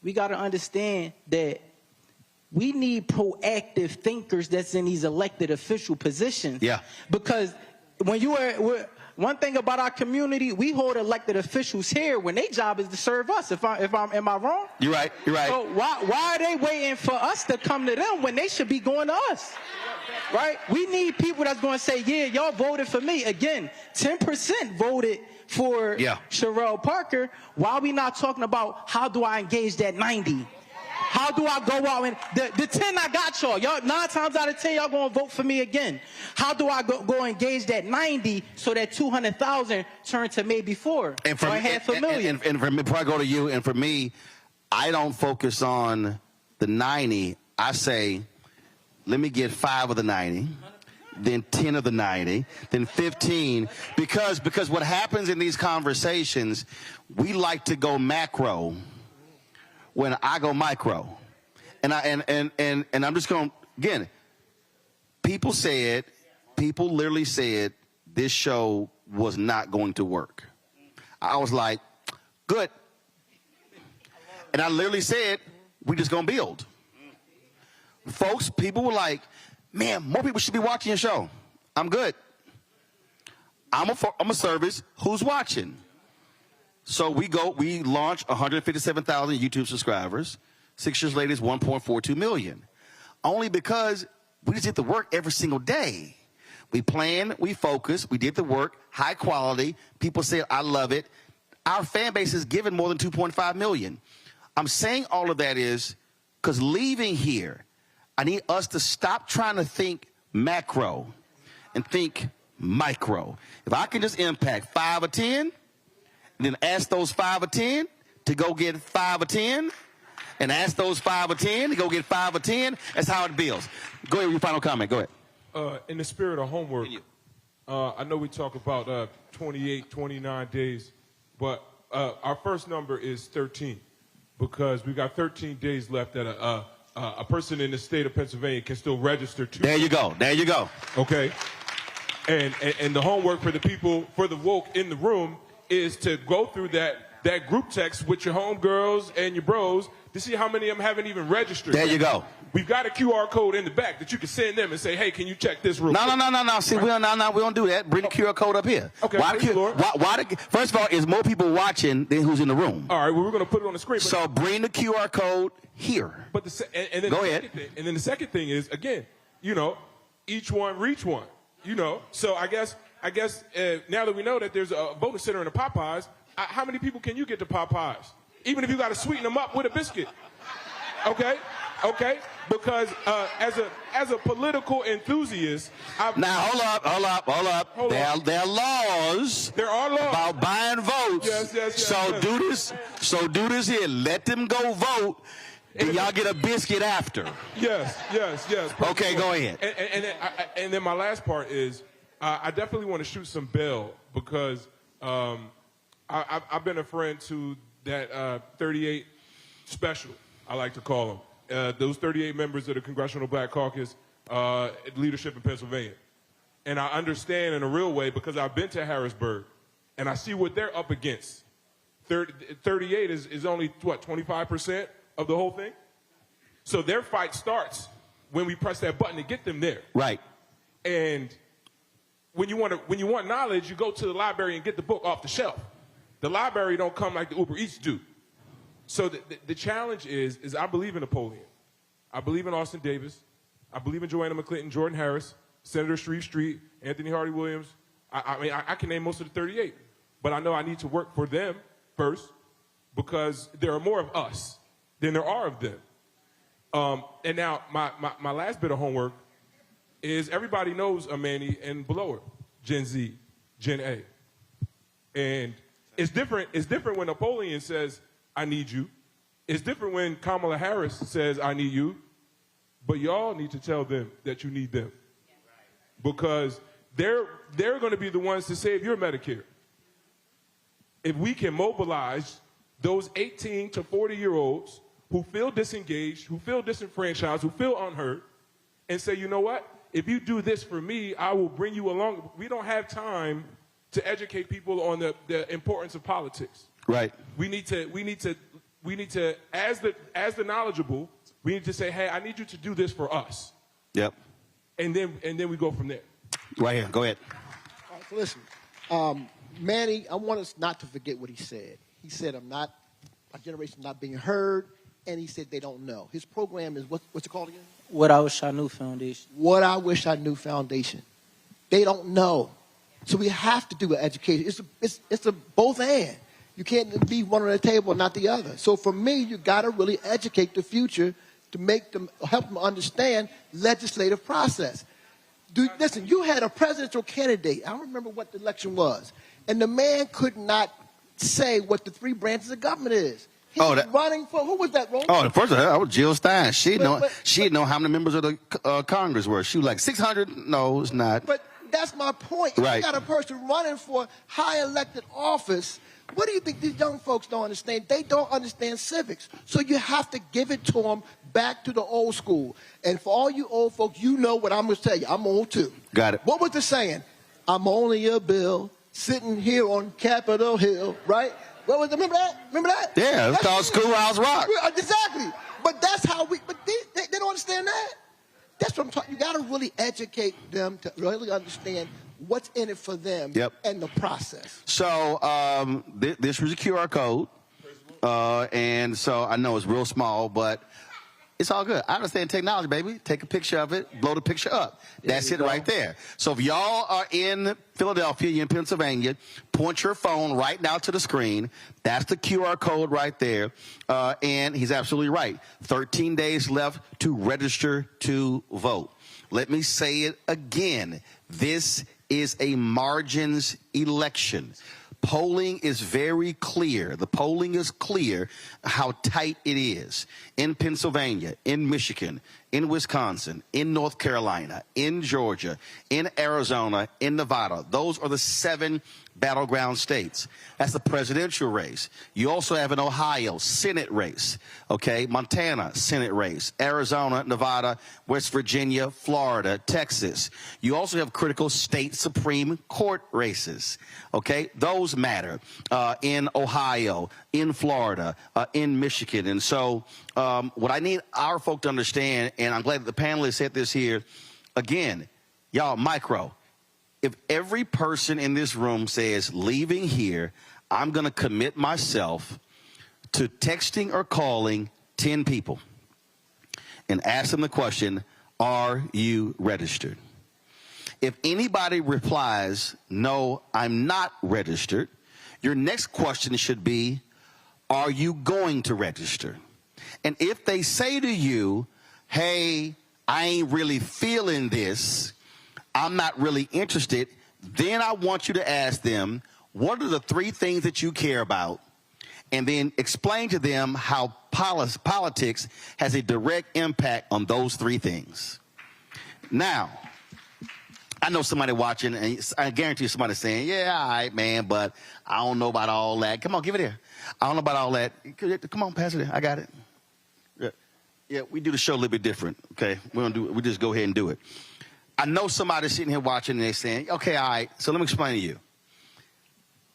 we got to understand that we need proactive thinkers that's in these elected official positions. Yeah. Because when you are, one thing about our community, we hold elected officials here when their job is to serve us. Am I wrong? You're right. You're right. So why are they waiting for us to come to them when they should be going to us? Right? We need people that's going to say, yeah, y'all voted for me. Again, 10% voted for Sherelle Parker. Why are we not talking about how do I engage that 90? How do I go out and the 10 I got y'all? 9 times out of 10 y'all gonna vote for me again. How do I go engage that 90 so that 200,000 turn to maybe 4 and for or half a million? And for me, before I go to you, and for me, I don't focus on the 90. I say, let me get 5 of the 90. Then 10 of the 90, then 15, because what happens in these conversations, we like to go macro when I go micro. And I'm just going, again, people literally said this show was not going to work. I was like, good. And I literally said, we just going to build. Folks, people were like, man, more people should be watching your show. I'm good. I'm a service. Who's watching? So we launch 157,000 YouTube subscribers. 6 years later, it's 1.42 million. Only because we just did the work every single day. We planned, we focused, we did the work, high quality. People said, I love it. Our fan base is given more than 2.5 million. I'm saying all of that is because leaving here, I need us to stop trying to think macro and think micro. If I can just impact 5 or 10, and then ask those 5 or 10 to go get 5 or 10, and ask those 5 or 10 to go get 5 or 10. That's how it builds. Go ahead with your final comment. Go ahead. In the spirit of homework, I know we talk about 28, 29 days, but our first number is 13 because we got 13 days left that a person in the state of Pennsylvania can still register to. There you go. There you go. Okay. And the homework for the people, for the woke in the room, is to go through that group text with your homegirls and your bros to see how many of them haven't even registered. There you go. We've got a QR code in the back that you can send them and say, hey, can you check this real quick? No. See, we don't do that. Bring the QR code up here. Okay. First of all, is more people watching than who's in the room. All right, well, we're going to put it on the screen. So bring the QR code here. But go ahead. And then the second thing is, again, each one reach one. So I guess now that we know that there's a voting center in the Popeyes, how many people can you get to Popeyes? Even if you got to sweeten them up with a biscuit. Okay? Because as a political enthusiast, now hold up. There are laws. There are laws about buying votes. Yes. So do this here. Let them go vote. And y'all get a biscuit after. Yes. Okay, go ahead. And then my last part is, I definitely want to shoot some bail because I've been a friend to that 38 special, I like to call them. Those 38 members of the Congressional Black Caucus leadership in Pennsylvania. And I understand in a real way because I've been to Harrisburg and I see what they're up against. 38 is only, what, 25% of the whole thing? So their fight starts when we press that button to get them there. Right. And when you want knowledge, you go to the library and get the book off the shelf. The library don't come like the Uber Eats do. So the challenge is I believe in Napoleon. I believe in Austin Davis. I believe in Joanna McClinton, Jordan Harris, Senator Shreve Street, Anthony Hardy Williams. I mean, I can name most of the 38. But I know I need to work for them first because there are more of us than there are of them. And now my last bit of homework is everybody knows Amani and below her, Gen Z, Gen A. And it's different when Napoleon says, I need you. It's different when Kamala Harris says, I need you. But y'all need to tell them that you need them. Because they're going to be the ones to save your Medicare. If we can mobilize those 18 to 40-year-olds who feel disengaged, who feel disenfranchised, who feel unheard, and say, you know what? If you do this for me, I will bring you along. We don't have time to educate people on the importance of politics. Right. We need to, as the knowledgeable, we need to say, hey, I need you to do this for us. Yep. And then we go from there. Right here. Go ahead. All right, so listen, Manny, I want us not to forget what he said. He said, our generation not being heard, and he said they don't know. His program is, what's it called again? What I Wish I Knew Foundation. What I Wish I Knew Foundation. They don't know. So we have to do an education. It's a both and. You can't leave one on the table and not the other. So for me, you got to really educate the future to make them, help them understand legislative process. Listen, you had a presidential candidate. I don't remember what the election was. And the man could not say what the three branches of government is. He was running for, who was that, Roland? Oh, the first one, that was Jill Stein. She'd know how many members of the Congress were. She was like 600. No, it's not. But that's my point. Right. You got a person running for high elected office. What do you think these young folks don't understand? They don't understand civics. So you have to give it to them back to the old school. And for all you old folks, you know what I'm going to tell you. I'm old too. Got it. What was the saying? I'm only a bill sitting here on Capitol Hill, right? What was remember that? Remember that? Yeah, it's called Schoolhouse Rock. Exactly. But that's how but they don't understand that. That's what I'm talking. You got to really educate them to really understand what's in it for them and the process. So this was a QR code, and so I know it's real small, but it's all good. I understand technology, baby. Take a picture of it, blow the picture up. That's it right there. So if y'all are in Philadelphia, you're in Pennsylvania, point your phone right now to the screen. That's the QR code right there. And he's absolutely right. 13 days left to register to vote. Let me say it again. This is a margins election. Polling is very clear. The polling is clear how tight it is in Pennsylvania, in Michigan, in Wisconsin, in North Carolina, in Georgia, in Arizona, in Nevada. Those are the 7 battleground states. That's the presidential race. You also have an Ohio Senate race, okay? Montana Senate race, Arizona, Nevada, West Virginia, Florida, Texas. You also have critical state Supreme Court races, okay? Those matter in Ohio, in Florida, in Michigan. And so what I need our folk to understand, and I'm glad that the panelists said this here, again, y'all, micro. If every person in this room says, leaving here, I'm going to commit myself to texting or calling 10 people and ask them the question, are you registered? If anybody replies, no, I'm not registered, your next question should be, are you going to register? And if they say to you, hey, I ain't really feeling this, I'm not really interested, then I want you to ask them, what are the 3 things that you care about? And then explain to them how politics has a direct impact on those 3 things. Now, I know somebody watching, and I guarantee you somebody's saying, yeah, all right, man, but I don't know about all that. Come on, give it here. I don't know about all that. Come on, pass it in. I got it. Yeah, we do the show a little bit different, okay? We just go ahead and do it. I know somebody's sitting here watching, and they're saying, okay, all right, so let me explain to you.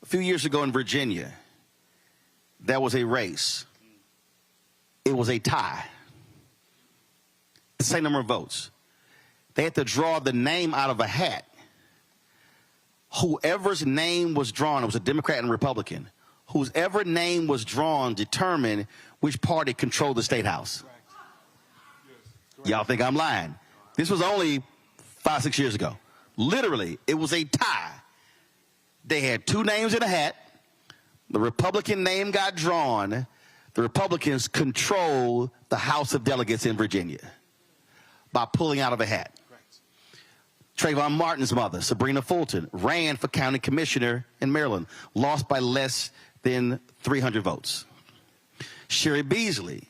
A few years ago in Virginia, there was a race. It was a tie. The same number of votes. They had to draw the name out of a hat. Whoever's name was drawn, it was a Democrat and Republican, whoever name was drawn determined which party controlled the state house. Y'all think I'm lying. This was only 5, 6 years ago. Literally, it was a tie. They had two names in a hat. The Republican name got drawn. The Republicans control the House of Delegates in Virginia by pulling out of a hat. Trayvon Martin's mother, Sabrina Fulton, ran for county commissioner in Maryland, lost by less than 300 votes. Sherry Beasley,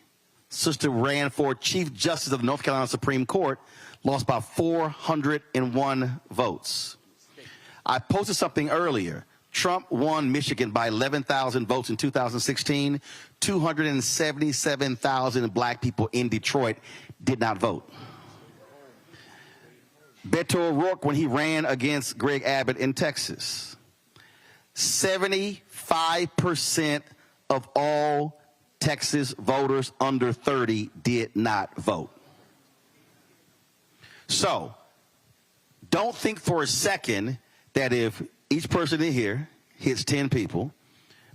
sister, ran for Chief Justice of the North Carolina Supreme Court, lost by 401 votes. I posted something earlier. Trump won Michigan by 11,000 votes in 2016. 277,000 black people in Detroit did not vote. Beto O'Rourke, when he ran against Greg Abbott in Texas, 75% of all Texas voters under 30 did not vote. So, don't think for a second that if each person in here hits 10 people,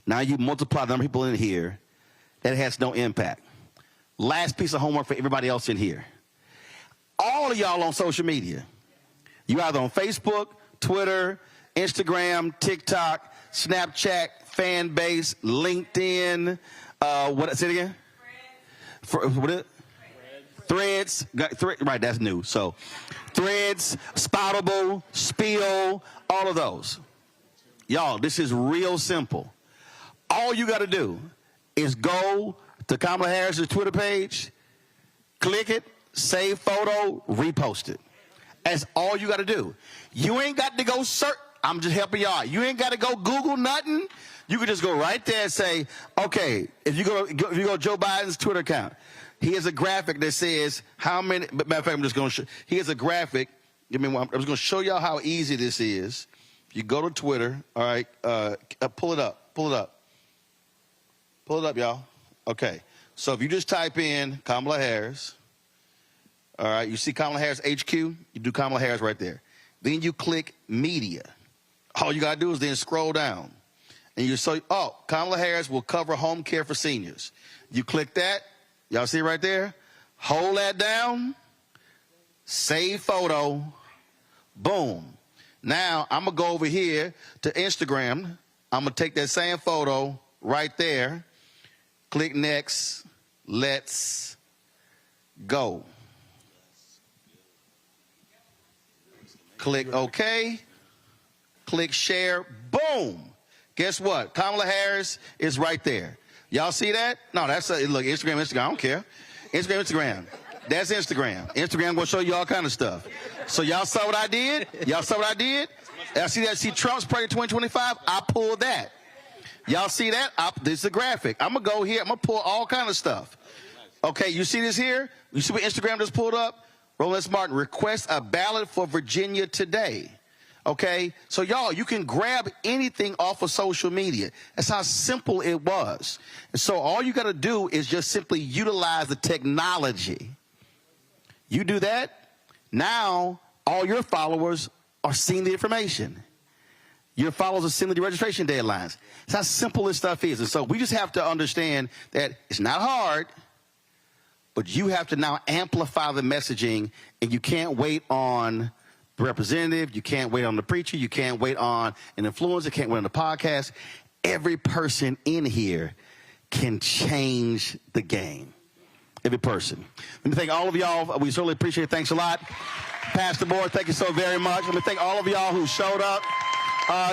now you multiply the number of people in here, that it has no impact. Last piece of homework for everybody else in here. All of y'all on social media. You either on Facebook, Twitter, Instagram, TikTok, Snapchat, fan base, LinkedIn, say it again? Threads. Right, that's new. So, Threads, Spoutable, Spill, all of those. Y'all, this is real simple. All you got to do is go to Kamala Harris's Twitter page, click it, save photo, repost it. That's all you got to do. You ain't got to go search. I'm just helping y'all. You ain't got to go Google nothing. You can just go right there and say, okay, if you go to Joe Biden's Twitter account, he has a graphic that says how many. Matter of fact, I'm just going to show. He has a graphic. Give me one. I'm just going to show y'all how easy this is. You go to Twitter. All right, pull it up. Pull it up. Pull it up, y'all. Okay. So if you just type in Kamala Harris. All right, you see Kamala Harris HQ, you do Kamala Harris right there. Then you click media. All you got to do is then scroll down. And you say, oh, Kamala Harris will cover home care for seniors. You click that. Y'all see right there? Hold that down. Save photo. Boom. Now, I'm going to go over here to Instagram. I'm going to take that same photo right there. Click next. Let's go. Click OK. Click share. Boom. Guess what? Kamala Harris is right there. Y'all see that? No, that's look, Instagram. I don't care. Instagram. That's Instagram. Instagram gonna show you all kind of stuff. So y'all saw what I did? Y'all saw what I did? Y'all see that? See Trump's President 2025? I pulled that. Y'all see that? This is a graphic. I'm gonna go here. I'm gonna pull all kind of stuff. Okay, you see this here? You see what Instagram just pulled up? Roland Martin, request a ballot for Virginia today. Okay, so y'all, you can grab anything off of social media. That's how simple it was. And so all you got to do is just simply utilize the technology. You do that, now all your followers are seeing the information. Your followers are seeing the registration deadlines. That's how simple this stuff is. And so we just have to understand that it's not hard, but you have to now amplify the messaging, and you can't wait on the representative, you can't wait on the preacher, you can't wait on an influencer, can't wait on the podcast. Every person in here can change the game. Every person. Let me thank all of y'all. We certainly appreciate it. Thanks a lot. Pastor Board, thank you so very much. Let me thank all of y'all who showed up.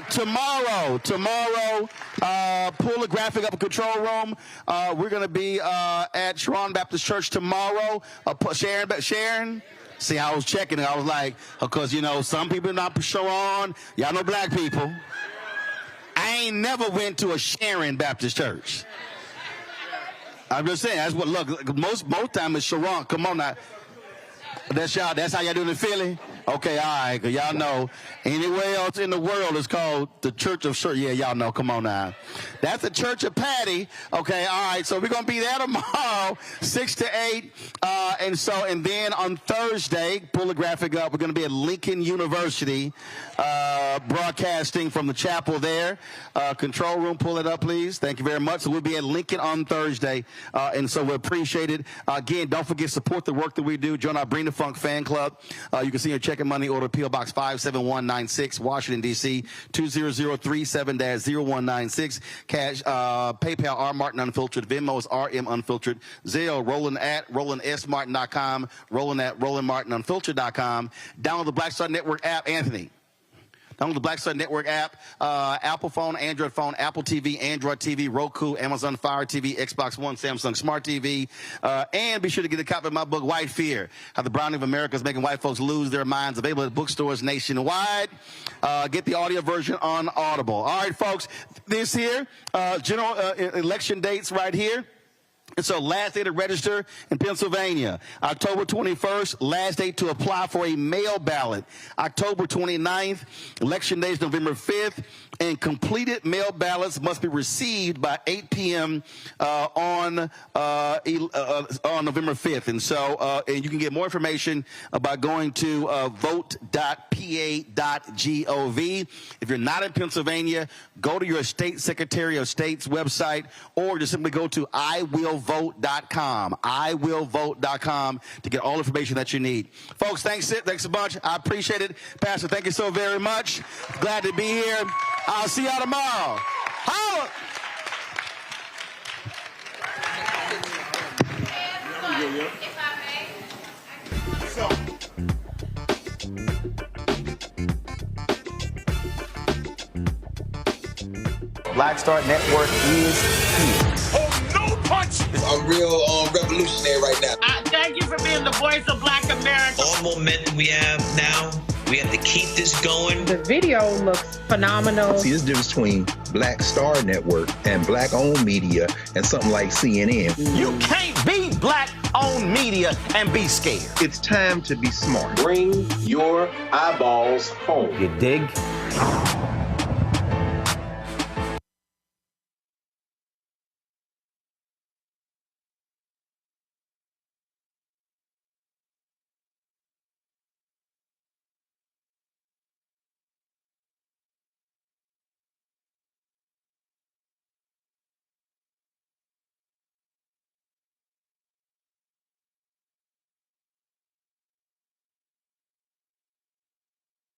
Tomorrow, pull the graphic up in control room. We're going to be at Roland Baptist Church tomorrow. Sharon, See, I was checking and I was like, because, you know, some people not sure on, y'all know black people. I ain't never went to a Sharon Baptist Church. I'm just saying, that's what, look, most time it's Sharon. Come on now. That's y'all, that's how y'all doing in Philly? Okay, all right, because y'all know anywhere else in the world is called the Church of Sharon. Yeah, y'all know, come on now. That's the Church of Patty. Okay, all right, so we're going to be there tomorrow, 6 to 8. And then on Thursday, pull the graphic up, we're going to be at Lincoln University, broadcasting from the chapel there. Control room, pull it up, please. Thank you very much. So we'll be at Lincoln on Thursday, and so we appreciate it. Again, don't forget, support the work that we do. Join our Bring the Funk fan club. You can see your check and money order, P.O. Box 57196, Washington, D.C., 20037-0196. Cash, PayPal, R. Martin Unfiltered. Venmo is RM Unfiltered. Zelle, Roland at RolandSMartin.com. Roland at RolandMartinUnfiltered.com. Download the Black Star Network app, Anthony. Download the Black Star Network app, Apple phone, Android phone, Apple TV, Android TV, Roku, Amazon Fire TV, Xbox One, Samsung Smart TV. And be sure to get a copy of my book, White Fear, How the Browning of America is Making White Folks Lose Their Minds, available at bookstores nationwide. Get the audio version on Audible. All right, folks, this here, general election dates right here. And so last day to register in Pennsylvania, October 21st, last day to apply for a mail ballot. October 29th, election day is November 5th, and completed mail ballots must be received by 8 p.m. On November 5th. And so and you can get more information by going to vote.pa.gov. If you're not in Pennsylvania, go to your state secretary of state's website, or just simply go to iwillvote.com. iwillvote.com to get all information that you need. Folks, thanks a bunch. I appreciate it. Pastor, thank you so very much. Glad to be here. I'll see y'all tomorrow. Holla! Black Star Network is here. Oh, no punch! I'm real revolutionary right now. Thank you for being the voice of Black America. All momentum we have now, we have to keep this going. The video looks phenomenal. See, there's a difference between Black Star Network and black-owned media and something like CNN. You can't be black-owned media and be scared. It's time to be smart. Bring your eyeballs home. You dig?